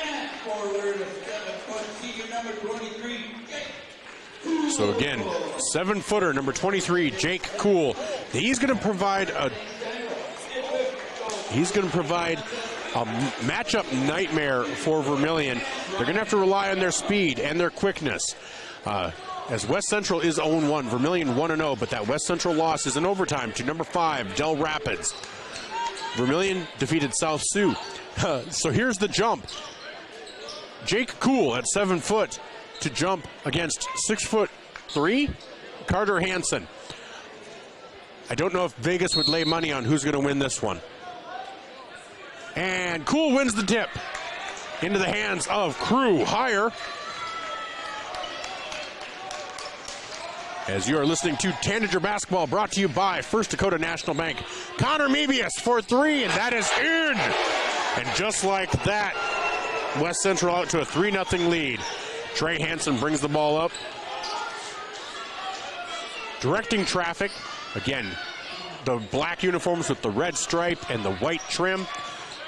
So again, 7-footer, number 23, Jake Cool. He's going to provide a matchup nightmare for Vermillion. They're going to have to rely on their speed and their quickness. As West Central is 0-1, Vermillion 1-0, but that West Central loss is in overtime to number 5, Del Rapids. Vermillion defeated South Sioux. So here's the jump. Jake Cool at 7 foot to jump against 6'3", Carter Hansen. I don't know if Vegas would lay money on who's going to win this one. And Cool wins the tip into the hands of Crew Hire. As you are listening to Tanager Basketball, brought to you by First Dakota National Bank. Connor Mebius for 3, and that is in. And just like that, West Central out to a 3-0 lead. Trey Hansen brings the ball up. Directing traffic. Again, the black uniforms with the red stripe and the white trim.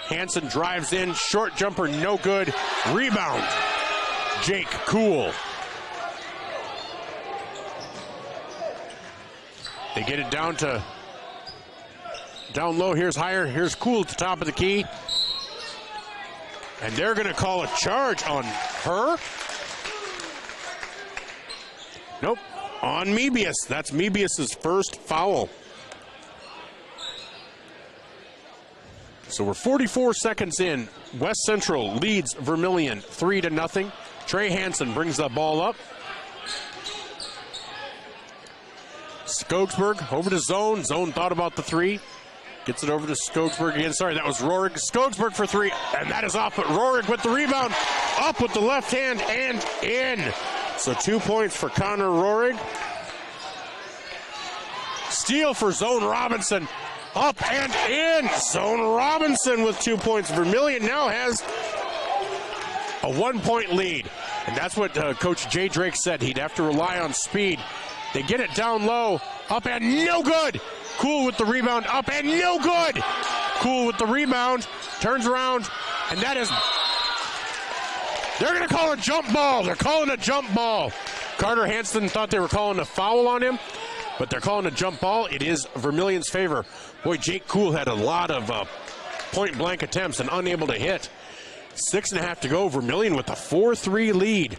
Hansen drives in, short jumper, no good. Rebound, Jake Cool. They get it down low. Here's Hire. Here's Cool at the top of the key. And they're going to call a charge on her. Nope. On Mebius. That's Mebius's first foul. So we're 44 seconds in. West Central leads Vermillion 3-0. Trey Hansen brings the ball up. Skogsberg over to Zone. Zone thought about the 3. Gets it over to Skogsberg again. Sorry, that was Rohrig. Skogsberg for 3, and that is off, but Rohrig with the rebound. Up with the left hand and in. So 2 points for Connor Rohrig. Steal for Zone Robinson. Up and in. Zone Robinson with 2 points. Vermillion now has a 1-point lead. And that's what Coach Jay Drake said. He'd have to rely on speed. They get it down low. Up and no good. Cool with the rebound. Up and no good. Cool with the rebound. Turns around. And that is... They're going to call a jump ball. They're calling a jump ball. Carter Hansen thought they were calling a foul on him, but they're calling a jump ball. It is Vermillion's favor. Boy, Jake Cool had a lot of point-blank attempts and unable to hit. 6.5 to go. Vermillion with a 4-3 lead.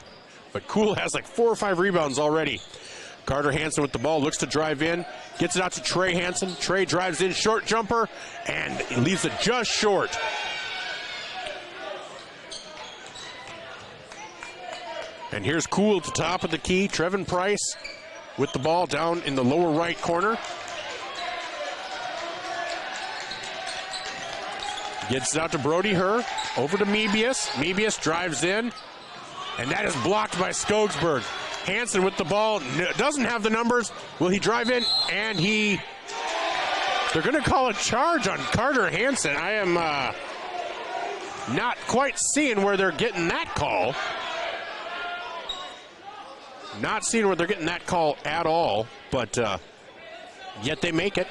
But Cool has like 4 or 5 rebounds already. Carter Hansen with the ball, looks to drive in, gets it out to Trey Hansen. Trey drives in, short jumper, and leaves it just short. And here's Cool at the top of the key. Trevin Price with the ball down in the lower right corner. Gets it out to Brody Herr, over to Mebius. Mebius drives in, and that is blocked by Skogsberg. Hansen with the ball, doesn't have the numbers. Will he drive in? And he They're going to call a charge on Carter Hansen. I am not quite seeing where they're getting that call. Not seeing where they're getting that call at all, but yet they make it.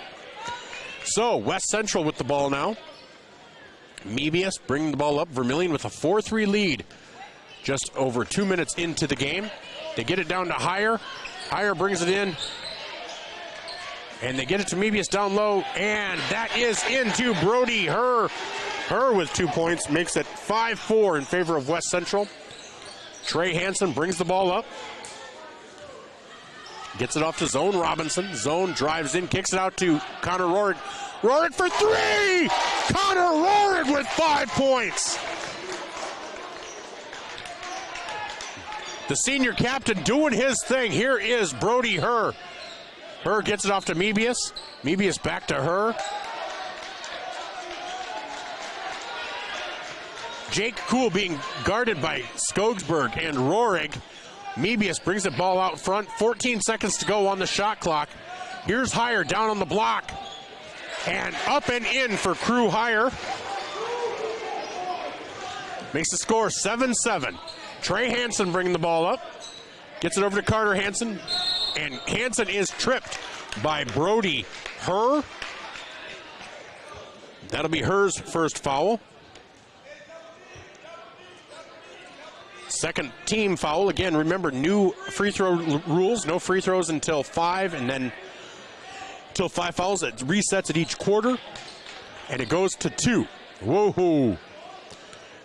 So, West Central with the ball now. Mebius bringing the ball up. Vermillion with a 4-3 lead just over 2 minutes into the game. They get it down to Heyer. Heyer brings it in. And they get it to Mebius down low. And that is into Brody Herr. Herr with 2 points makes it 5-4 in favor of West Central. Trey Hansen brings the ball up. Gets it off to Zone Robinson. Zone drives in, kicks it out to Connor Rorig. Rorig for 3! Connor Rorig with 5 points. The senior captain doing his thing. Here is Brody Herr. Herr gets it off to Mebius. Mebius back to Herr. Jake Kuhl being guarded by Skogsberg and Rorig. Mebius brings the ball out front. 14 seconds to go on the shot clock. Here's Heyer down on the block. And up and in for Crew Heyer. Makes the score 7-7. Trey Hansen bringing the ball up. Gets it over to Carter Hansen. And Hansen is tripped by Brody Herr. That'll be Herr's first foul. Second team foul. Again, remember, new free throw rules. No free throws until 5, and then until 5 fouls. It resets at each quarter, and it goes to 2. Whoa.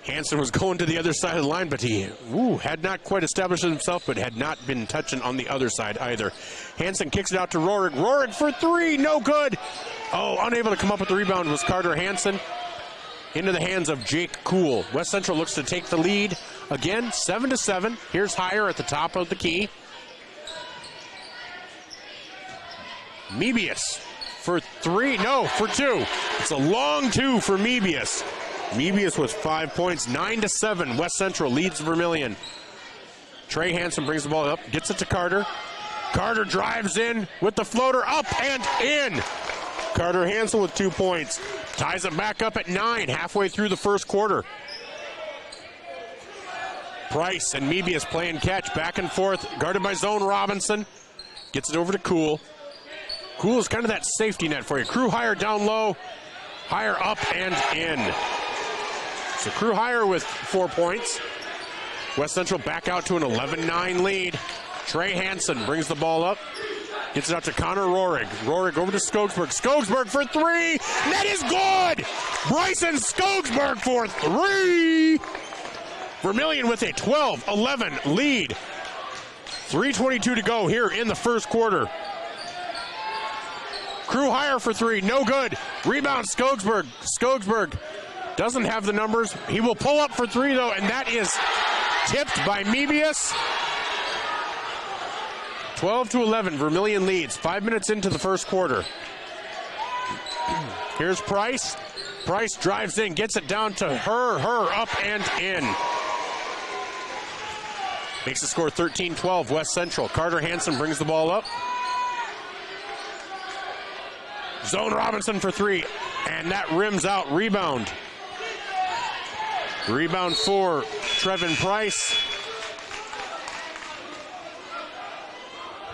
Hansen was going to the other side of the line, but he had not quite established himself, but had not been touching on the other side either. Hansen kicks it out to Rorig. Rorig for 3, no good. Oh, unable to come up with the rebound was Carter Hansen. Into the hands of Jake Kuhl. West Central looks to take the lead again, 7-7. Here's Heyer at the top of the key. Mebius for 3, no, for 2. It's a long 2 for Mebius. Mebius with 5 points, 9-7. West Central leads Vermillion. Trey Hansen brings the ball up, gets it to Carter. Carter drives in with the floater, up and in. Carter Hansen with 2 points. Ties it back up at 9, halfway through the first quarter. Price and Mebius playing catch, back and forth, guarded by Zone Robinson. Gets it over to Kuhl. Kuhl is kind of that safety net for you. Crew Heyer down low. Heyer up and in. So Crew Heyer with 4 points. West Central back out to an 11-9 lead. Trey Hansen brings the ball up. Gets it out to Connor Rorig. Rorig over to Skogsberg. Skogsberg for 3. That is good! Bryson Skogsberg for 3. Vermillion with a 12-11 lead. 3:22 to go here in the first quarter. Crew Heyer for 3. No good. Rebound Skogsberg. Skogsberg doesn't have the numbers. He will pull up for 3, though, and that is tipped by Mebius. 12-11, Vermillion leads. 5 minutes into the first quarter. Here's Price. Price drives in, gets it down to Herr up and in. Makes the score 13-12, West Central. Carter Hansen brings the ball up. Zone Robinson for 3, and that rims out. Rebound. Rebound for Trevin Price.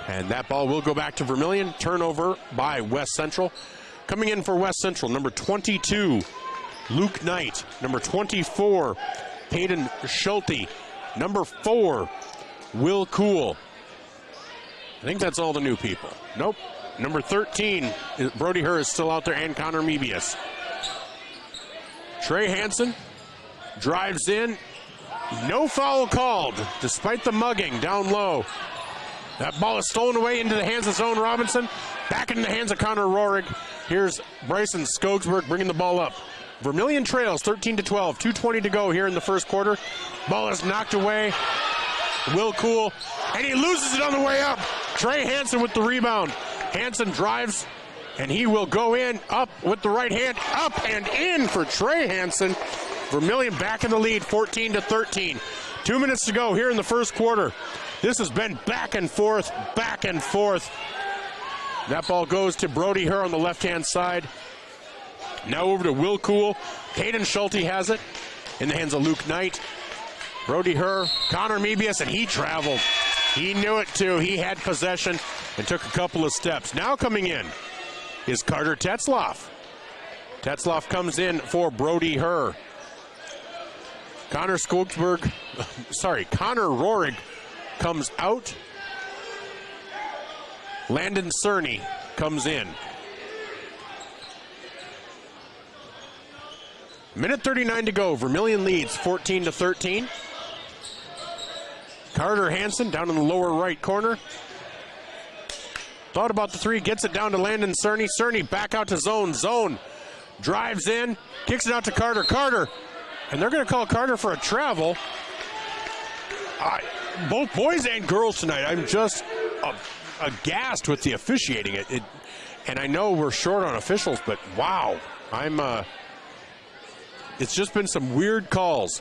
And that ball will go back to Vermillion. Turnover by West Central. Coming in for West Central, number 22, Luke Knight. Number 24, Peyton Schulte. Number 4, Will Kuhl. I think that's all the new people. Nope. Number 13, Brody Herr is still out there, and Connor Mebius. Trey Hansen drives in. No foul called, despite the mugging down low. That ball is stolen away into the hands of Zone Robinson. Back into the hands of Connor Rorig. Here's Bryson Skogsberg bringing the ball up. Vermillion trails 13-12. 2:20 to go here in the first quarter. Ball is knocked away. Will Kuhl, and he loses it on the way up. Trey Hansen with the rebound. Hansen drives, and he will go in, up with the right hand, up and in for Trey Hansen. Vermillion back in the lead, 14-13. 2 minutes to go here in the first quarter. This has been back and forth, back and forth. That ball goes to Brody Herr on the left-hand side. Now over to Will Cool. Hayden Schulte has it in the hands of Luke Knight. Brody Herr, Connor Mebius, and he traveled. He knew it too. He had possession and took a couple of steps. Now coming in is Carter Tetzloff. Tetzloff comes in for Brody Herr. Connor Rohrig comes out. Landon Cerny comes in. Minute 39 to go. Vermillion leads 14-13. Carter Hansen down in the lower right corner. Thought about the three, gets it down to Landon Cerny. Cerny back out to zone. Zone drives in, kicks it out to Carter. Carter, and they're going to call Carter for a travel. Both boys and girls tonight, I'm just aghast with the officiating. And I know we're short on officials, but wow, it's just been some weird calls.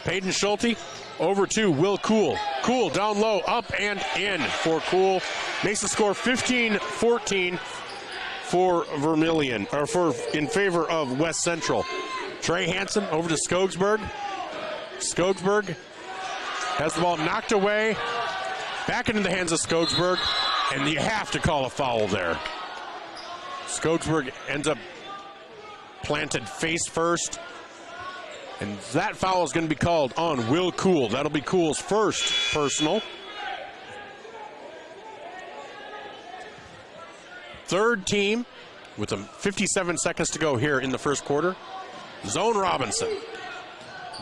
Peyton Schulte over to Will Cool. Cool down low, up and in for Cool. Makes the score 15-14 for Vermillion, or in favor of West Central. Trey Hansen over to Skogsberg. Skogsberg has the ball knocked away. Back into the hands of Skogsberg, and you have to call a foul there. Skogsberg ends up planted face first, and that foul is going to be called on Will Cool. That'll be Cool's first personal. Third team with 57 seconds to go here in the first quarter. Zone Robinson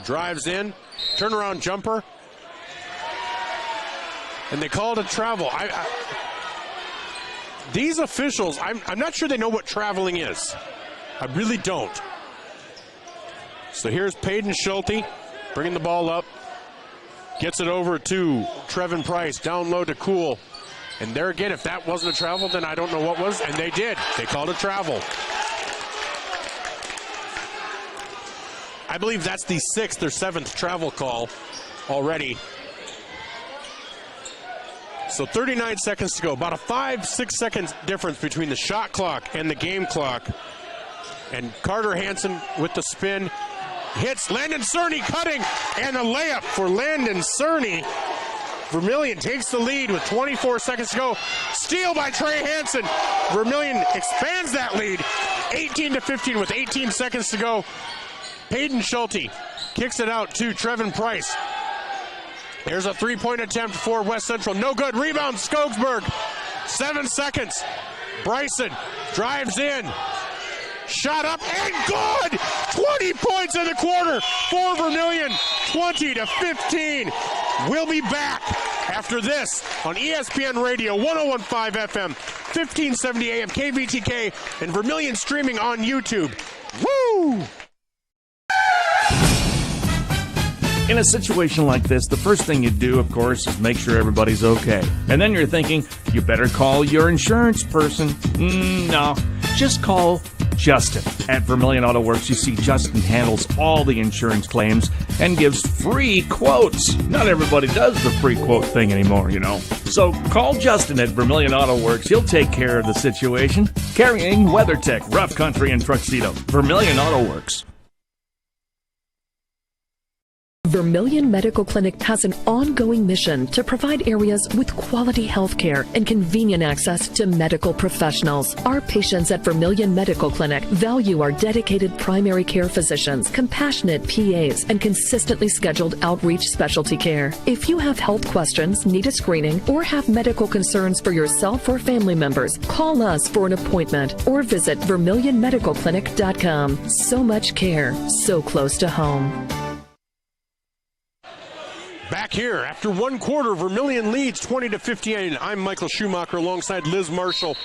drives in, turnaround jumper, and they called a travel. These officials, I'm not sure they know what traveling is. I really don't. So here's Peyton Schulte bringing the ball up. Gets it over to Trevin Price, down low to Cool. And there again, if that wasn't a travel, then I don't know what was. And they did. They called a travel. I believe that's the 6th or 7th travel call already. So 39 seconds to go. About a 5-6 second difference between the shot clock and the game clock. And Carter Hansen with the spin hits Landon Cerny cutting, and a layup for Landon Cerny. Vermillion takes the lead with 24 seconds to go. Steal by Trey Hansen. Vermillion expands that lead 18-15 with 18 seconds to go. Peyton Schulte kicks it out to Trevin Price. There's a three-point attempt for West Central. No good. Rebound, Skogsberg. 7 seconds. Bryson drives in. Shot up and good! 20 points in the quarter for Vermillion. 20-15. We'll be back after this on ESPN Radio, 101.5 FM, 1570 AM, KVTK, and Vermillion streaming on YouTube. Woo! In a situation like this, the first thing you do, of course, is make sure everybody's okay. And then you're thinking, you better call your insurance person. No, just call Justin. At Vermillion Auto Works, you see Justin handles all the insurance claims and gives free quotes. Not everybody does the free quote thing anymore, you know. So call Justin at Vermillion Auto Works. He'll take care of the situation. Carrying WeatherTech, Rough Country, and Tuxedo. Vermillion Auto Works. Vermillion Medical Clinic has an ongoing mission to provide areas with quality health care and convenient access to medical professionals. Our patients at Vermillion Medical Clinic value our dedicated primary care physicians, compassionate PAs, and consistently scheduled outreach specialty care. If you have health questions, need a screening, or have medical concerns for yourself or family members, call us for an appointment or visit VermillionMedicalClinic.com. So much care, so close to home. Back here after one quarter, Vermillion leads 20-15. I'm Michael Schumacher alongside Liz Marshall.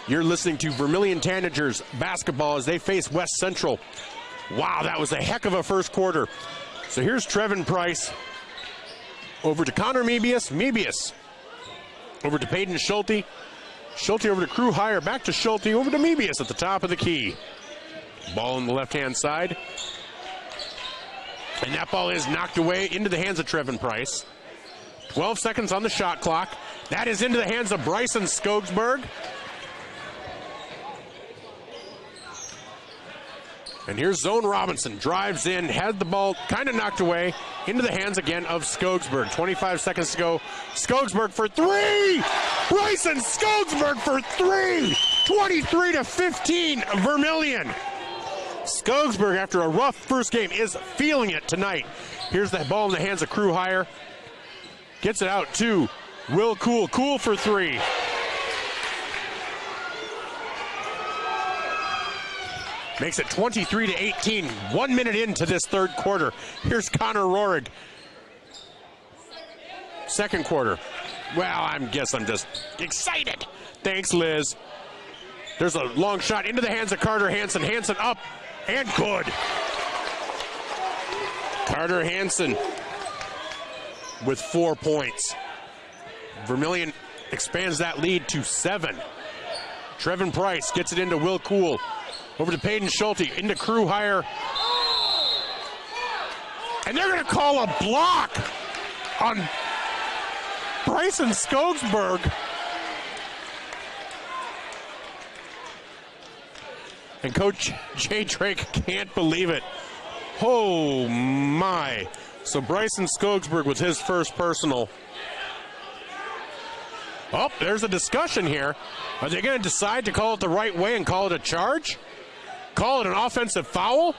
You're listening to Vermillion Tanagers basketball as they face West Central. Wow, that was a heck of a first quarter. So here's Trevin Price. Over to Connor Mebius. Mebius over to Peyton Schulte. Schulte over to Crew Hire. Back to Schulte. Over to Mebius at the top of the key. Ball on the left-hand side. And that ball is knocked away into the hands of Trevin Price. 12 seconds on the shot clock. That is into the hands of Bryson Skogsberg. And here's Zone Robinson, drives in, had the ball kind of knocked away, into the hands again of Skogsberg. 25 seconds to go. Skogsberg for three! Bryson Skogsberg for three! 23-15, Vermillion. Skogsberg, after a rough first game, is feeling it tonight. Here's the ball in the hands of Crew Hire. Gets it out to Will Cool. Cool for three. Makes it 23-18. 1 minute into this third quarter. Here's Connor Rohrig. Second quarter. Well, I guess I'm just excited. Thanks, Liz. There's a long shot into the hands of Carter Hansen. Hansen up and good. Carter Hansen with 4 points. Vermillion expands that lead to 7. Trevin Price gets it into Will Cool. Over to Peyton Schulte, into Crew Hire. And they're going to call a block on Bryson Skogsberg. And Coach Jay Drake can't believe it. Oh, my. So Bryson Skogsberg with his first personal. Oh, there's a discussion here. Are they going to decide to call it the right way and call it a charge? Call it an offensive foul?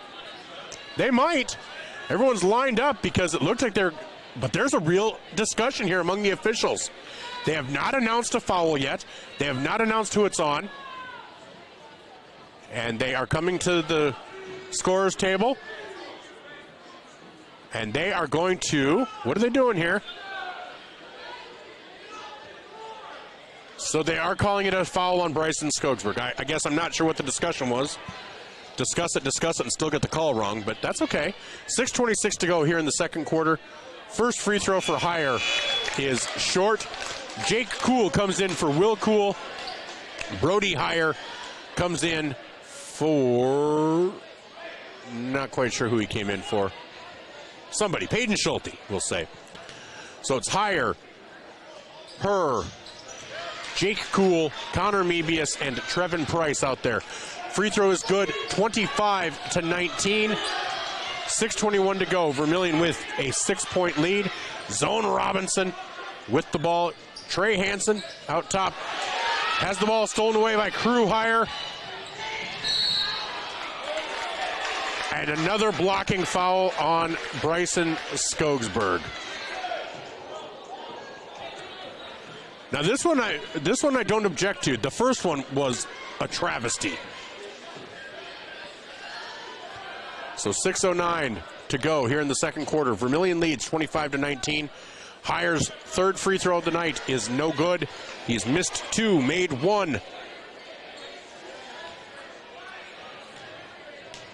They might. Everyone's lined up because it looks like but there's a real discussion here among the officials. They have not announced a foul yet. They have not announced who it's on. And they are coming to the scorer's table. And they are going to, what are they doing here? So they are calling it a foul on Bryson Skogsberg. I guess I'm not sure what the discussion was. Discuss it, and still get the call wrong, but that's okay. 6:26 to go here in the second quarter. First free throw for Hire is short. Jake Cool comes in for Will Cool. Brody Hire comes in for, not quite sure who he came in for. Somebody, Peyton Schulte, we'll say. So it's Hire, Jake Cool, Connor Mebius, and Trevin Price out there. Free throw is good, 25-19. 6:21 to go. Vermillion with a 6-point lead. Zone Robinson with the ball. Trey Hansen out top. Has the ball stolen away by Crew Hire. And another blocking foul on Bryson Skogsberg. Now this one I don't object to. The first one was a travesty. So 6:09 to go here in the second quarter. Vermillion leads 25-19. Hire's third free throw of the night is no good. He's missed 2, made 1.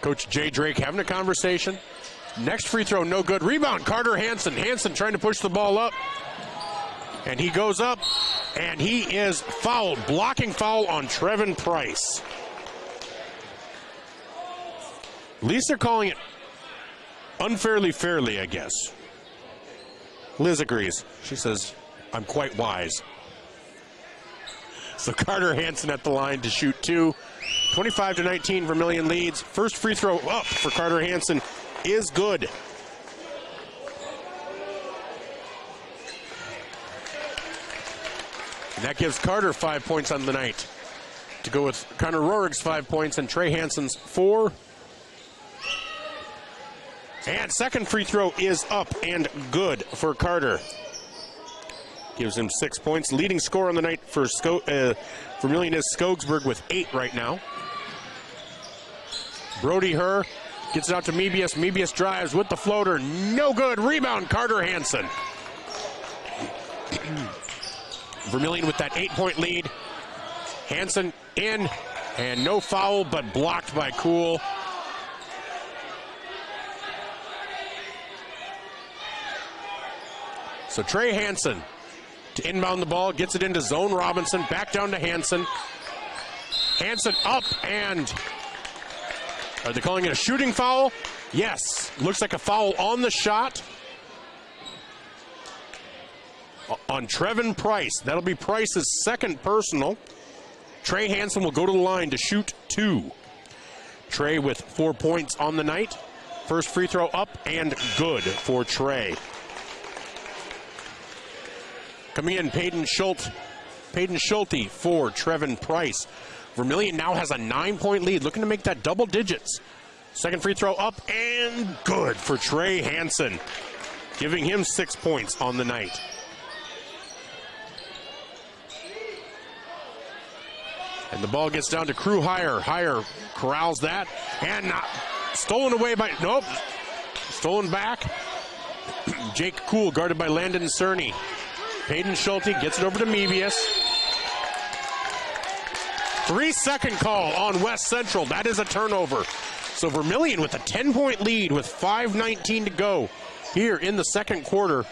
Coach Jay Drake having a conversation. Next free throw, no good. Rebound, Carter Hansen. Hansen trying to push the ball up. And he goes up, and he is fouled. Blocking foul on Trevin Price. At least they're calling it unfairly fairly, I guess. Liz agrees. She says, I'm quite wise. So Carter Hansen at the line to shoot 2. 25-19, Vermillion leads. First free throw up for Carter Hansen is good. And that gives Carter 5 points on the night. To go with Connor Rohrig's 5 points and Trey Hansen's 4. And second free throw is up and good for Carter. Gives him 6 points. Leading scorer on the night for Vermillion is Skogsberg with 8 right now. Brody Herr gets it out to Mebius. Mebius drives with the floater. No good. Rebound, Carter Hansen. Vermillion with that 8-point lead. Hansen in, and no foul, but blocked by Cool. So Trey Hansen to inbound the ball, gets it into Zone Robinson, back down to Hansen. Hansen up, and are they calling it a shooting foul? Yes, looks like a foul on the shot. on Trevin Price. That'll be Price's second personal. Trey Hansen will go to the line to shoot 2. Trey with 4 points on the night. First free throw up and good for Trey. Coming in, Peyton Schulte for Trevin Price. Vermillion now has a 9-point lead, looking to make that double digits. Second free throw up and good for Trey Hansen, giving him 6 points on the night. And the ball gets down to Crew Hire. Hire corrals that and stolen away by, nope, stolen back. Jake Kuhl guarded by Landon Cerny. Peyton Schulte gets it over to Mevius. 3-second call on West Central. That is a turnover. So Vermillion with a 10-point lead with 5:19 to go here in the second quarter.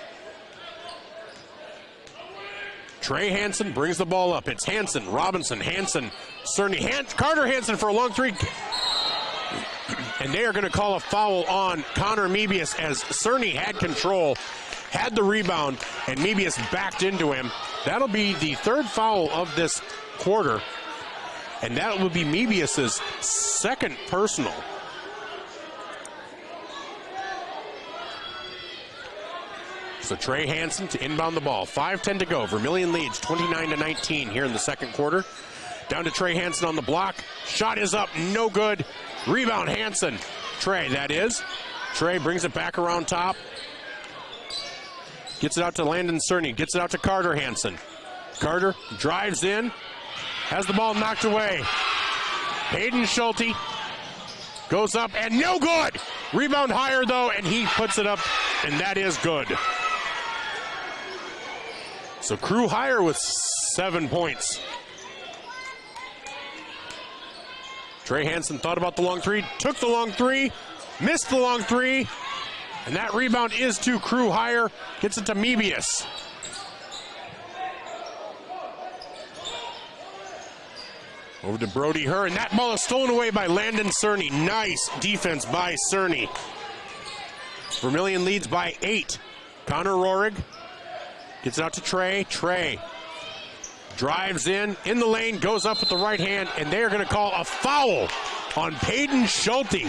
Trey Hansen brings the ball up. It's Hansen, Robinson, Hansen, Cerny, Carter Hansen for a long three. And they are going to call a foul on Connor Mebius as Cerny had control, had the rebound, and Mebius backed into him. That'll be the third foul of this quarter, and that will be Mebius's second personal. So Trey Hansen to inbound the ball. 5:10 to go. Vermillion leads 29-19 here in the second quarter. Down to Trey Hansen on the block. Shot is up, no good. Rebound Hansen. Trey, that is. Trey brings it back around top. Gets it out to Landon Cerny. Gets it out to Carter Hansen. Carter drives in. Has the ball knocked away. Peyton Schulte goes up and no good. Rebound Higher though, and he puts it up, and that is good. So Crew Higher with 7 points. Trey Hansen thought about the long three, took the long three, missed the long three, and that rebound is to Crew Higher. Gets it to Mebius. Over to Brody Herr, and that ball is stolen away by Landon Cerny. Nice defense by Cerny. Vermillion leads by 8. Connor Rohrig gets it out to Trey. Trey drives in the lane, goes up with the right hand, and they are going to call a foul on Peyton Schulte.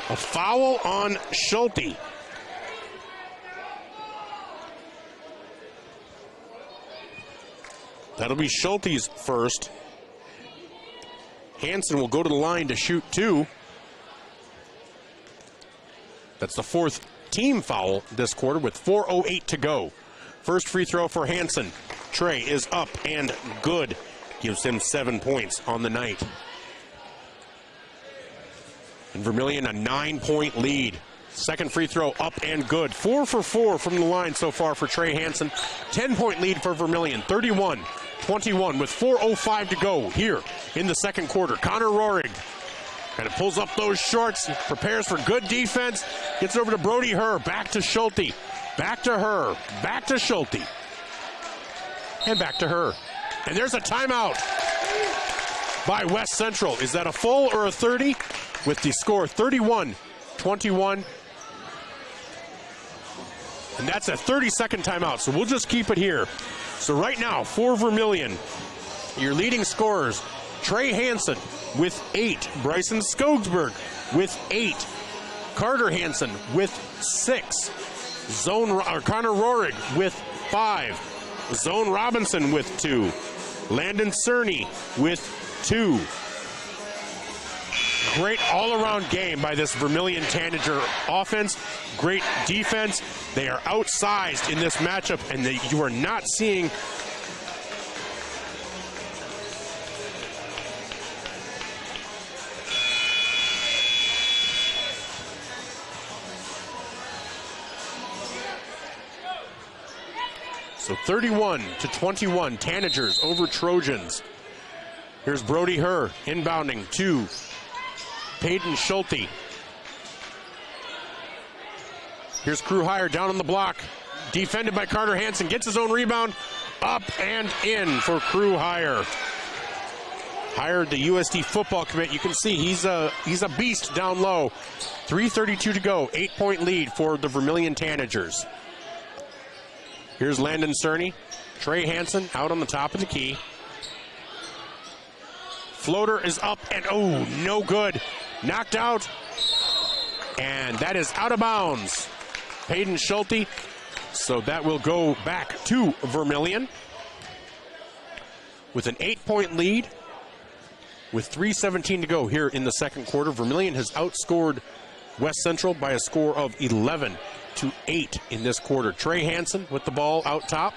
A foul on Schulte. That'll be Schulte's first. Hansen will go to the line to shoot 2. That's the fourth team foul this quarter with 4:08 to go. First free throw for Hansen. Trey is up and good. Gives him 7 points on the night. And Vermillion a 9-point lead. Second free throw up and good. 4 for 4 from the line so far for Trey Hansen. 10-point lead for Vermillion. 31-21 with 4:05 to go here in the second quarter. Connor Rohrig kind of pulls up those shorts, prepares for good defense, gets over to Brody Herr, back to Schulte, back to Herr, back to Schulte, and back to Herr. And there's a timeout by West Central. Is that a full or a 30? With the score 31-21. And that's a 30-second timeout, so we'll just keep it here. So right now, for Vermillion, your leading scorers, Trey Hansen with 8, Bryson Skogsberg with 8, Carter Hansen with 6, Connor Rohrig with 5, Zone Robinson with 2, Landon Cerny with 2. Great all-around game by this Vermillion Tanager offense. Great defense. They are outsized in this matchup, and you are not seeing so 31-21, Tanagers over Trojans. Here's Brody Herr inbounding to Peyton Schulte. Here's Crew Higher down on the block. Defended by Carter Hansen. Gets his own rebound. Up and in for Crew Higher. Hired the USD football commit. You can see he's a beast down low. 3:32 to go. 8-point lead for the Vermillion Tanagers. Here's Landon Cerny. Trey Hansen out on the top of the key. Floater is up and no good. Knocked out. And that is out of bounds. Peyton Schulte. So that will go back to Vermillion with an 8-point lead with 3:17 to go here in the second quarter. Vermillion has outscored West Central by a score of 11-8 in this quarter. Trey Hansen with the ball out top.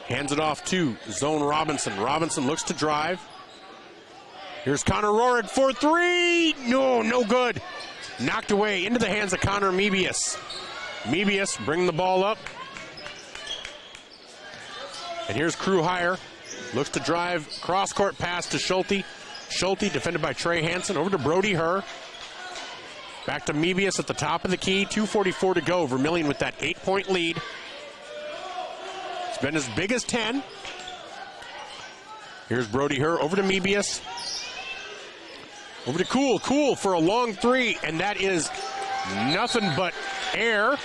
Hands it off to Zone Robinson. Robinson looks to drive. Here's Connor Rohrig for three. No good. Knocked away into the hands of Connor Mebius. Mebius bringing the ball up. And here's Crew Hire. Looks to drive. Cross-court pass to Schulte. Schulte defended by Trey Hansen. Over to Brody Herr. Back to Mebius at the top of the key. 2:44 to go. Vermillion with that 8-point lead. It's been as big as 10. Here's Brody Herr over to Mebius. Over to Cool for a long three, and that is nothing but air.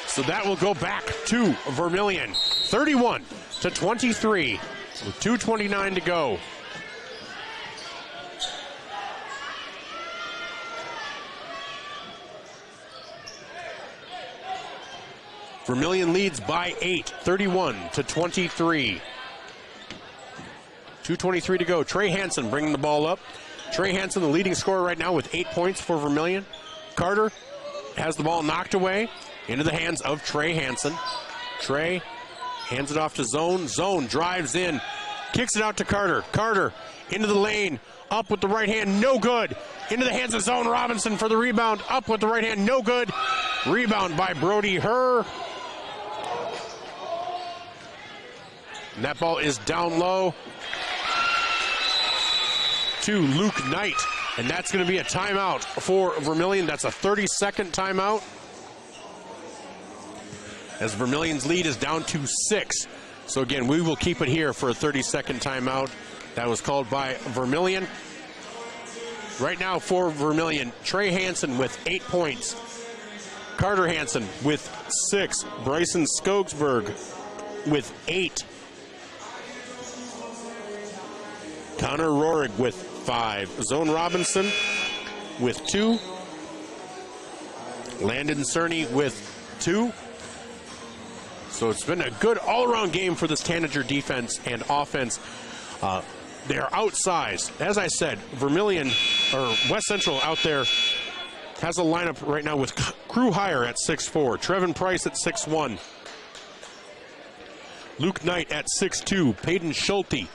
So that will go back to Vermillion. 31-23 with 2:29 to go. Vermillion leads by 8, 31-23. 2:23 to go. Trey Hansen bringing the ball up. Trey Hansen, the leading scorer right now with 8 points for Vermillion. Carter has the ball knocked away into the hands of Trey Hansen. Trey hands it off to Zone. Zone drives in, kicks it out to Carter. Carter into the lane, up with the right hand, no good. Into the hands of Zone Robinson for the rebound, up with the right hand, no good. Rebound by Brody Herr. And that ball is down low to Luke Knight, and that's going to be a timeout for Vermillion. That's a 30-second timeout, as Vermillion's lead is down to 6. So again, we will keep it here for a 30-second timeout. That was called by Vermillion. Right now for Vermillion, Trey Hansen with 8 points. Carter Hansen with 6. Bryson Skogsberg with 8. Connor Rohrig with 5. Zone Robinson with 2. Landon Cerny with 2. So it's been a good all-around game for this Tanager defense and offense. They are outsized. As I said, Vermillion, or West Central out there, has a lineup right now with Crew Hire at 6'4", Trevin Price at 6'1", Luke Knight at 6'2", Peyton Schulte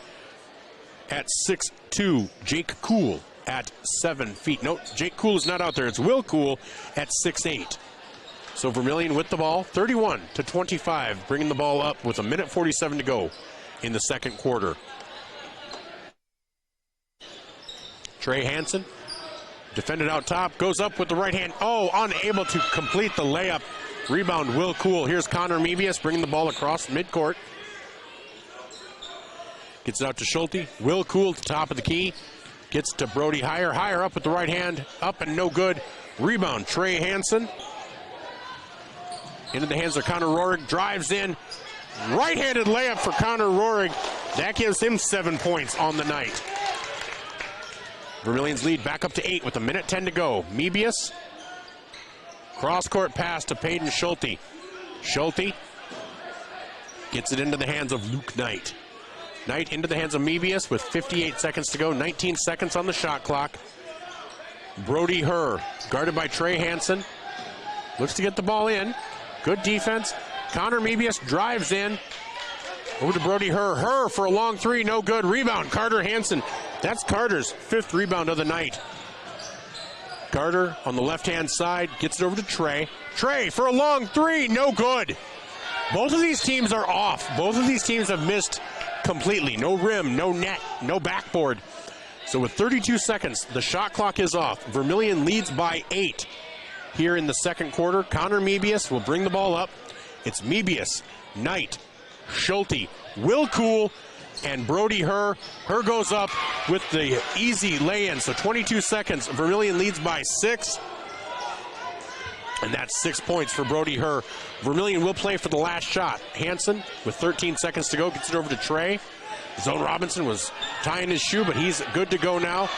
at 6'2", Jake Cool at 7 feet. No, Jake Cool is not out there. It's Will Cool at 6'8". So Vermillion with the ball, 31-25, bringing the ball up with 1:47 to go in the second quarter. Trey Hansen, defended out top, goes up with the right hand. Unable to complete the layup. Rebound, Will Cool. Here's Connor Mebius bringing the ball across midcourt. Gets it out to Schulte. Will Cool to top of the key. Gets to Brody Hire. Hire up with the right hand. Up and no good. Rebound, Trey Hansen. Into the hands of Connor Rohrig. Drives in. Right-handed layup for Connor Rohrig. That gives him 7 points on the night. Vermillion's lead back up to 8 with 1:10 to go. Mebius. Cross-court pass to Peyton Schulte. Schulte gets it into the hands of Luke Knight. Knight into the hands of Mebius with 58 seconds to go. 19 seconds on the shot clock. Brody Herr, guarded by Trey Hansen. Looks to get the ball in. Good defense. Connor Mebius drives in. Over to Brody Herr. Herr for a long three, no good. Rebound, Carter Hansen. That's Carter's 5th rebound of the night. Carter on the left-hand side gets it over to Trey. Trey for a long three, no good. Both of these teams are off. Both of these teams have missed completely. No rim, no net, no backboard. So with 32 seconds, the shot clock is off. Vermillion leads by 8 here in the second quarter. Connor Mebius will bring the ball up. It's Mebius, Knight, Schulte, Will Cool, and Brody Herr. Herr goes up with the easy lay-in. So 22 seconds. Vermillion leads by 6. And that's 6 points for Brody Herr. Vermillion will play for the last shot. Hansen, with 13 seconds to go, gets it over to Trey. Zone Robinson was tying his shoe, but he's good to go now.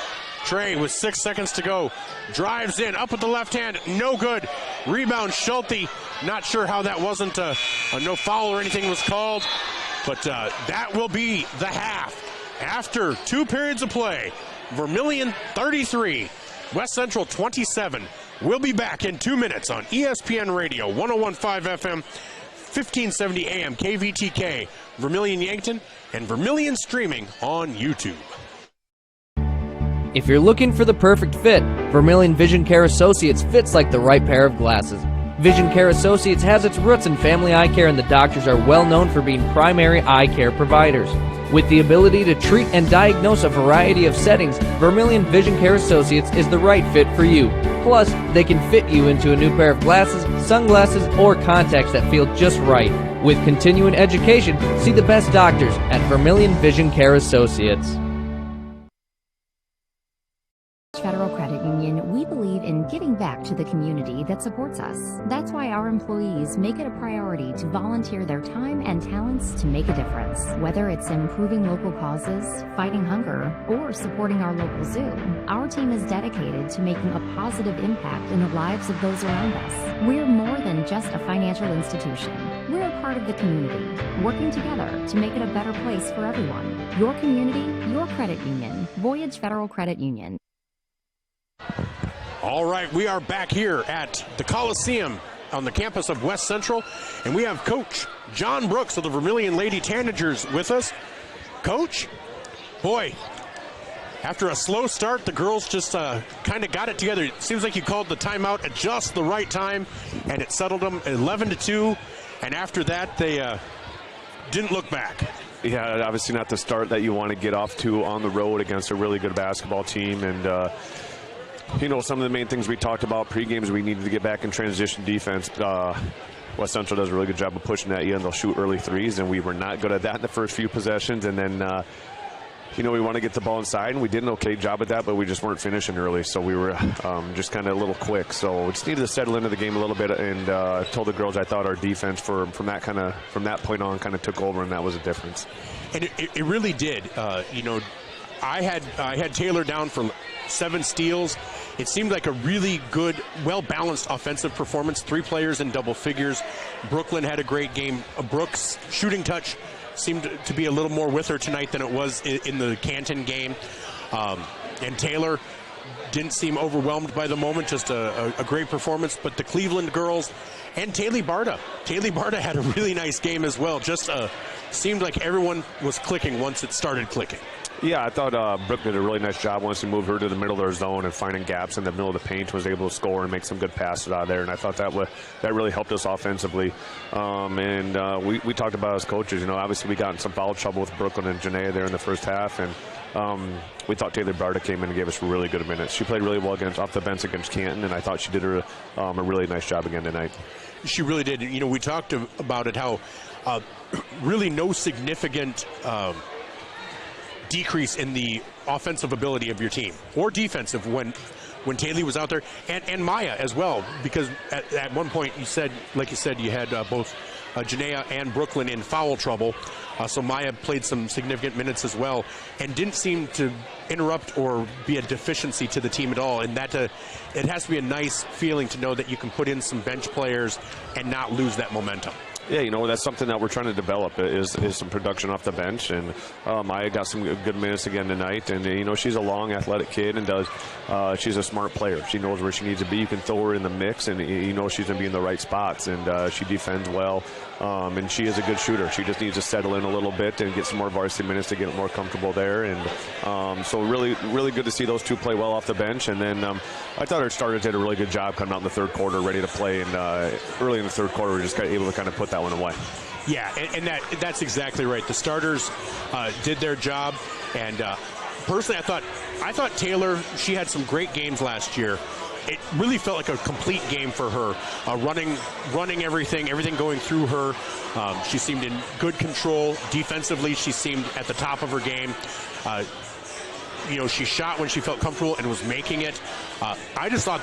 Trey, with 6 seconds to go, drives in, up with the left hand, no good. Rebound, Schulte. Not sure how that wasn't a no foul or anything was called, but that will be the half. After 2 periods of play, Vermillion 33, West Central 27. We'll be back in 2 minutes on ESPN Radio, 101.5 FM, 1570 AM, KVTK, Vermillion Yankton, and Vermillion streaming on YouTube. If you're looking for the perfect fit, Vermillion Vision Care Associates fits like the right pair of glasses. Vision Care Associates has its roots in family eye care, and the doctors are well known for being primary eye care providers. With the ability to treat and diagnose a variety of settings, Vermillion Vision Care Associates is the right fit for you. Plus, they can fit you into a new pair of glasses, sunglasses, or contacts that feel just right. With continuing education, see the best doctors at Vermillion Vision Care Associates. Federal Credit Union, we believe in giving back to the community that supports us. That's why our employees make it a priority to volunteer their time and talents to make a difference. Whether it's improving local causes, fighting hunger, or supporting our local zoo, our team is dedicated to making a positive impact in the lives of those around us. We're more than just a financial institution. We're a part of the community, working together to make it a better place for everyone. Your community, your credit union. Voyage Federal Credit Union. All right, we are back here at the Coliseum on the campus of West Central, and we have Coach John Brooks of the Vermillion Lady Tanagers with us. Coach, boy, after a slow start, the girls just kind of got it together. It seems like you called the timeout at just the right time, and it settled them 11-2, and after that, they didn't look back. Yeah, obviously not the start that you want to get off to on the road against a really good basketball team, and you know, some of the main things we talked about pre-games, we needed to get back in transition defense. West Central does a really good job of pushing at you, and they'll shoot early threes, and we were not good at that in the first few possessions. And then, you know, we want to get the ball inside, and we did an okay job at that, but we just weren't finishing early, so we were just kind of a little quick. So we just needed to settle into the game a little bit, and told the girls I thought our defense from that point on kind of took over, and that was a difference. And it really did. You know, I had Taylor down for 7 steals. It seemed like a really good, well-balanced offensive performance. 3 players in double figures. Brooklyn had a great game. Brooks' shooting touch seemed to be a little more with her tonight than it was in the Canton game. And Taylor didn't seem overwhelmed by the moment. Just a great performance. But the Cleveland girls and Taylor Barta had a really nice game as well. Just seemed like everyone was clicking once it started clicking. Yeah, I thought Brooke did a really nice job once he moved her to the middle of their zone and finding gaps in the middle of the paint, was able to score and make some good passes out of there. And I thought that really helped us offensively. We talked about as coaches, you know, obviously we got in some foul trouble with Brooklyn and Janaea there in the first half. And we thought Taylor Barta came in and gave us really good minutes. She played really well off the bench against Canton, and I thought she did a really nice job again tonight. She really did. You know, we talked about it, how really no significant decrease in the offensive ability of your team, or defensive when Taylor was out there, and Maya as well, because at one point you said you had both Janaea and Brooklyn in foul trouble, so Maya played some significant minutes as well, and didn't seem to interrupt or be a deficiency to the team at all. And that it has to be a nice feeling to know that you can put in some bench players and not lose that momentum. Yeah, you know, that's something that we're trying to develop is some production off the bench. And Maya got some good minutes again tonight. And, you know, she's a long, athletic kid and she's a smart player. She knows where she needs to be. You can throw her in the mix, and you know she's going to be in the right spots. And she defends well. And she is a good shooter. She just needs to settle in a little bit and get some more varsity minutes to get more comfortable there. And so really, really good to see those two play well off the bench. And then I thought our starters did a really good job coming out in the third quarter, ready to play. And early in the third quarter, we were just able to kind of put that one away. Yeah, and that's exactly right. The starters did their job. And personally, I thought Taylor, she had some great games last year. It really felt like a complete game for her, running everything going through her. She seemed in good control. Defensively, she seemed at the top of her game. You know, she shot when she felt comfortable and was making it. I just thought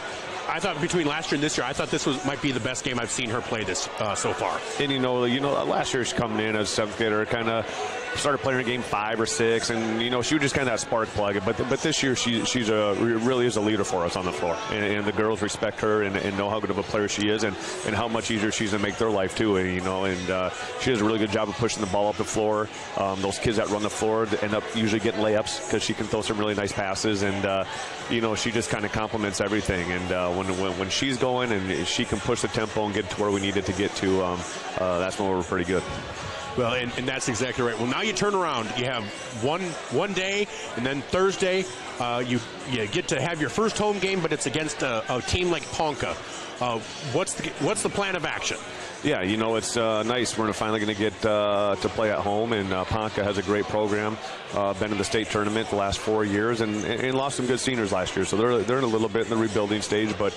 I thought between last year and this year, I thought this might be the best game I've seen her play this so far. And you know, last year she coming in as a 7th grader, kind of started playing in game 5 or 6, and you know, she was just kind of that spark plug. But this year she's really is a leader for us on the floor, and the girls respect her and know how good of a player she is, and how much easier she's going to make their life too. And you know, and she does a really good job of pushing the ball up the floor. Those kids that run the floor end up usually getting layups because she can throw some really nice passes, and you know, she just kind of complements everything. And when she's going and she can push the tempo and get to where we need it to get to, that's when we're pretty good. Well, and that's exactly right. Well, now you turn around. You have one day, and then Thursday, you get to have your first home game, but it's against a team like Ponca. What's the plan of action? Yeah, you know, it's nice. We're finally going to get to play at home, and Ponca has a great program. Been in the state tournament the last 4 years, and lost some good seniors last year. So they're in a little bit in the rebuilding stage, but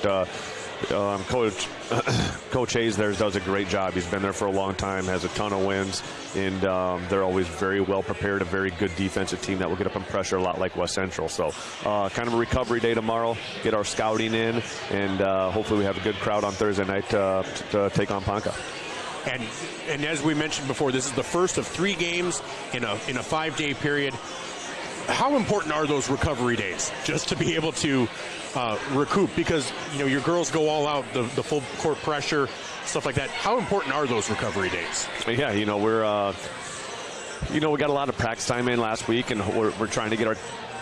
Coach Hayes there does a great job. He's been there for a long time, has a ton of wins, and they're always very well prepared, a very good defensive team that will get up and pressure a lot like West Central. So kind of a recovery day tomorrow, get our scouting in, and hopefully we have a good crowd on Thursday night to take on Ponca. And as we mentioned before, this is the first of 3 games in a 5-day period. How important are those recovery days just to be able to recoup? Because, you know, your girls go all out, the full court pressure, stuff like that. How important are those recovery days? Yeah, you know, we got a lot of practice time in last week, and we're trying to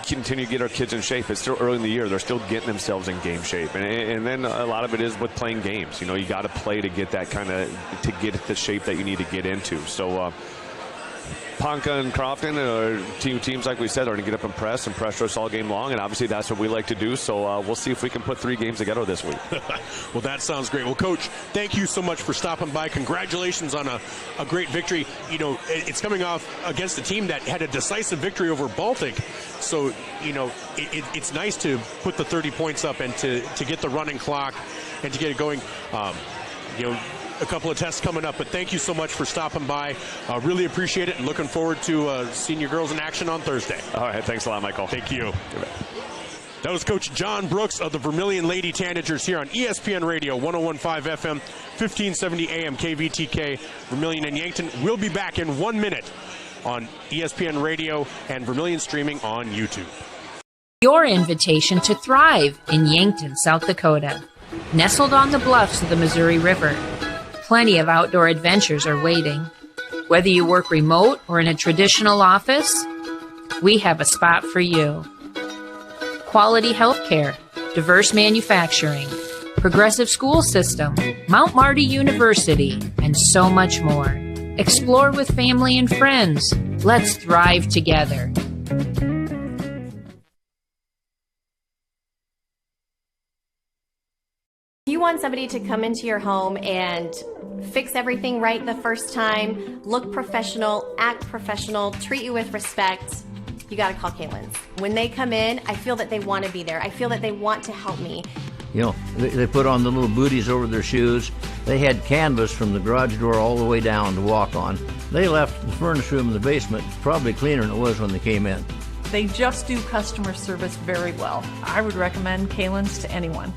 continue to get our kids in shape. It's still early in the year. They're still getting themselves in game shape. And then a lot of it is with playing games. You know, you got to play to get that to get the shape that you need to get into. So, Ponca and Crofton are teams, like we said, are going to get up and press and pressure us all game long, and obviously that's what we like to do. So we'll see if we can put 3 games together this week. Well, that sounds great. Well, Coach, thank you so much for stopping by. Congratulations on a great victory. You know, it's coming off against a team that had a decisive victory over Baltic. So, you know, it's nice to put the 30 points up and to get the running clock and to get it going. You know, a couple of tests coming up, but thank you so much for stopping by. Really appreciate it, and looking forward to seeing your girls in action on Thursday. All right, thanks a lot, Michael. Thank you. That was Coach John Brooks of the Vermillion Lady Tanagers here on ESPN Radio, 101.5 FM, 1570 AM, KVTK, Vermillion and Yankton. We'll be back in 1 minute on ESPN Radio and Vermillion streaming on YouTube. Your invitation to thrive in Yankton, South Dakota. Nestled on the bluffs of the Missouri River, plenty of outdoor adventures are waiting. Whether you work remote or in a traditional office, we have a spot for you. Quality healthcare, diverse manufacturing, progressive school system, Mount Marty University, and so much more. Explore with family and friends. Let's thrive together. If you want somebody to come into your home and fix everything right the first time, look professional, act professional, treat you with respect, you got to call Kaylin's. When they come in, I feel that they want to be there. I feel that they want to help me. You know, they put on the little booties over their shoes. They had canvas from the garage door all the way down to walk on. They left the furnace room in the basement probably cleaner than it was when they came in. They just do customer service very well. I would recommend Kaylin's to anyone.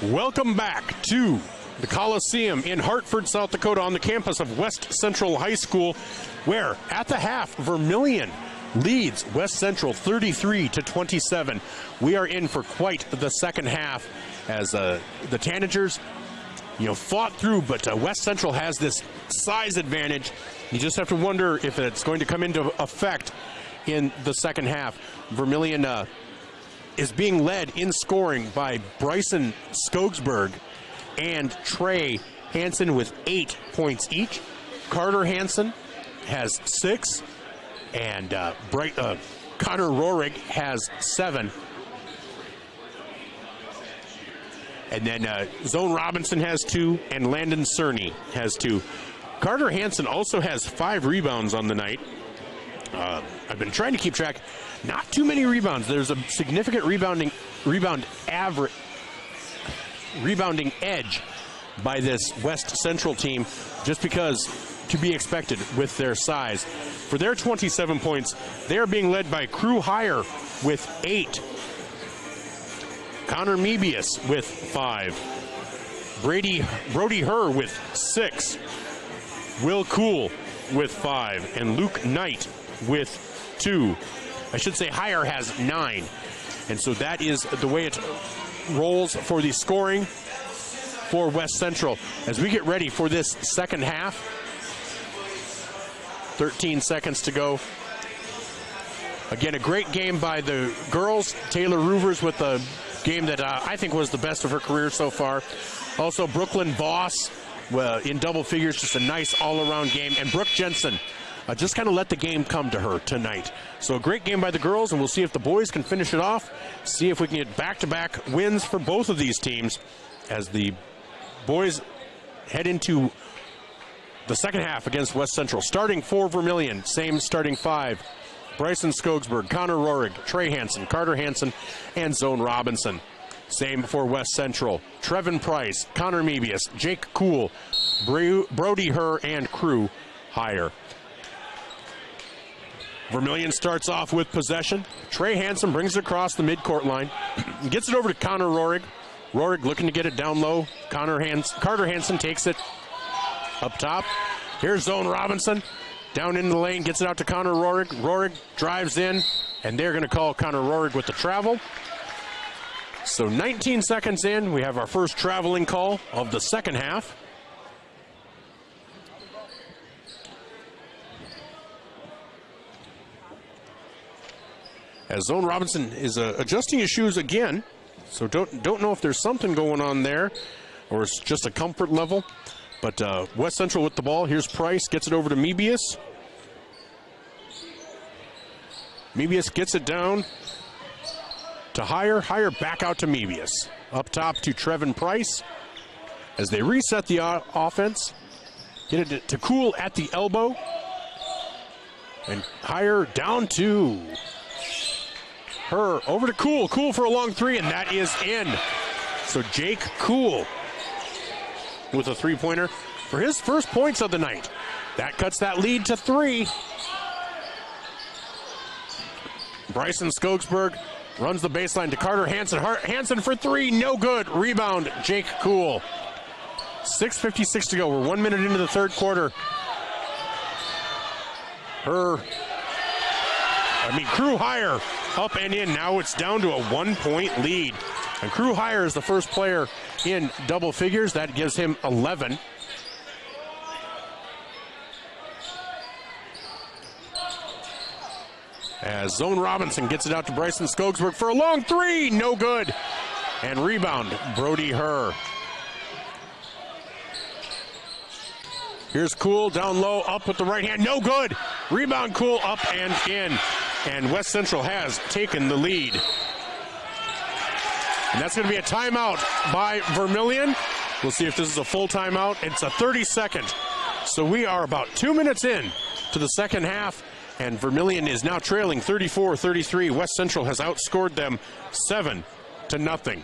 Welcome back to the Coliseum in Hartford, South Dakota, on the campus of West Central High School, where at the half, Vermillion leads West Central 33-27. We are in for quite the second half as the Tanagers, you know, fought through, but West Central has this size advantage. You just have to wonder if it's going to come into effect in the second half. Vermillion is being led in scoring by Bryson Skogsberg and Trey Hansen with 8 points each. Carter Hansen has 6, and Connor Rohrig has 7. And then Zone Robinson has 2, and Landon Cerny has 2. Carter Hansen also has 5 rebounds on the night. I've been trying to keep track. Not too many rebounds. There's a significant rebounding edge by this West Central team, just because to be expected with their size. For their 27 points, they are being led by Crew Hire with 8. Connor Mebius with 5. Brody Herr with 6. Will Cool with 5. And Luke Knight with 2. I should say Higher has 9. And so that is the way it rolls for the scoring for West Central. As we get ready for this second half, 13 seconds to go. Again, a great game by the girls. Taylor Roovers with a game that I think was the best of her career so far. Also, Brooklyn Voss in double figures, just a nice all-around game. And Brooke Jensen just kind of let the game come to her tonight. So a great game by the girls, and we'll see if the boys can finish it off, see if we can get back-to-back wins for both of these teams as the boys head into the second half against West Central. Starting for Vermillion, same starting 5. Bryson Skogsberg, Connor Rohrig, Trey Hansen, Carter Hansen, and Zone Robinson. Same for West Central. Trevin Price, Connor Mebius, Jake Cool, Brody Herr, and Crew Higher. Vermillion starts off with possession. Trey Hansen brings it across the midcourt line. Gets it over to Connor Rohrig. Rohrig looking to get it down low. Carter Hansen takes it up top. Here's Zone Robinson. Down in the lane, gets it out to Connor Rohrig. Rohrig drives in, and they're going to call Connor Rohrig with the travel. So 19 seconds in, we have our first traveling call of the second half. As Zone Robinson is adjusting his shoes again, so don't know if there's something going on there or it's just a comfort level. But West Central with the ball. Here's Price, gets it over to Mebius. Mebius gets it down to Higher. Higher back out to Mebius. Up top to Trevin Price as they reset the offense. Get it to Cool at the elbow. And Higher down to Herr, over to Cool. Cool for a long 3, and that is in. So Jake Cool with a 3-pointer for his first points of the night. That cuts that lead to 3. Bryson Skogsberg runs the baseline to Carter Hansen. Hansen for 3, no good. Rebound, Jake Cool. 6:56 to go. We're 1 minute into the third quarter. Crew Higher up and in. Now it's down to a 1-point lead. And Crew Higher is the first player in double figures. That gives him 11. As Zone Robinson gets it out to Bryson Skogsberg for a long 3, no good. And rebound, Brody Herr. Here's Cool down low, up with the right hand, no good. Rebound, Cool, up and in. And West Central has taken the lead. And that's going to be a timeout by Vermillion. We'll see if this is a full timeout. It's a 30-second. So we are about 2 minutes in to the second half, and Vermillion is now trailing 34-33. West Central has outscored them 7-0.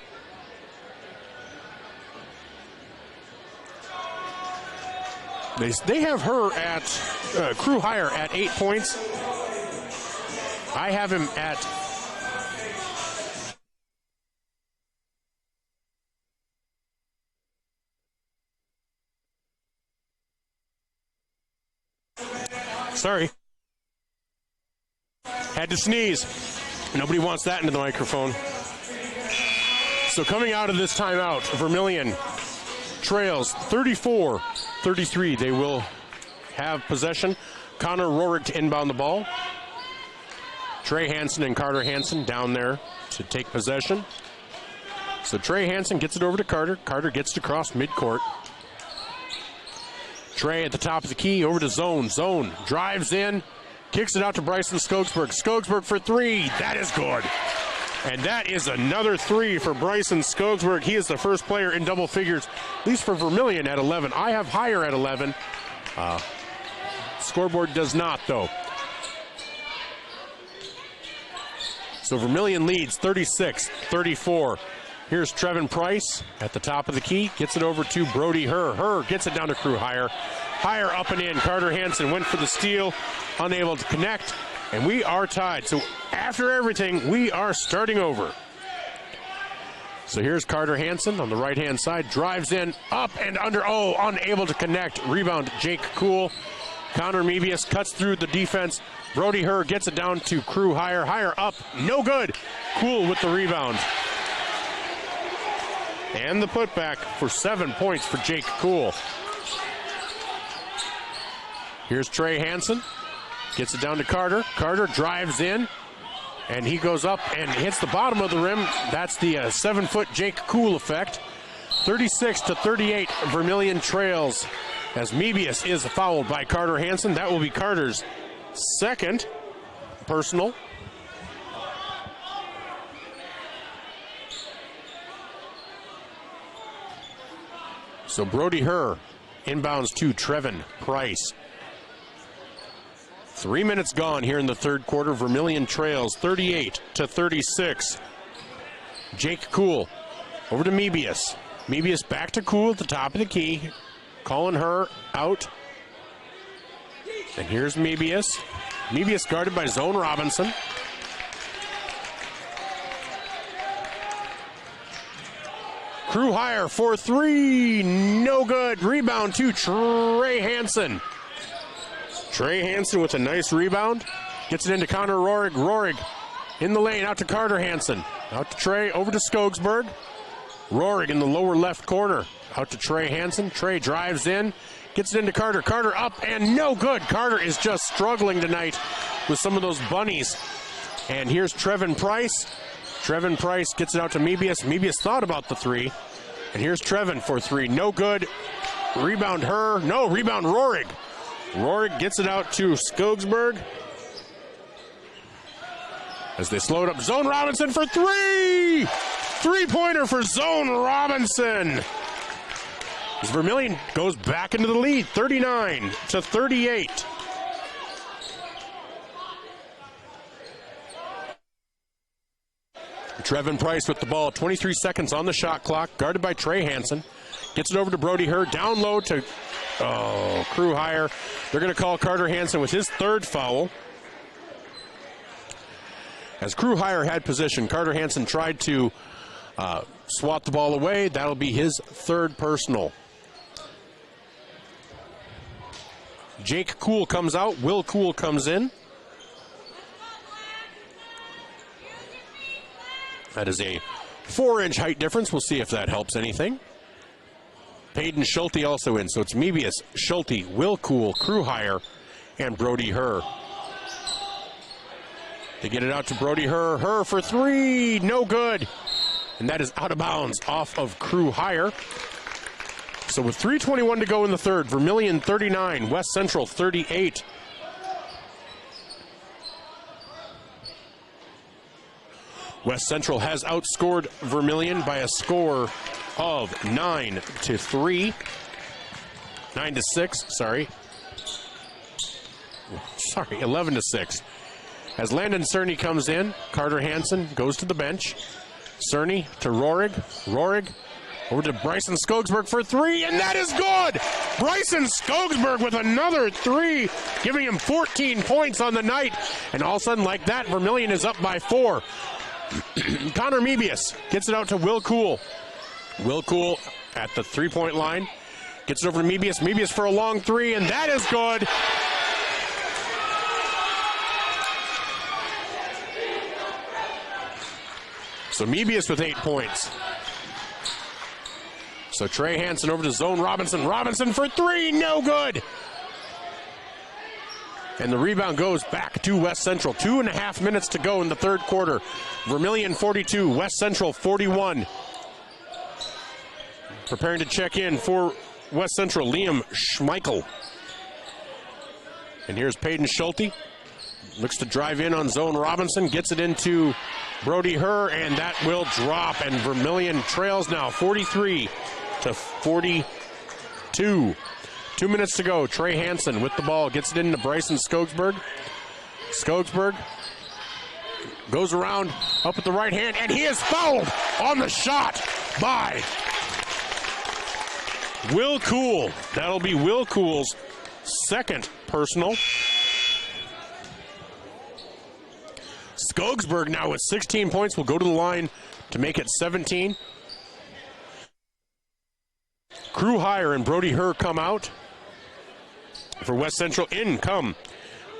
They have her at Crew Higher at 8 points. I have him at sorry. Had to sneeze. Nobody wants that into the microphone. So coming out of this timeout, Vermillion trails 34-33. They will have possession. Connor Rohrig to inbound the ball. Trey Hansen and Carter Hansen down there to take possession. So Trey Hansen gets it over to Carter. Carter gets it across midcourt. Trey at the top of the key, over to Zone. Zone drives in, kicks it out to Bryson Skogsberg. Skogsberg for 3, that is good. And that is another 3 for Bryson Skogsberg. He is the first player in double figures, at least for Vermillion, at 11. I have Higher at 11. Scoreboard does not, though. So Vermillion leads 36-34. Here's Trevin Price at the top of the key. Gets it over to Brody Herr. Herr gets it down to Crew Higher. Higher up and in. Carter Hansen went for the steal. Unable to connect. And we are tied. So after everything, we are starting over. So here's Carter Hansen on the right-hand side. Drives in, up and under. Oh, unable to connect. Rebound, Jake Cool. Connor Mebius cuts through the defense. Brody Herr gets it down to Crew Hire. Hire up, no good. Cool with the rebound. And the putback for 7 points for Jake Cool. Here's Trey Hansen. Gets it down to Carter. Carter drives in. And he goes up and hits the bottom of the rim. That's the 7-foot Jake Cool effect. 36-38, Vermillion trails as Mebius is fouled by Carter Hansen. That will be Carter's second personal. So Brody Herr inbounds to Trevin Price. 3 minutes gone here in the third quarter. Vermillion trails 38-36. Jake Cool over to Mebius. Mebius back to Cool at the top of the key. Calling her out. And here's Mebius. Mebius guarded by Zone Robinson. Crew Hire for three. No good. Rebound to Trey Hansen. Trey Hansen with a nice rebound. Gets it into Connor Rohrig. Rohrig in the lane, out to Carter Hansen. Out to Trey, over to Skogsberg. Rohrig in the lower left corner. Out to Trey Hansen. Trey drives in. Gets it into Carter. Carter up and no good. Carter is just struggling tonight with some of those bunnies. And here's Trevin Price. Trevin Price gets it out to Mebius. Mebius thought about the three. And here's Trevin for three. No good. Rebound Herr. No, rebound Rohrig. Rohrig gets it out to Skogsberg. As they slow it up, Zone Robinson for three! Three-pointer for Zone Robinson. As Vermillion goes back into the lead, 39-38. Trevin Price with the ball, 23 seconds on the shot clock, guarded by Trey Hansen. Gets it over to Brody Herr, down low to Crew Hire. They're going to call Carter Hansen with his third foul. As Crew Hire had possession, Carter Hansen tried to swat the ball away. That'll be his third personal. Jake Cool comes out. Will Cool comes in. That is a 4-inch height difference. We'll see if that helps anything. Peyton Schulte also in. So it's Mebius, Schulte, Will Cool, Crew Hire, and Brody Herr. They get it out to Brody Herr. Herr for three. No good. And that is out of bounds off of Crew Hire. So with 3:21 to go in the third, Vermillion 39, West Central 38. West Central has outscored Vermillion by a score of 9-3. 9-6, sorry. Sorry, 11-6. As Landon Cerny comes in, Carter Hansen goes to the bench. Cerny to Rohrig. Rohrig over to Bryson Skogsberg for three, and that is good! Bryson Skogsberg with another three, giving him 14 points on the night. And all of a sudden, like that, Vermillion is up by 4. Connor Mebius gets it out to Will Cool. Will Cool at the three-point line. Gets it over to Mebius. Mebius for a long three, and that is good. So Mebius with 8 points. So Trey Hansen over to Zone Robinson. Robinson for three, no good. And the rebound goes back to West Central. 2.5 minutes to go in the third quarter. Vermillion 42, West Central 41. Preparing to check in for West Central, Liam Schmeichel. And here's Peyton Schulte. Looks to drive in on Zone Robinson. Gets it into Brody Herr, and that will drop. And Vermillion trails now 43-42. 2 minutes to go. Trey Hansen with the ball. Gets it into Bryson Skogsberg. Skogsberg goes around up at the right hand, and he is fouled on the shot by Will Cool. That'll be Will Cool's second personal. Skogsberg now with 16 points will go to the line to make it 17. Crew Hire and Brody Herr come out. For West Central, in come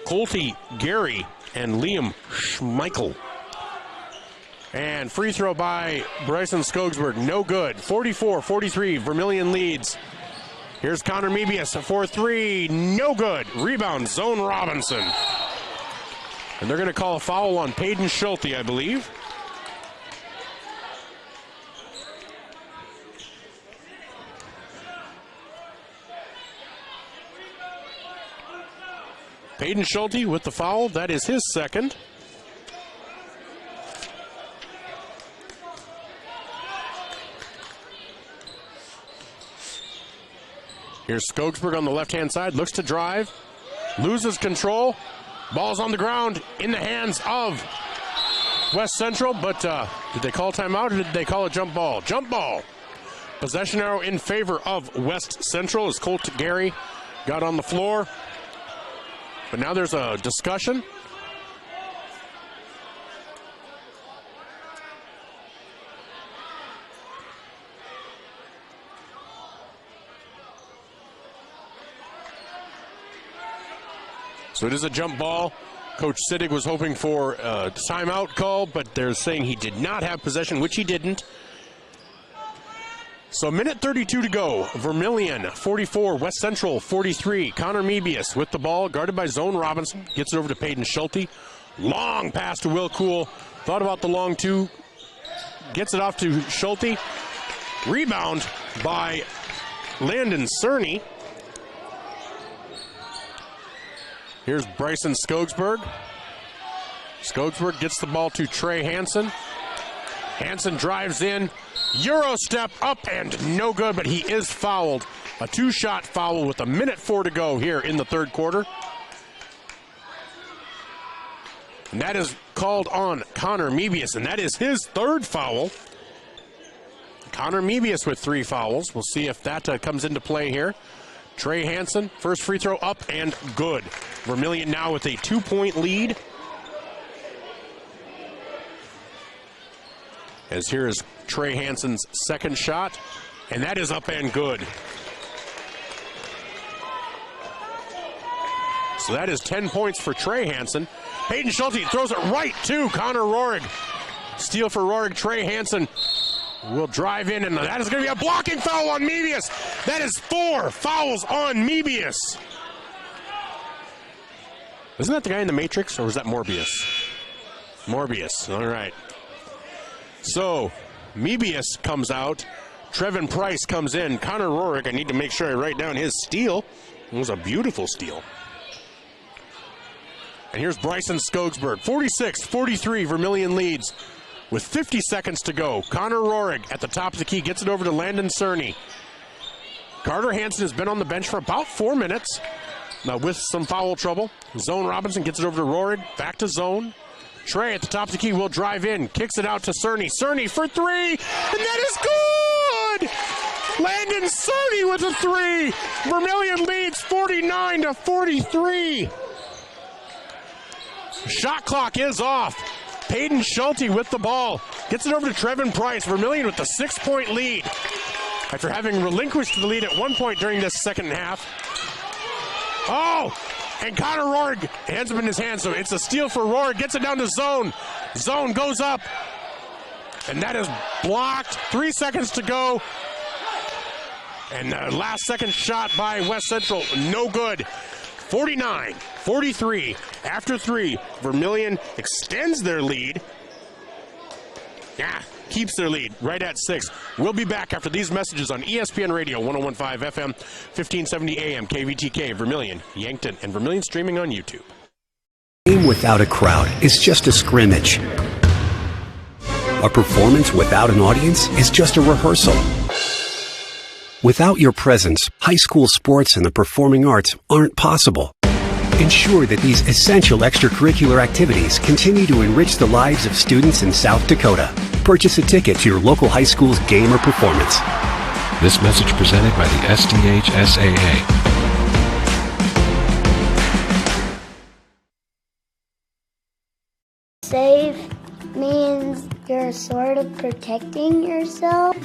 Colty Gary and Liam Schmeichel. And free throw by Bryson Skogsberg, no good. 44-43, Vermillion leads. Here's Connor Mebius, 4-3, no good. Rebound, Zone Robinson. And they're going to call a foul on Peyton Schulte, I believe. Peyton Schulte with the foul. That is his second. Here's Skogsberg on the left-hand side. Looks to drive. Loses control. Ball's on the ground in the hands of West Central. But did they call timeout or did they call a jump ball? Jump ball. Possession arrow in favor of West Central as Colt Gary got on the floor. But now there's a discussion. So it is a jump ball. Coach Siddig was hoping for a timeout call, but they're saying he did not have possession, which he didn't. So a minute 32 to go. Vermillion 44, West Central 43. Connor Mebius with the ball, guarded by Zone Robinson. Gets it over to Peyton Schulte. Long pass to Will Kuhl. Thought about the long two. Gets it off to Schulte. Rebound by Landon Cerny. Here's Bryson Skogsberg. Skogsberg gets the ball to Trey Hansen. Hansen drives in. Euro step up and no good, but he is fouled. A two-shot foul with a minute 4 to go here in the third quarter. And that is called on Connor Mebius, and that is his third foul. Connor Mebius with 3 fouls. We'll see if that comes into play here. Trey Hansen, first free throw up and good. Vermillion now with a 2-point lead. As here is Trey Hansen's second shot, and that is up and good. So that is 10 points for Trey Hansen. Peyton Schulte throws it right to Connor Rohrig. Steal for Rohrig. Trey Hansen will drive in, and that is going to be a blocking foul on Mebius. That is 4 fouls on Mebius. Isn't that the guy in the Matrix, or was that Morbius? Morbius, all right. So, Mebius comes out. Trevin Price comes in. Connor Rohrig, I need to make sure I write down his steal. It was a beautiful steal. And here's Bryson Skogsberg. 46-43, Vermillion leads with 50 seconds to go. Connor Rohrig at the top of the key gets it over to Landon Cerny. Carter Hansen has been on the bench for about 4 minutes. Now with some foul trouble. Zone Robinson gets it over to Rohrig. Back to zone. Trey at the top of the key will drive in. Kicks it out to Cerny. Cerny for 3. And that is good! Landon Cerny with a 3. Vermillion leads 49-43. Shot clock is off. Peyton Schulte with the ball. Gets it over to Trevin Price. Vermillion with the 6-point lead. After having relinquished the lead at one point during this second half. Oh! And Connor Rohrig hands him in his hand, so it's a steal for Rohrig. Gets it down to zone. Zone goes up. And that is blocked. 3 seconds to go. And the last second shot by West Central, no good. 49-43. After 3, Vermillion extends their lead. Yeah, keeps their lead right at 6. We'll be back after these messages on ESPN Radio, 101.5 FM, 1570 AM, KVTK, Vermillion, Yankton, and Vermillion streaming on YouTube. A game without a crowd is just a scrimmage. A performance without an audience is just a rehearsal. Without your presence, high school sports and the performing arts aren't possible. Ensure that these essential extracurricular activities continue to enrich the lives of students in South Dakota. Purchase a ticket to your local high school's game or performance. This message presented by the SDHSAA. Safe means you're sort of protecting yourself.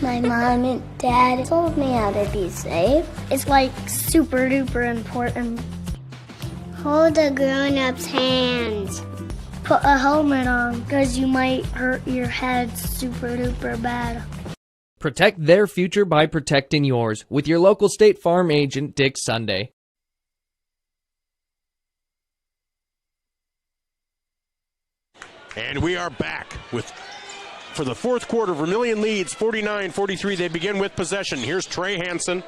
My mom and dad told me how to be safe. It's like super duper important. Hold a grown-up's hands. Put a helmet on because you might hurt your head super duper bad. Protect their future by protecting yours with your local State Farm agent, Dick Sunday. And we are back for the fourth quarter. Vermillion leads 49-43. They begin with possession. Here's Trey Hansen.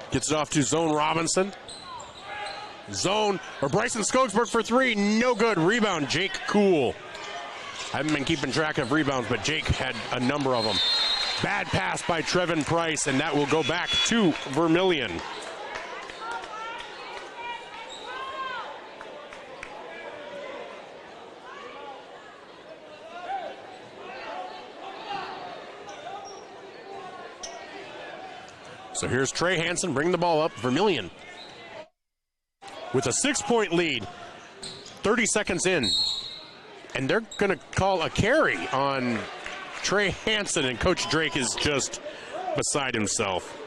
Gets it off to Zone Robinson. Bryson Skogsberg for three. No good. Rebound, Jake Cool. I haven't been keeping track of rebounds, but Jake had a number of them. Bad pass by Trevin Price, and that will go back to Vermillion. So here's Trey Hansen, bring the ball up. Vermillion with a 6-point lead, 30 seconds in. And they're going to call a carry on Trey Hansen, and Coach Drake is just beside himself.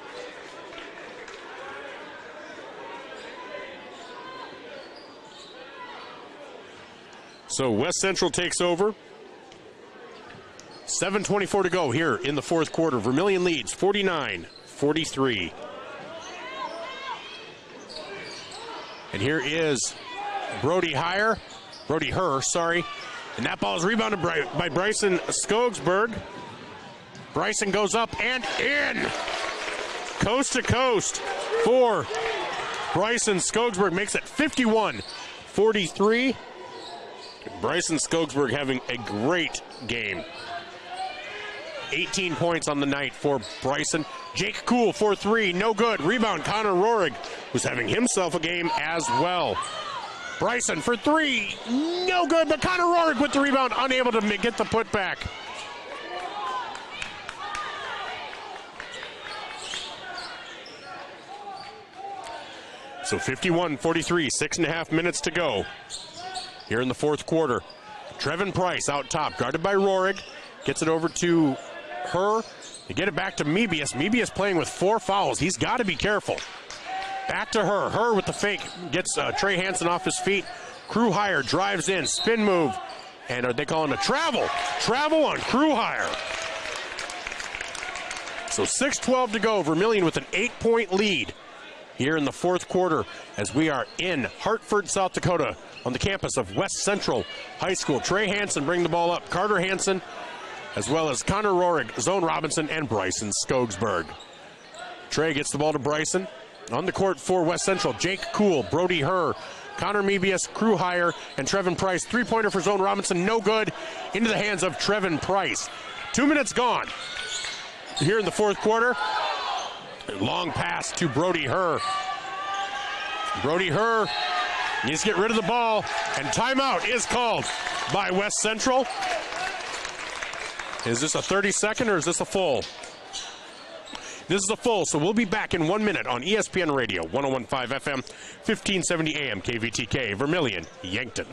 So West Central takes over. 7:24 to go here in the fourth quarter. Vermillion leads 49-43. And here is Brody Herr, and that ball is rebounded by Bryson Skogsberg. Bryson goes up and in. Coast to coast for Bryson Skogsberg, makes it 51-43. Bryson Skogsberg having a great game. 18 points on the night for Bryson. Jake Cool for three, no good. Rebound, Connor Rohrig, who's having himself a game as well. Bryson for three, no good, but Connor Rohrig with the rebound, unable to get the putback. So 51-43, 6.5 minutes to go here in the fourth quarter. Trevin Price out top, guarded by Rohrig, gets it over to Herr. They get it back to Mebius. Mebius playing with 4 fouls. He's got to be careful. Back to Herr. Herr with the fake. Gets Trey Hansen off his feet. Crew Hire drives in. Spin move. And are they calling a travel? Travel on Crew Hire. So 6:12 to go. Vermillion with an 8-point lead here in the fourth quarter as we are in Hartford, South Dakota on the campus of West Central High School. Trey Hansen bring the ball up. Carter Hansen, as well as Connor Rohrig, Zone Robinson, and Bryson Skogsberg. Trey gets the ball to Bryson. On the court for West Central, Jake Cool, Brody Herr, Connor Mebius, Crew Hire, and Trevin Price. Three-pointer for Zone Robinson, no good. Into the hands of Trevin Price. 2 minutes gone here in the fourth quarter. Long pass to Brody Herr. Brody Herr needs to get rid of the ball, and timeout is called by West Central. Is this a 30-second or is this a full? This is a full, so we'll be back in 1 minute on ESPN Radio, 101.5 FM, 1570 AM, KVTK, Vermillion, Yankton.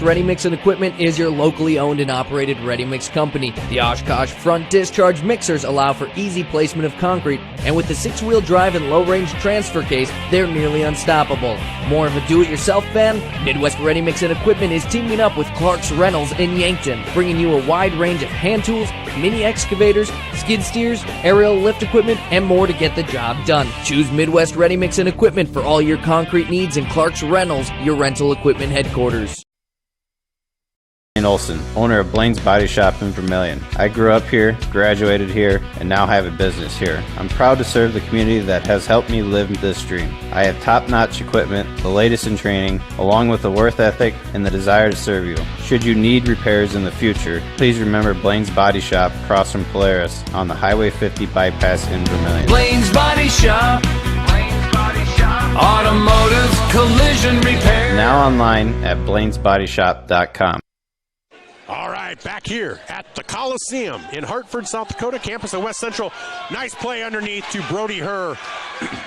Ready Mix and Equipment is your locally owned and operated ready mix company. The Oshkosh front discharge mixers allow for easy placement of concrete, and with the 6-wheel drive and low-range transfer case, they're nearly unstoppable. More of a do-it-yourself fan? Midwest Ready Mix and Equipment is teaming up with Clark's Rentals in Yankton, bringing you a wide range of hand tools, mini excavators, skid steers, aerial lift equipment, and more to get the job done. Choose Midwest Ready Mix and Equipment for all your concrete needs, and Clark's Rentals, your rental equipment headquarters. Olson, owner of Blaine's Body Shop in Vermillion. I grew up here, graduated here, and now have a business here. I'm proud to serve the community that has helped me live this dream. I have top-notch equipment, the latest in training, along with a work ethic and the desire to serve you. Should you need repairs in the future, please remember Blaine's Body Shop across from Polaris on the Highway 50 bypass in Vermillion. Blaine's Body Shop. Blaine's Body Shop. Automotive collision repair. Now online at blainesbodyshop.com. All right, back here at the Coliseum in Hartford, South Dakota, campus of West Central. Nice play underneath to Brody Herr.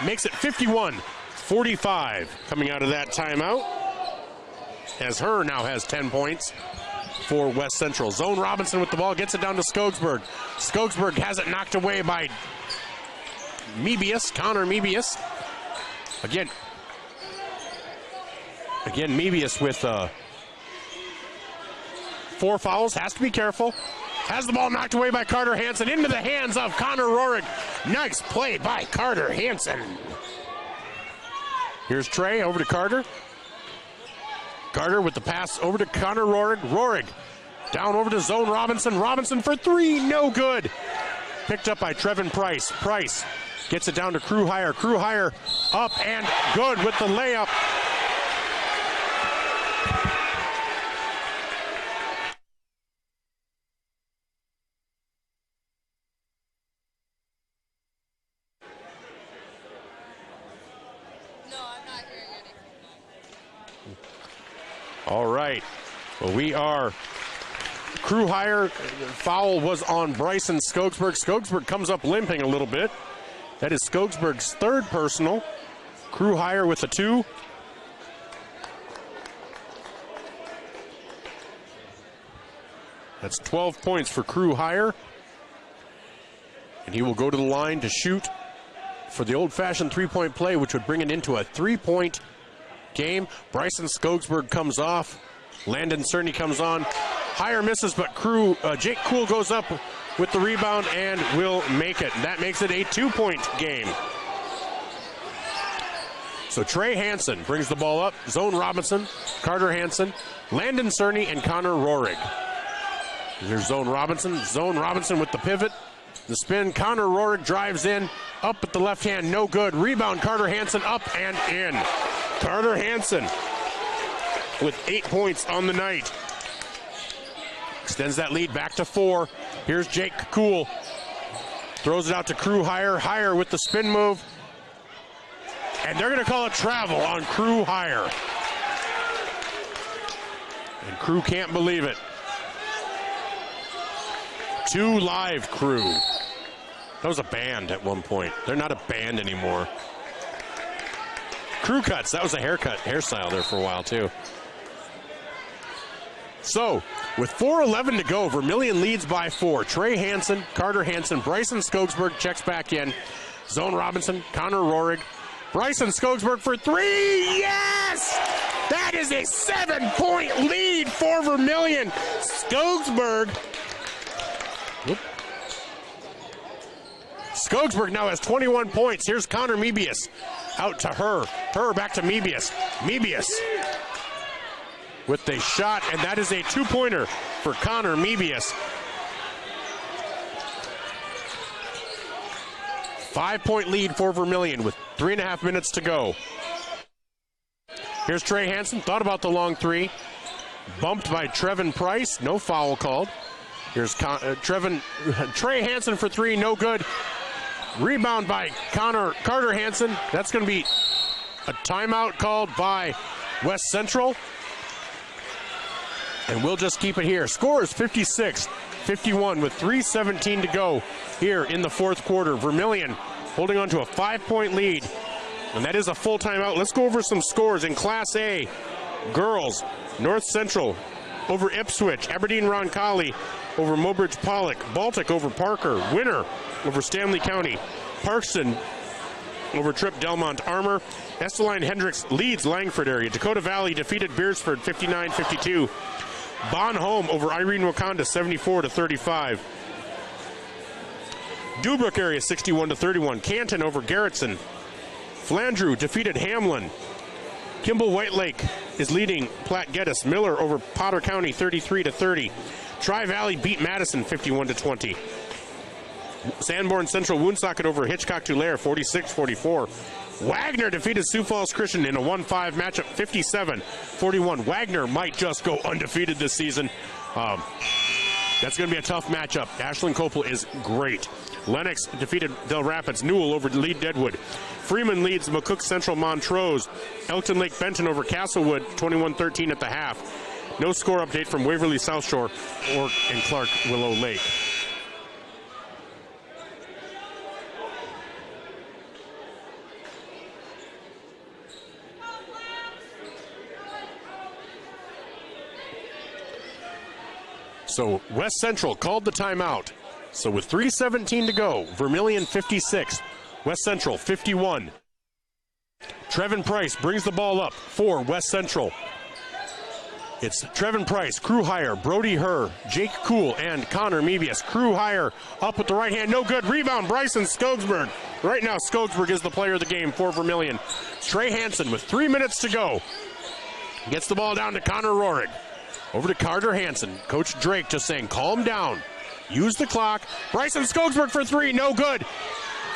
Makes it 51-45 coming out of that timeout, as Herr now has 10 points. for West Central. Zone Robinson with the ball, gets it down to Skogsberg. Skogsberg has it knocked away by Connor Mebius. Again, Mebius with 4 fouls, has to be careful. Has the ball knocked away by Carter Hansen into the hands of Connor Rorig. Nice play by Carter Hansen. Here's Trey over to Carter. Carter with the pass over to Connor Rorig. Rorig down over to Zone Robinson. Robinson for 3, no good. Picked up by Trevin Price. Price gets it down to Crew Hire. Crew Hire up and good with the layup. All right. Well, we are Crew Hire. Foul was on Bryson Skogsberg. Skogsberg comes up limping a little bit. That is Skogsberg's 3rd personal. Crew Hire with a 2. That's 12 points for Crew Hire. And he will go to the line to shoot for the old-fashioned 3-point play, which would bring it into a 3-point game. Bryson Skogsberg comes off. Landon Cerny comes on. Hire misses, but Jake Kuhl goes up with the rebound and will make it. That makes it a 2-point game. So Trey Hansen brings the ball up. Zone Robinson, Carter Hansen, Landon Cerny, and Connor Rorig. Here's Zone Robinson. Zone Robinson with the pivot. The spin. Connor Rorig drives in. Up at the left hand. No good. Rebound. Carter Hansen up and in. Carter Hansen with 8 points on the night. Extends that lead back to 4. Here's Jake Kuhl. Throws it out to Crew Hire. Hire with the spin move. And they're going to call it travel on Crew Hire. And Crew can't believe it. 2 live Crew. That was a band at one point. They're not a band anymore. Crew cuts. That was a hairstyle there for a while too. So, with 4:11 to go, Vermillion leads by 4. Trey Hansen, Carter Hansen, Bryson Skogsberg checks back in. Zone Robinson, Connor Rorig. Bryson Skogsberg for 3. Yes! That is a 7-point lead for Vermillion. Skogsberg. Skogsberg now has 21 points. Here's Connor Mebius. Out to her. Her back to Mebius. Mebius with a shot, and that is a 2-pointer for Connor Mebius. 5-point lead for Vermillion with 3.5 minutes to go. Here's Trey Hansen. Thought about the long 3. Bumped by Trevin Price. No foul called. Here's Trey Hansen for 3. No good. Rebound by Carter Hansen. That's going to be a timeout called by West Central. And we'll just keep it here. Score is 56-51 with 3:17 to go here in the 4th quarter. Vermillion holding on to a 5-point lead. And that is a full timeout. Let's go over some scores in Class A. Girls, North Central over Ipswich. Aberdeen Roncalli over Mobridge Pollock. Baltic over Parker. Winner over Stanley County. Parkston over Trip Delmont Armour. Esteline Hendricks leads Langford area. Dakota Valley defeated Beersford 59-52. Bonholm over Irene Wakanda 74-35. Dubrook area 61-31. Canton over Garrettson. Flandreau defeated Hamlin. Kimball Whitelake is leading Platte Geddes. Miller over Potter County 33-30. Tri-Valley beat Madison 51-20. Sanborn Central Woonsocket over Hitchcock Tulare 46-44. Wagner defeated Sioux Falls Christian in a 1-5 matchup 57-41. Wagner might just go undefeated this season. That's going to be a tough matchup. Ashlyn Copel is great. Lennox defeated Del Rapids. Newell over Lead Deadwood. Freeman leads McCook Central Montrose. Elkton Lake Benton over Castlewood 21-13 at the half. No score update from Waverly South Shore and Clark Willow Lake. So West Central called the timeout. So with 3:17 to go, Vermillion 56, West Central 51. Trevin Price brings the ball up for West Central. It's Trevin Price, crew hire, Brody Herr, Jake Kuhl, and Connor Mebius. Crew hire up with the right hand, no good. Rebound, Bryson Skogsberg. Right now, Skogsberg is the player of the game for Vermillion. Trey Hansen with 3 minutes to go. Gets the ball down to Connor Rohrig. Over to Carter Hansen. Coach Drake just saying, calm down. Use the clock. Bryson Skogsberg for three, no good.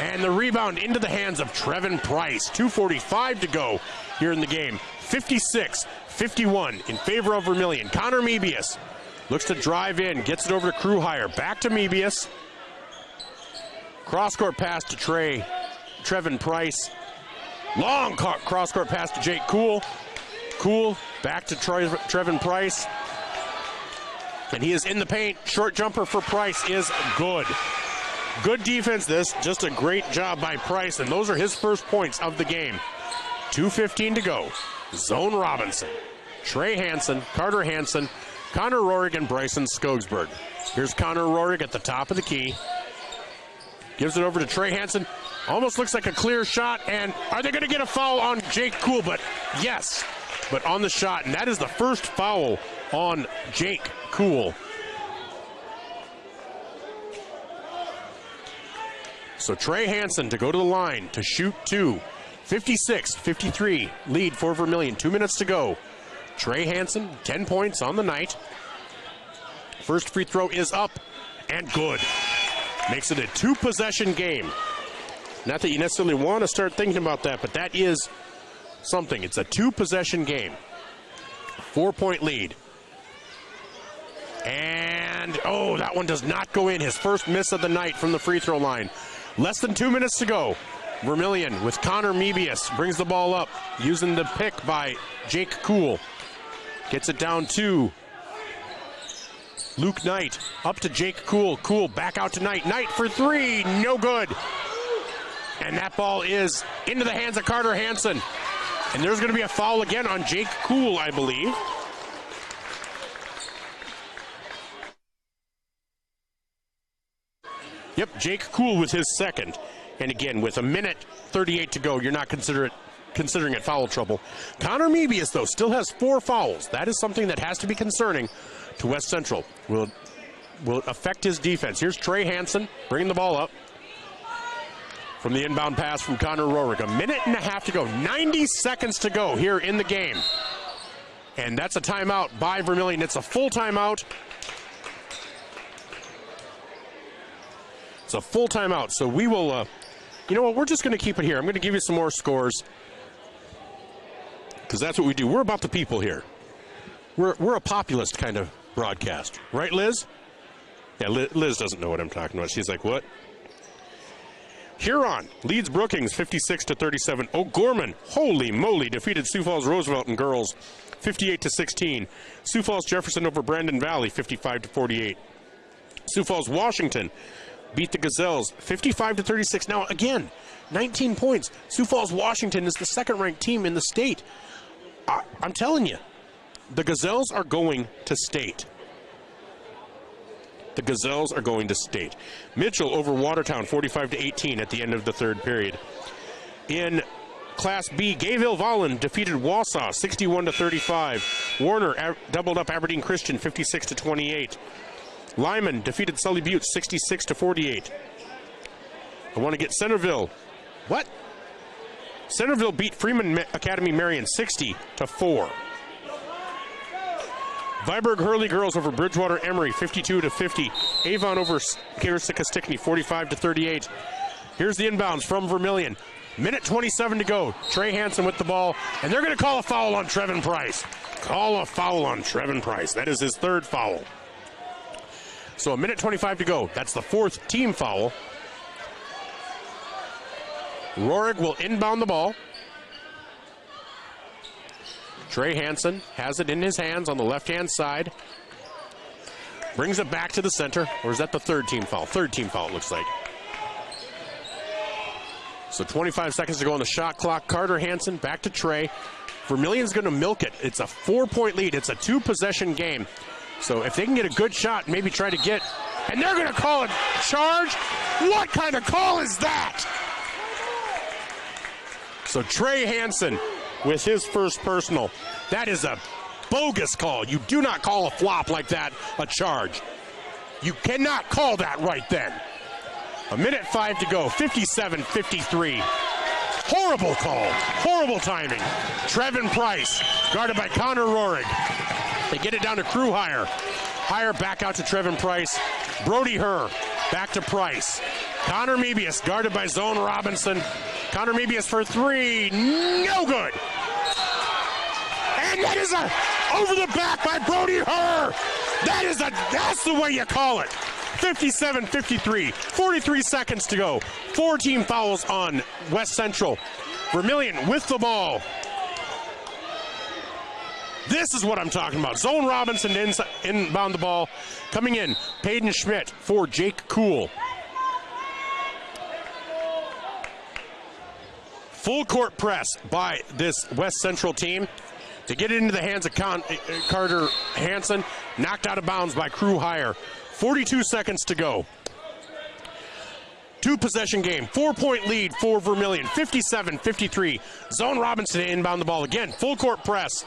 And the rebound into the hands of Trevin Price. 2:45 to go here in the game. 56-51 in favor of Vermillion. Connor Mebius looks to drive in, gets it over to crew hire. Back to Mebius. Cross-court pass to Trevin Price. Long cross-court pass to Jake Kuhl. Kuhl back to Trevin Price. And he is in the paint. Short jumper for Price is good. Good defense this. Just a great job by Price. And those are his first points of the game. 2:15 to go. Zone Robinson. Trey Hansen, Carter Hansen, Connor Rohrig, and Bryson Skogsberg. Here's Connor Rohrig at the top of the key. Gives it over to Trey Hansen. Almost looks like a clear shot. And are they going to get a foul on Jake Kuhl? But yes. But on the shot. And that is the first foul on Jake Kuhl. So Trey Hansen to go to the line to shoot two. 56-53 lead for Vermillion. 2 minutes to go. Trey Hansen, 10 points on the night. First free throw is up and good. Makes it a two-possession game. Not that you necessarily want to start thinking about that, but that is something. It's a two-possession game. 4-point lead. And, oh, that one does not go in. His first miss of the night from the free throw line. Less than 2 minutes to go. Vermillion with Connor Mebius brings the ball up, using the pick by Jake Kuhl. Gets it down to Luke Knight. Up to Jake Kuhl. Kuhl back out to Knight. Knight for three. No good. And that ball is into the hands of Carter Hansen. And there's going to be a foul again on Jake Kuhl, I believe. Yep, Jake Kuhl with his second. And again, with 1:38 to go, you're not considering it foul trouble. Connor Mebius, though, still has 4 fouls. That is something that has to be concerning to West Central. Will affect his defense. Here's Trey Hansen bringing the ball up from the inbound pass from Connor Rohrig. 1.5 to go. 90 seconds to go here in the game. And that's a timeout by Vermillion. It's a full timeout. It's a full timeout. So we will... you know what? We're just going to keep it here. I'm going to give you some more scores because that's what we do. We're about the people here. We're a populist kind of broadcast. Right, Liz? Yeah, Liz doesn't know what I'm talking about. She's like, what? Huron leads Brookings 56-37. O'Gorman, holy moly, defeated Sioux Falls Roosevelt and Girls 58-16. Sioux Falls Jefferson over Brandon Valley 55-48. Sioux Falls Washington beat the Gazelles 55-36. Now, again, 19 points. Sioux Falls, Washington is the second-ranked team in the state. I'm telling you, the Gazelles are going to state. The Gazelles are going to state. Mitchell over Watertown 45-18 at the end of the third period. In Class B, Gayville-Vollen defeated Wausau 61-35. Warner doubled up Aberdeen Christian 56-28. Lyman defeated Sully Butte 66-48. I want to get Centerville. What? Centerville beat Freeman Academy Marion 60-4. Viborg Hurley girls over Bridgewater Emory 52-50. Avon over Karsika Stickney 45-38. Here's the inbounds from Vermillion. 1:27 to go. Trey Hansen with the ball, and they're going to call a foul on Trevin Price. Call a foul on Trevin Price. That is his third foul. So 1:25 to go. That's the fourth team foul. Rohrig will inbound the ball. Trey Hansen has it in his hands on the left-hand side. Brings it back to the center. Or is that the third team foul? Third team foul, it looks like. So 25 seconds to go on the shot clock. Carter Hansen back to Trey. Vermillion's going to milk it. It's a 4-point lead. It's a two-possession game. So if they can get a good shot, maybe try to get, and they're going to call it charge. What kind of call is that? So Trey Hansen with his first personal. That is a bogus call. You do not call a flop like that a charge. You cannot call that right then. 1:05 to go, 57-53. Horrible call, horrible timing. Trevin Price, guarded by Connor Rohrig. They get it down to Crew Hire. Hire back out to Trevin Price. Brody Herr, back to Price. Connor Mebius, guarded by Zone Robinson. Connor Mebius for three, no good. And that is a over the back by Brody Herr. That's the way you call it. 57-53, 43 seconds to go. 4 team fouls on West Central. Vermillion with the ball. This is what I'm talking about. Zone Robinson inbound the ball. Coming in, Peyton Schmidt for Jake Kuhl. Full court press by this West Central team to get it into the hands of Carter Hansen. Knocked out of bounds by Crew Hire. 42 seconds to go. 2-possession game. 4-point lead for Vermillion. 57-53. Zone Robinson inbound the ball again. Full court press.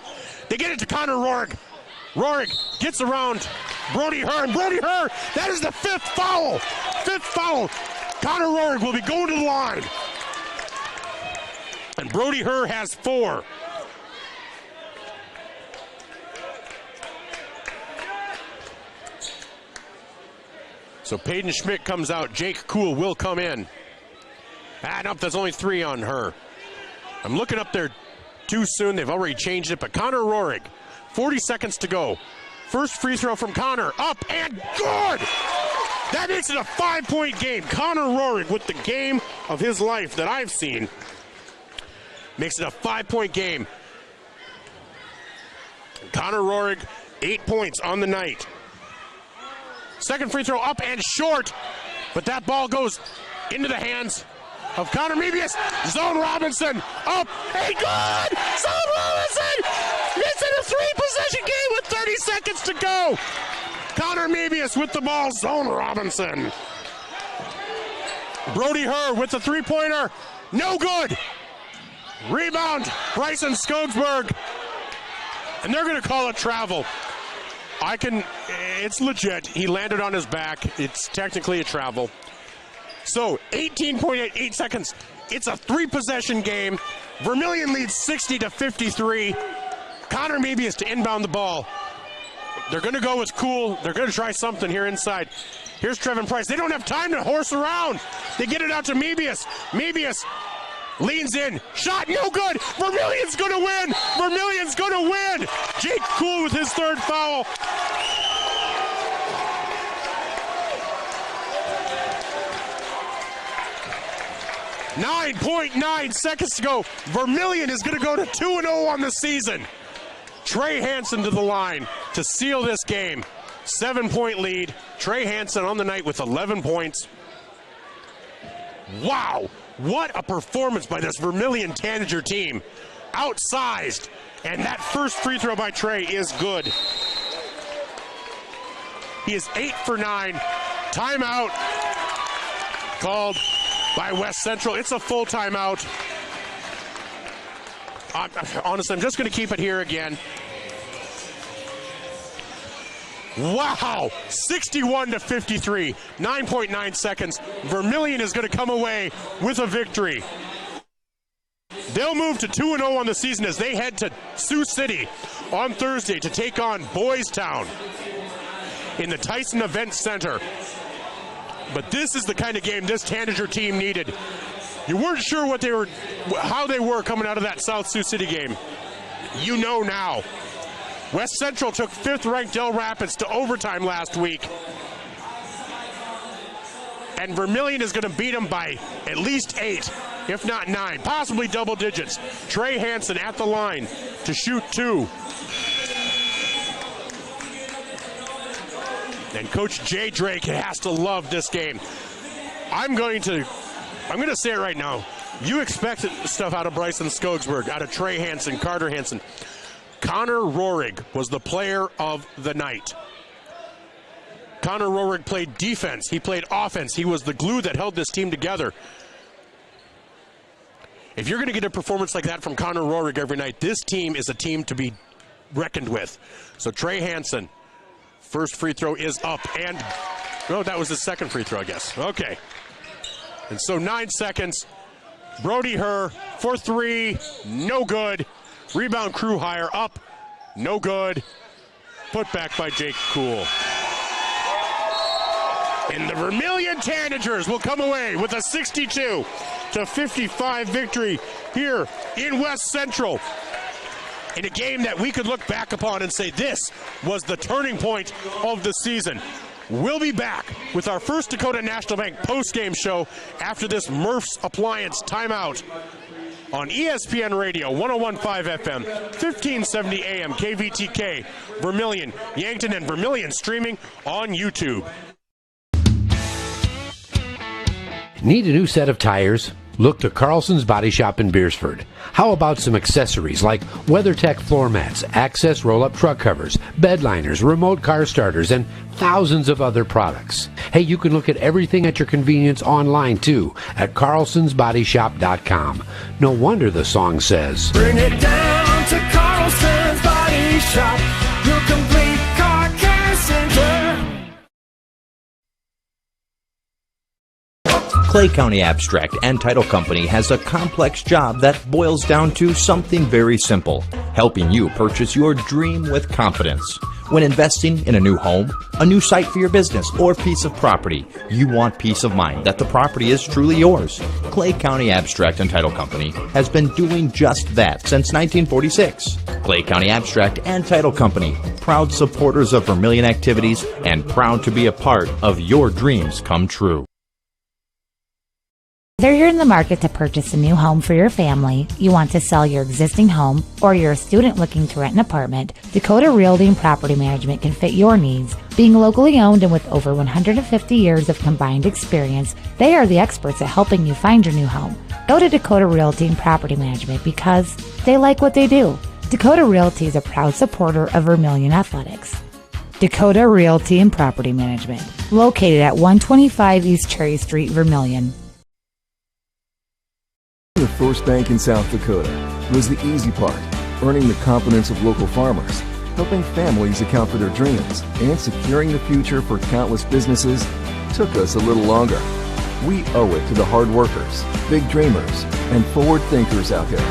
They get it to Connor Rohrig. Rohrig gets around Brody Herr. And Brody Herr, that is the 5th foul. 5th foul. Connor Rohrig will be going to the line. And Brody Herr has 4. So Peyton Schmidt comes out. Jake Kuhl will come in. Nope, that's only 3 on her. I'm looking up there too soon. They've already changed it. But Connor Rohrig, 40 seconds to go. First free throw from Connor. Up and good! That makes it a 5-point game. Connor Rohrig with the game of his life that I've seen. Makes it a 5-point game. Connor Rohrig, 8 points on the night. Second free throw up and short, but that ball goes into the hands of Connor Mebius. Zone Robinson up and good! Zone Robinson! It's in a 3-possession game with 30 seconds to go. Connor Mebius with the ball. Zone Robinson. Brody Herr with the 3-pointer. No good. Rebound, Bryson Skogsberg. And they're going to call it travel. It's legit. He landed on his back. It's technically a travel. So 18.8 seconds. It's a 3-possession game. Vermillion leads 60-53. Connor Mebius to inbound the ball. They're going to go with Kuhl. They're going to try something here inside. Here's Trevin Price. They don't have time to horse around. They get it out to Mebius. Mebius leans in. Shot no good. Vermillion's going to win. Vermillion's going to win. Jake Kuhl with his 3rd foul. .9 seconds to go. Vermillion is going to go to 2-0 on the season. Trey Hansen to the line to seal this game. 7-point lead. Trey Hansen on the night with 11 points. Wow. What a performance by this Vermillion Tanager team. Outsized. And that first free throw by Trey is good. He is 8 for 9. Timeout called by West Central. It's a full timeout. Honestly, I'm just going to keep it here again. Wow, 61-53, 9.9 seconds. Vermillion is going to come away with a victory. They'll move to 2-0 on the season as they head to Sioux City on Thursday to take on Boys Town in the Tyson Event Center. But this is the kind of game this Tanager team needed. You weren't sure how they were coming out of that South Sioux City game. You know now. West Central took 5th-ranked Del Rapids to overtime last week. And Vermillion is going to beat them by at least 8, if not 9, possibly double digits. Trey Hansen at the line to shoot 2. And Coach Jay Drake has to love this game. I'm going to say it right now. You expect stuff out of Bryson Skogsberg, out of Trey Hansen, Carter Hansen. Connor Rohrig was the player of the night. Connor Roehrig played defense. He played offense. He was the glue that held this team together. If you're going to get a performance like that from Connor Roehrig every night, this team is a team to be reckoned with. So Trey Hansen, first free throw is up, and oh, that was his second free throw, I guess. Okay. And so 9 seconds. Brody Herr for three, no good. Rebound Crew Hire up, no good. Put back by Jake Kuhl. And the Vermillion Tanagers will come away with a 62-55 victory here in West Central. In a game that we could look back upon and say this was the turning point of the season. We'll be back with our first Dakota National Bank post-game show after this Murph's Appliance timeout on ESPN Radio, 101.5 FM, 1570 AM, KVTK, Vermillion, Yankton, and Vermillion streaming on YouTube. Need a new set of tires? Look to Carlson's Body Shop in Beersford. How about some accessories like WeatherTech floor mats, Access roll-up truck covers, bed liners, remote car starters, and thousands of other products. Hey, you can look at everything at your convenience online too at carlsonsbodyshop.com. No wonder the song says, Bring it down to Carlson's Body Shop, your complete car care center. Clay County Abstract and Title Company has a complex job that boils down to something very simple, helping you purchase your dream with confidence. When investing in a new home, a new site for your business, or piece of property, you want peace of mind that the property is truly yours. Clay County Abstract and Title Company has been doing just that since 1946. Clay County Abstract and Title Company, proud supporters of Vermillion activities and proud to be a part of your dreams come true. Whether you're in the market to purchase a new home for your family, you want to sell your existing home, or you're a student looking to rent an apartment, Dakota Realty and Property Management can fit your needs. Being locally owned and with over 150 years of combined experience, they are the experts at helping you find your new home. Go to Dakota Realty and Property Management because they like what they do. Dakota Realty is a proud supporter of Vermillion Athletics. Dakota Realty and Property Management, located at 125 East Cherry Street, Vermillion. The first bank in South Dakota was the easy part, earning the confidence of local farmers, helping families account for their dreams, and securing the future for countless businesses took us a little longer. We owe it to the hard workers, big dreamers, and forward thinkers out there.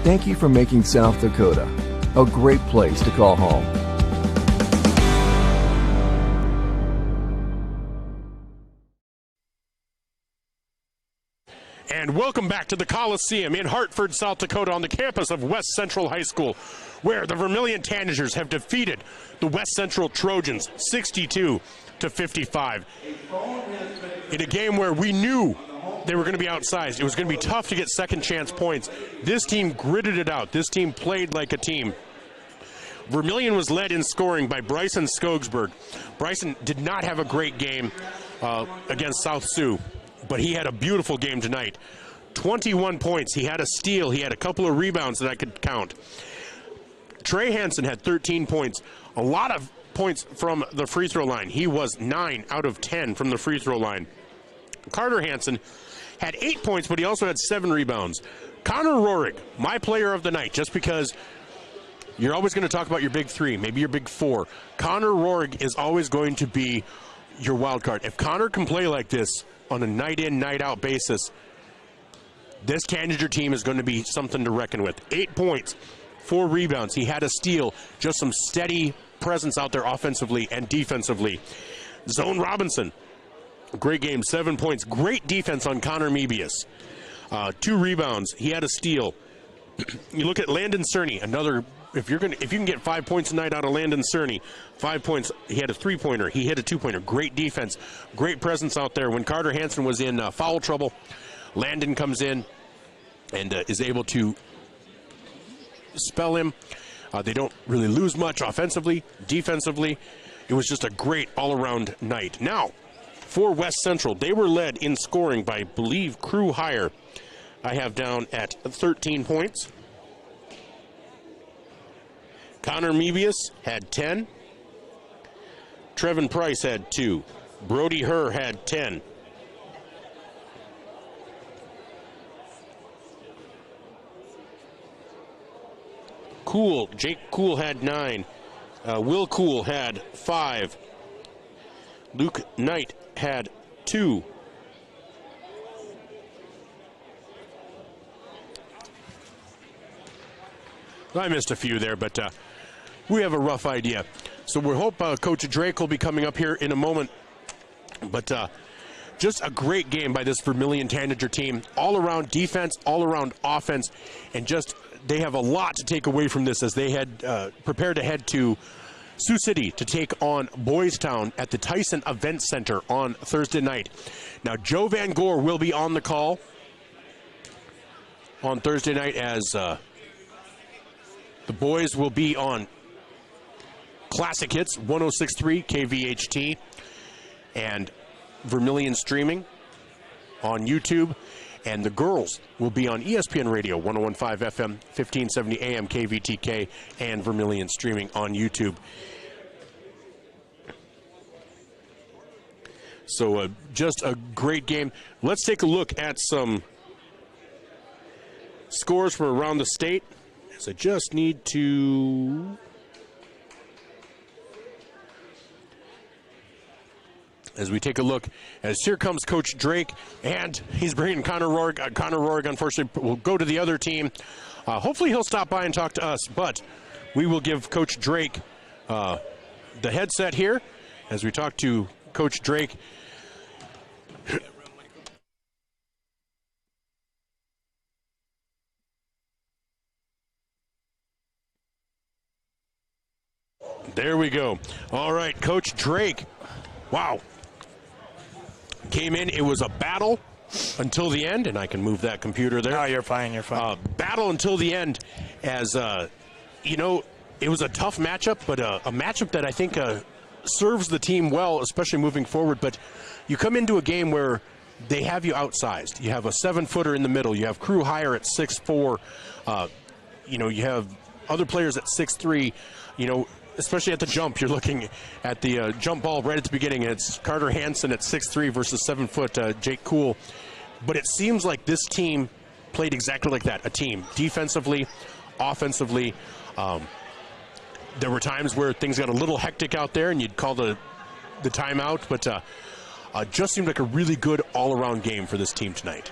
Thank you for making South Dakota a great place to call home. And welcome back to the Coliseum in Hartford, South Dakota, on the campus of West Central High School, where the Vermillion Tanagers have defeated the West Central Trojans 62-55. In a game where we knew they were going to be outsized. It was going to be tough to get second chance points. This team gritted it out. This team played like a team. Vermillion was led in scoring by Bryson Skogsberg. Bryson did not have a great game against South Sioux, but he had a beautiful game tonight. 21 points. He had a steal. He had a couple of rebounds that I could count. Trey Hansen had 13 points. A lot of points from the free throw line. He was 9 out of 10 from the free throw line. Carter Hansen had 8 points, but he also had 7 rebounds. Connor Roehrig, my player of the night, just because you're always going to talk about your big three, maybe your big four. Connor Roehrig is always going to be your wild card. If Connor can play like this on a night-in, night-out basis, this Tanager team is going to be something to reckon with. 8 points, 4 rebounds. He had a steal, just some steady presence out there offensively and defensively. Zone Robinson, great game, 7 points. Great defense on Connor Mebius. 2 rebounds. He had a steal. You look at Landon Cerny, another. If you can get 5 points a night out of Landon Cerny, 5 points. He had a 3-pointer. He hit a 2-pointer. Great defense, great presence out there. When Carter Hansen was in foul trouble, Landon comes in and is able to spell him. They don't really lose much offensively, defensively. It was just a great all-around night. Now, for West Central, they were led in scoring by, I believe, Crew Hire. I have down at 13 points. Connor Mebius had 10. Trevin Price had 2. Brody Herr had 10. Jake Cool had 9. Will Cool had 5. Luke Knight had 2. I missed a few there, but we have a rough idea. So we hope Coach Drake will be coming up here in a moment. But just a great game by this Vermillion Tanager team. All around defense, all around offense, and just they have a lot to take away from this as they had prepared to head to Sioux City to take on Boys Town at the Tyson Event Center on Thursday night. Now, Joe Van Gore will be on the call on Thursday night as the boys will be on Classic Hits 106.3 KVHT and Vermillion streaming on YouTube. And the girls will be on ESPN Radio 101.5 FM, 1570 AM KVTK, and Vermillion streaming on YouTube. So just a great game. Let's take a look at some scores from around the state. So I just need to... As we take a look, as here comes Coach Drake, and he's bringing Connor Rohrig. Connor Rohrig, unfortunately, will go to the other team. Hopefully he'll stop by and talk to us, but we will give Coach Drake the headset here as we talk to Coach Drake. There we go. All right, Coach Drake. Wow. Came in, it was a battle until the end, and I can move that computer there. No, you're fine, you're fine. Battle until the end as, you know, it was a tough matchup, but a matchup that I think serves the team well, especially moving forward. But you come into a game where they have you outsized. You have a 7-footer in the middle. You have Crew Hire at 6'4". You know, you have other players at 6'3". You know, especially at the jump, you're looking at the jump ball right at the beginning. It's Carter Hansen at 6'3" versus 7-foot Jake Cool. But it seems like this team played exactly like that, a team. Defensively, offensively. There were times where things got a little hectic out there and you'd call the timeout, but just seemed like a really good all-around game for this team tonight.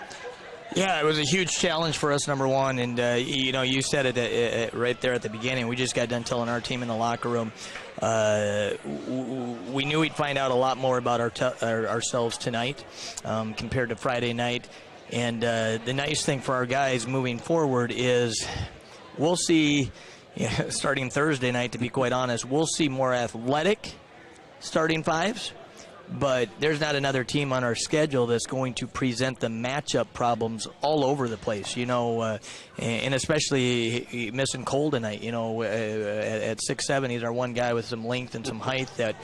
Yeah, it was a huge challenge for us, number one, and you know, you said it right there at the beginning. We just got done telling our team in the locker room we knew we'd find out a lot more about ourselves tonight compared to Friday night. And the nice thing for our guys moving forward is we'll see, starting Thursday night, to be quite honest, we'll see more athletic starting fives. But there's not another team on our schedule that's going to present the matchup problems all over the place, you know, and especially missing Cole tonight, you know, at 6'7", he's our one guy with some length and some height that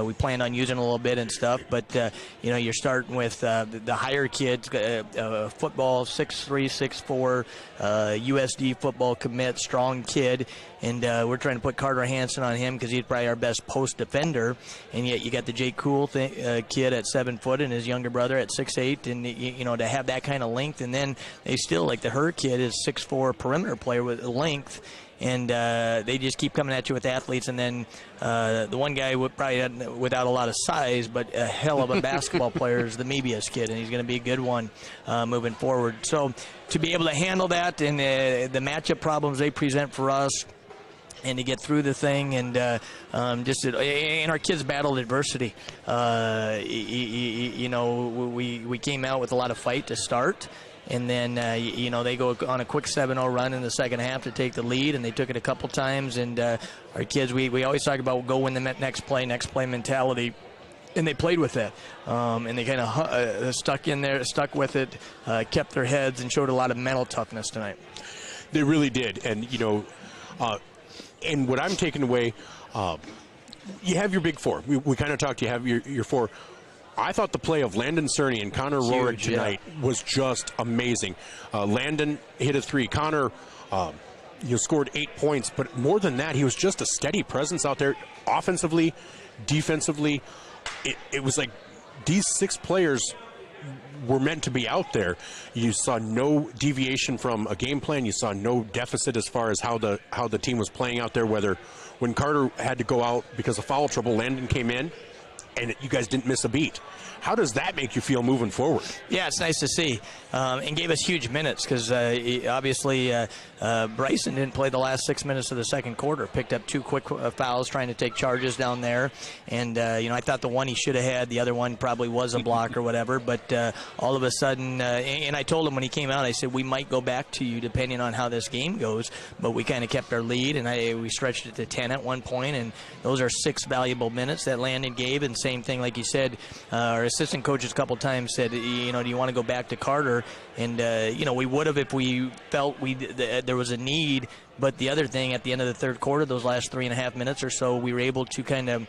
we plan on using a little bit and stuff. But, you know, you're starting with the higher kids, football, 6'3", 6'4", USD football commit, strong kid. And we're trying to put Carter Hansen on him because he's probably our best post defender. And yet you got the Jake Cool kid at 7 foot and his younger brother at 6'8", and you know, to have that kind of length. And then they still, like the Her kid is 6'4" perimeter player with length. And they just keep coming at you with athletes. And then the one guy probably without a lot of size, but a hell of a basketball player is the Mebius kid, and he's going to be a good one moving forward. So to be able to handle that and the matchup problems they present for us, and to get through the thing, and and our kids battled adversity. You know, we came out with a lot of fight to start, and then you know, they go on a quick 7-0 run in the second half to take the lead, and they took it a couple times. And our kids, we always talk about go win the next play mentality. And they played with that, and they kind of stuck in there, stuck with it, kept their heads, and showed a lot of mental toughness tonight. They really did, and you know. And what I'm taking away, you have your big four. We kind of talked, you have your four. I thought the play of Landon Cerny and Connor Rohrig tonight was just amazing. Landon hit a three. Connor scored 8 points, but more than that, he was just a steady presence out there, offensively, defensively. It was like these 6 players were meant to be out there. You saw no deviation from a game plan. You saw no deficit as far as how the team was playing out there. Whether when Carter had to go out because of foul trouble, Landon came in, and you guys didn't miss a beat. How does that make you feel moving forward? Yeah, it's nice to see, and gave us huge minutes because obviously Bryson didn't play the last 6 minutes of the second quarter. Picked up 2 quick fouls trying to take charges down there, and I thought the one he should have had, the other one probably was a block or whatever. But all of a sudden, and I told him when he came out, I said we might go back to you depending on how this game goes. But we kind of kept our lead, and we stretched it to 10 at one point, and those are 6 valuable minutes that Landon gave. And same thing, like you said, our assistant coaches a couple times said, do you want to go back to Carter? And we would have if we felt there was a need. But the other thing, at the end of the third quarter, those last 3.5 minutes or so, we were able to kind of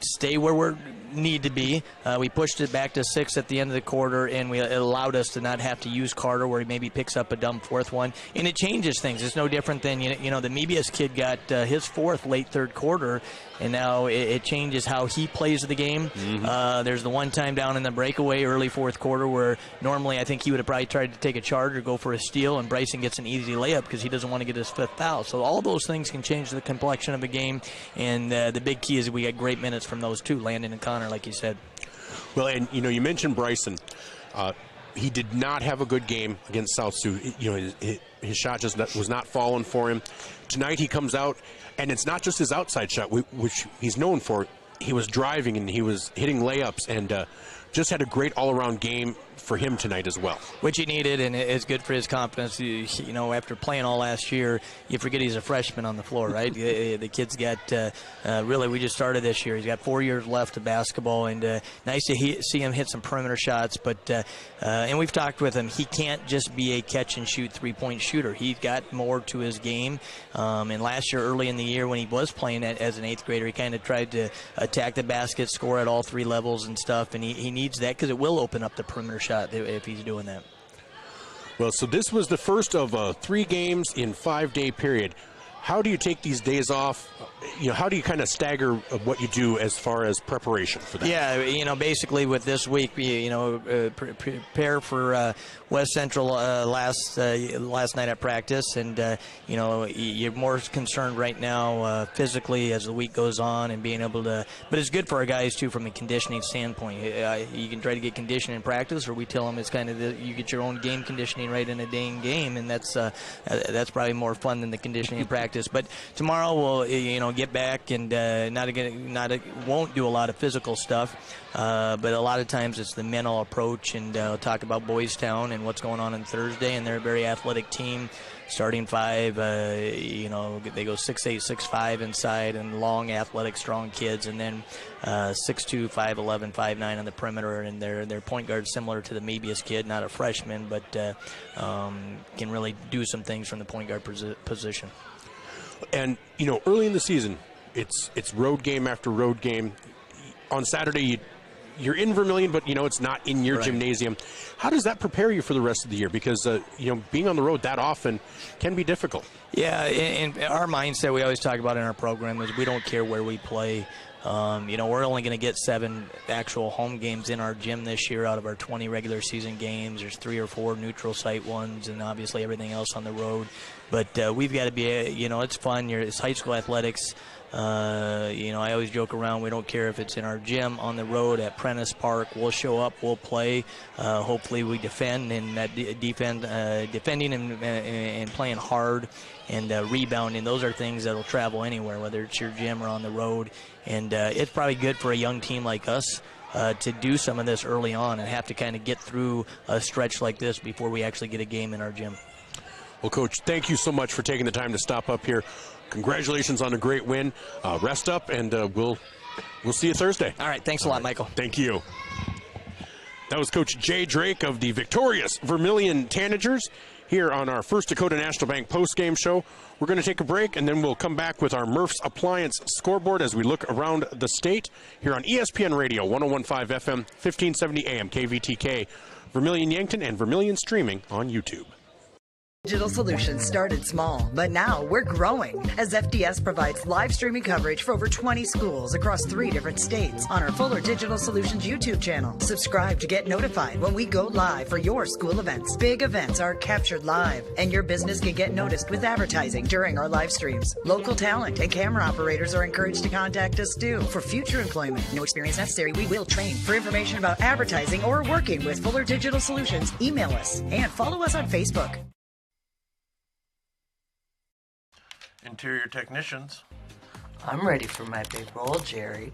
stay where we need to be. We pushed it back to 6 at the end of the quarter, and it allowed us to not have to use Carter where he maybe picks up a dumb 4th one. And it changes things. It's no different than, the Mebius kid got his 4th late third quarter, and now it changes how he plays the game. Mm-hmm. There's the one time down in the breakaway early 4th quarter where normally I think he would have probably tried to take a charge or go for a steal, and Bryson gets an easy layup because he doesn't want to get his 5th foul. So all those things can change the complexion of a game, and the big key is we got great minutes from those 2, Landon and Connor, like you said. Well, and you mentioned Bryson. He did not have a good game against South Sioux. His shot just was not falling for him. Tonight he comes out, and it's not just his outside shot, which he's known for. He was driving and he was hitting layups, and just had a great all-around game for him tonight as well. Which he needed, and it's good for his confidence. After playing all last year, you forget he's a freshman on the floor, right? The kid's got, really, we just started this year. He's got 4 years left of basketball, and nice to see him hit some perimeter shots. But and we've talked with him. He can't just be a catch-and-shoot three-point shooter. He's got more to his game. And last year, early in the year, when he was playing as an 8th grader, he kind of tried to attack the basket, score at all 3 levels and stuff, and he needs that because it will open up the perimeter shot if he's doing that. Well, so this was the first of 3 games in 5-day period. How do you take these days off? How do you kind of stagger what you do as far as preparation for that? Yeah, basically with this week, prepare for West Central last night at practice, and you're more concerned right now physically as the week goes on and being able to. But it's good for our guys too from a conditioning standpoint. You can try to get conditioning in practice, or we tell them it's kind of you get your own game conditioning right in a dang game, and that's probably more fun than the conditioning in practice. But tomorrow we'll get back and won't do a lot of physical stuff, but a lot of times it's the mental approach, and we'll talk about Boys Town and what's going on Thursday, and they're a very athletic team. Starting 5, they go 6'8", 6'5" inside, and long, athletic, strong kids, and then 6'2", 5'11", 5'9" on the perimeter, and their point guard similar to the Mebius kid, not a freshman, but can really do some things from the point guard position. And early in the season, it's road game after road game. On Saturday, you're in Vermillion, but it's not in your gymnasium. How does that prepare you for the rest of the year? Because being on the road that often can be difficult. Yeah, and our mindset we always talk about in our program is we don't care where we play. We're only going to get 7 actual home games in our gym this year out of our 20 regular season games. There's 3 or 4 neutral site ones, and obviously everything else on the road. But we've got to be, it's fun. It's high school athletics. I always joke around. We don't care if it's in our gym, on the road, at Prentice Park. We'll show up. We'll play. Hopefully, we defend, and that defending and playing hard and rebounding. Those are things that'll travel anywhere, whether it's your gym or on the road. And it's probably good for a young team like us to do some of this early on and have to kind of get through a stretch like this before we actually get a game in our gym. Well, Coach, thank you so much for taking the time to stop up here. Congratulations on a great win. Rest up, and we'll see you Thursday. All right. Thanks a lot, Michael. Thank you. That was Coach Jay Drake of the victorious Vermillion Tanagers here on our First Dakota National Bank postgame show. We're going to take a break, and then we'll come back with our Murph's Appliance scoreboard as we look around the state here on ESPN Radio, 101.5 FM, 1570 AM, KVTK, Vermillion Yankton, and Vermillion streaming on YouTube. Digital Solutions started small, but now we're growing as FDS provides live streaming coverage for over 20 schools across 3 different states on our Fuller Digital Solutions YouTube channel. Subscribe to get notified when we go live for your school events. Big events are captured live, and your business can get noticed with advertising during our live streams. Local talent and camera operators are encouraged to contact us too. For future employment, no experience necessary, we will train. For information about advertising or working with Fuller Digital Solutions, email us and follow us on Facebook. Interior technicians. I'm ready for my big role, Jerry.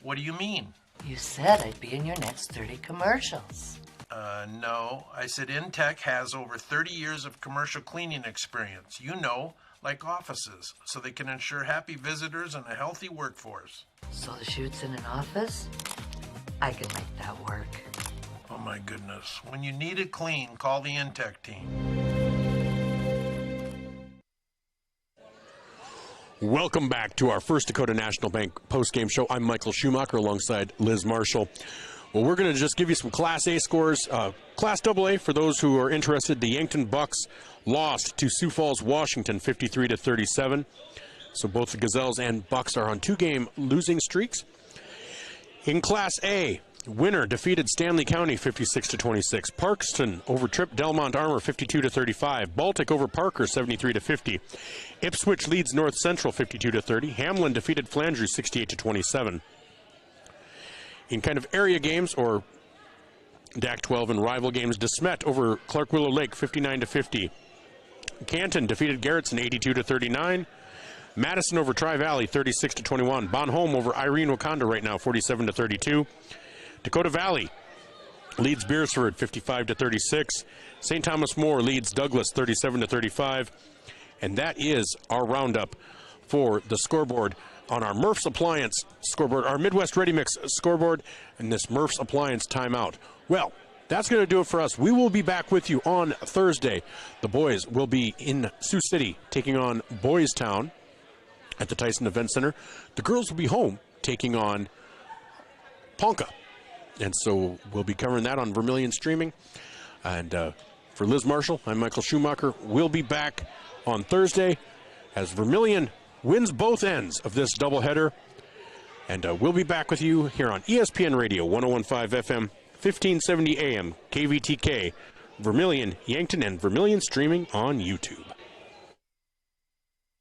What do you mean? You said I'd be in your next 30 commercials. No. I said Intech has over 30 years of commercial cleaning experience. You know, like offices, so they can ensure happy visitors and a healthy workforce. So the shoot's in an office? I can make that work. Oh my goodness. When you need it clean, call the Intech team. Welcome back to our First Dakota National Bank postgame show. I'm Michael Schumacher alongside Liz Marshall. Well, we're going to just give you some Class A scores. Class AA, for those who are interested, the Yankton Bucks lost to Sioux Falls, Washington, 53-37. So both the Gazelles and Bucks are on 2-game losing streaks. In Class A, Winner defeated Stanley County 56-26. Parkston overtripped Delmont Armor 52-35. Baltic over Parker 73-50. Ipswich leads North Central 52-30. Hamlin defeated Flandreau 68-27. In kind of area games or DAC 12 and rival games, DeSmet over Clark Willow Lake 59-50. Canton defeated Garrettson 82-39. Madison over Tri-Valley 36-21. Bonhomme over Irene Wakanda right now 47-32. Dakota Valley leads Beersford 55-36. St. Thomas More leads Douglas 37-35. And that is our roundup for the scoreboard on our Murph's Appliance scoreboard, our Midwest Ready Mix scoreboard, and this Murph's Appliance timeout. Well, that's going to do it for us. We will be back with you on Thursday. The boys will be in Sioux City taking on Boys Town at the Tyson Event Center. The girls will be home taking on Ponca. And so we'll be covering that on Vermillion Streaming. And for Liz Marshall, I'm Michael Schumacher. We'll be back on Thursday as Vermillion wins both ends of this doubleheader. And we'll be back with you here on ESPN Radio, 101.5 FM, 1570 AM, KVTK, Vermillion, Yankton, and Vermillion Streaming on YouTube.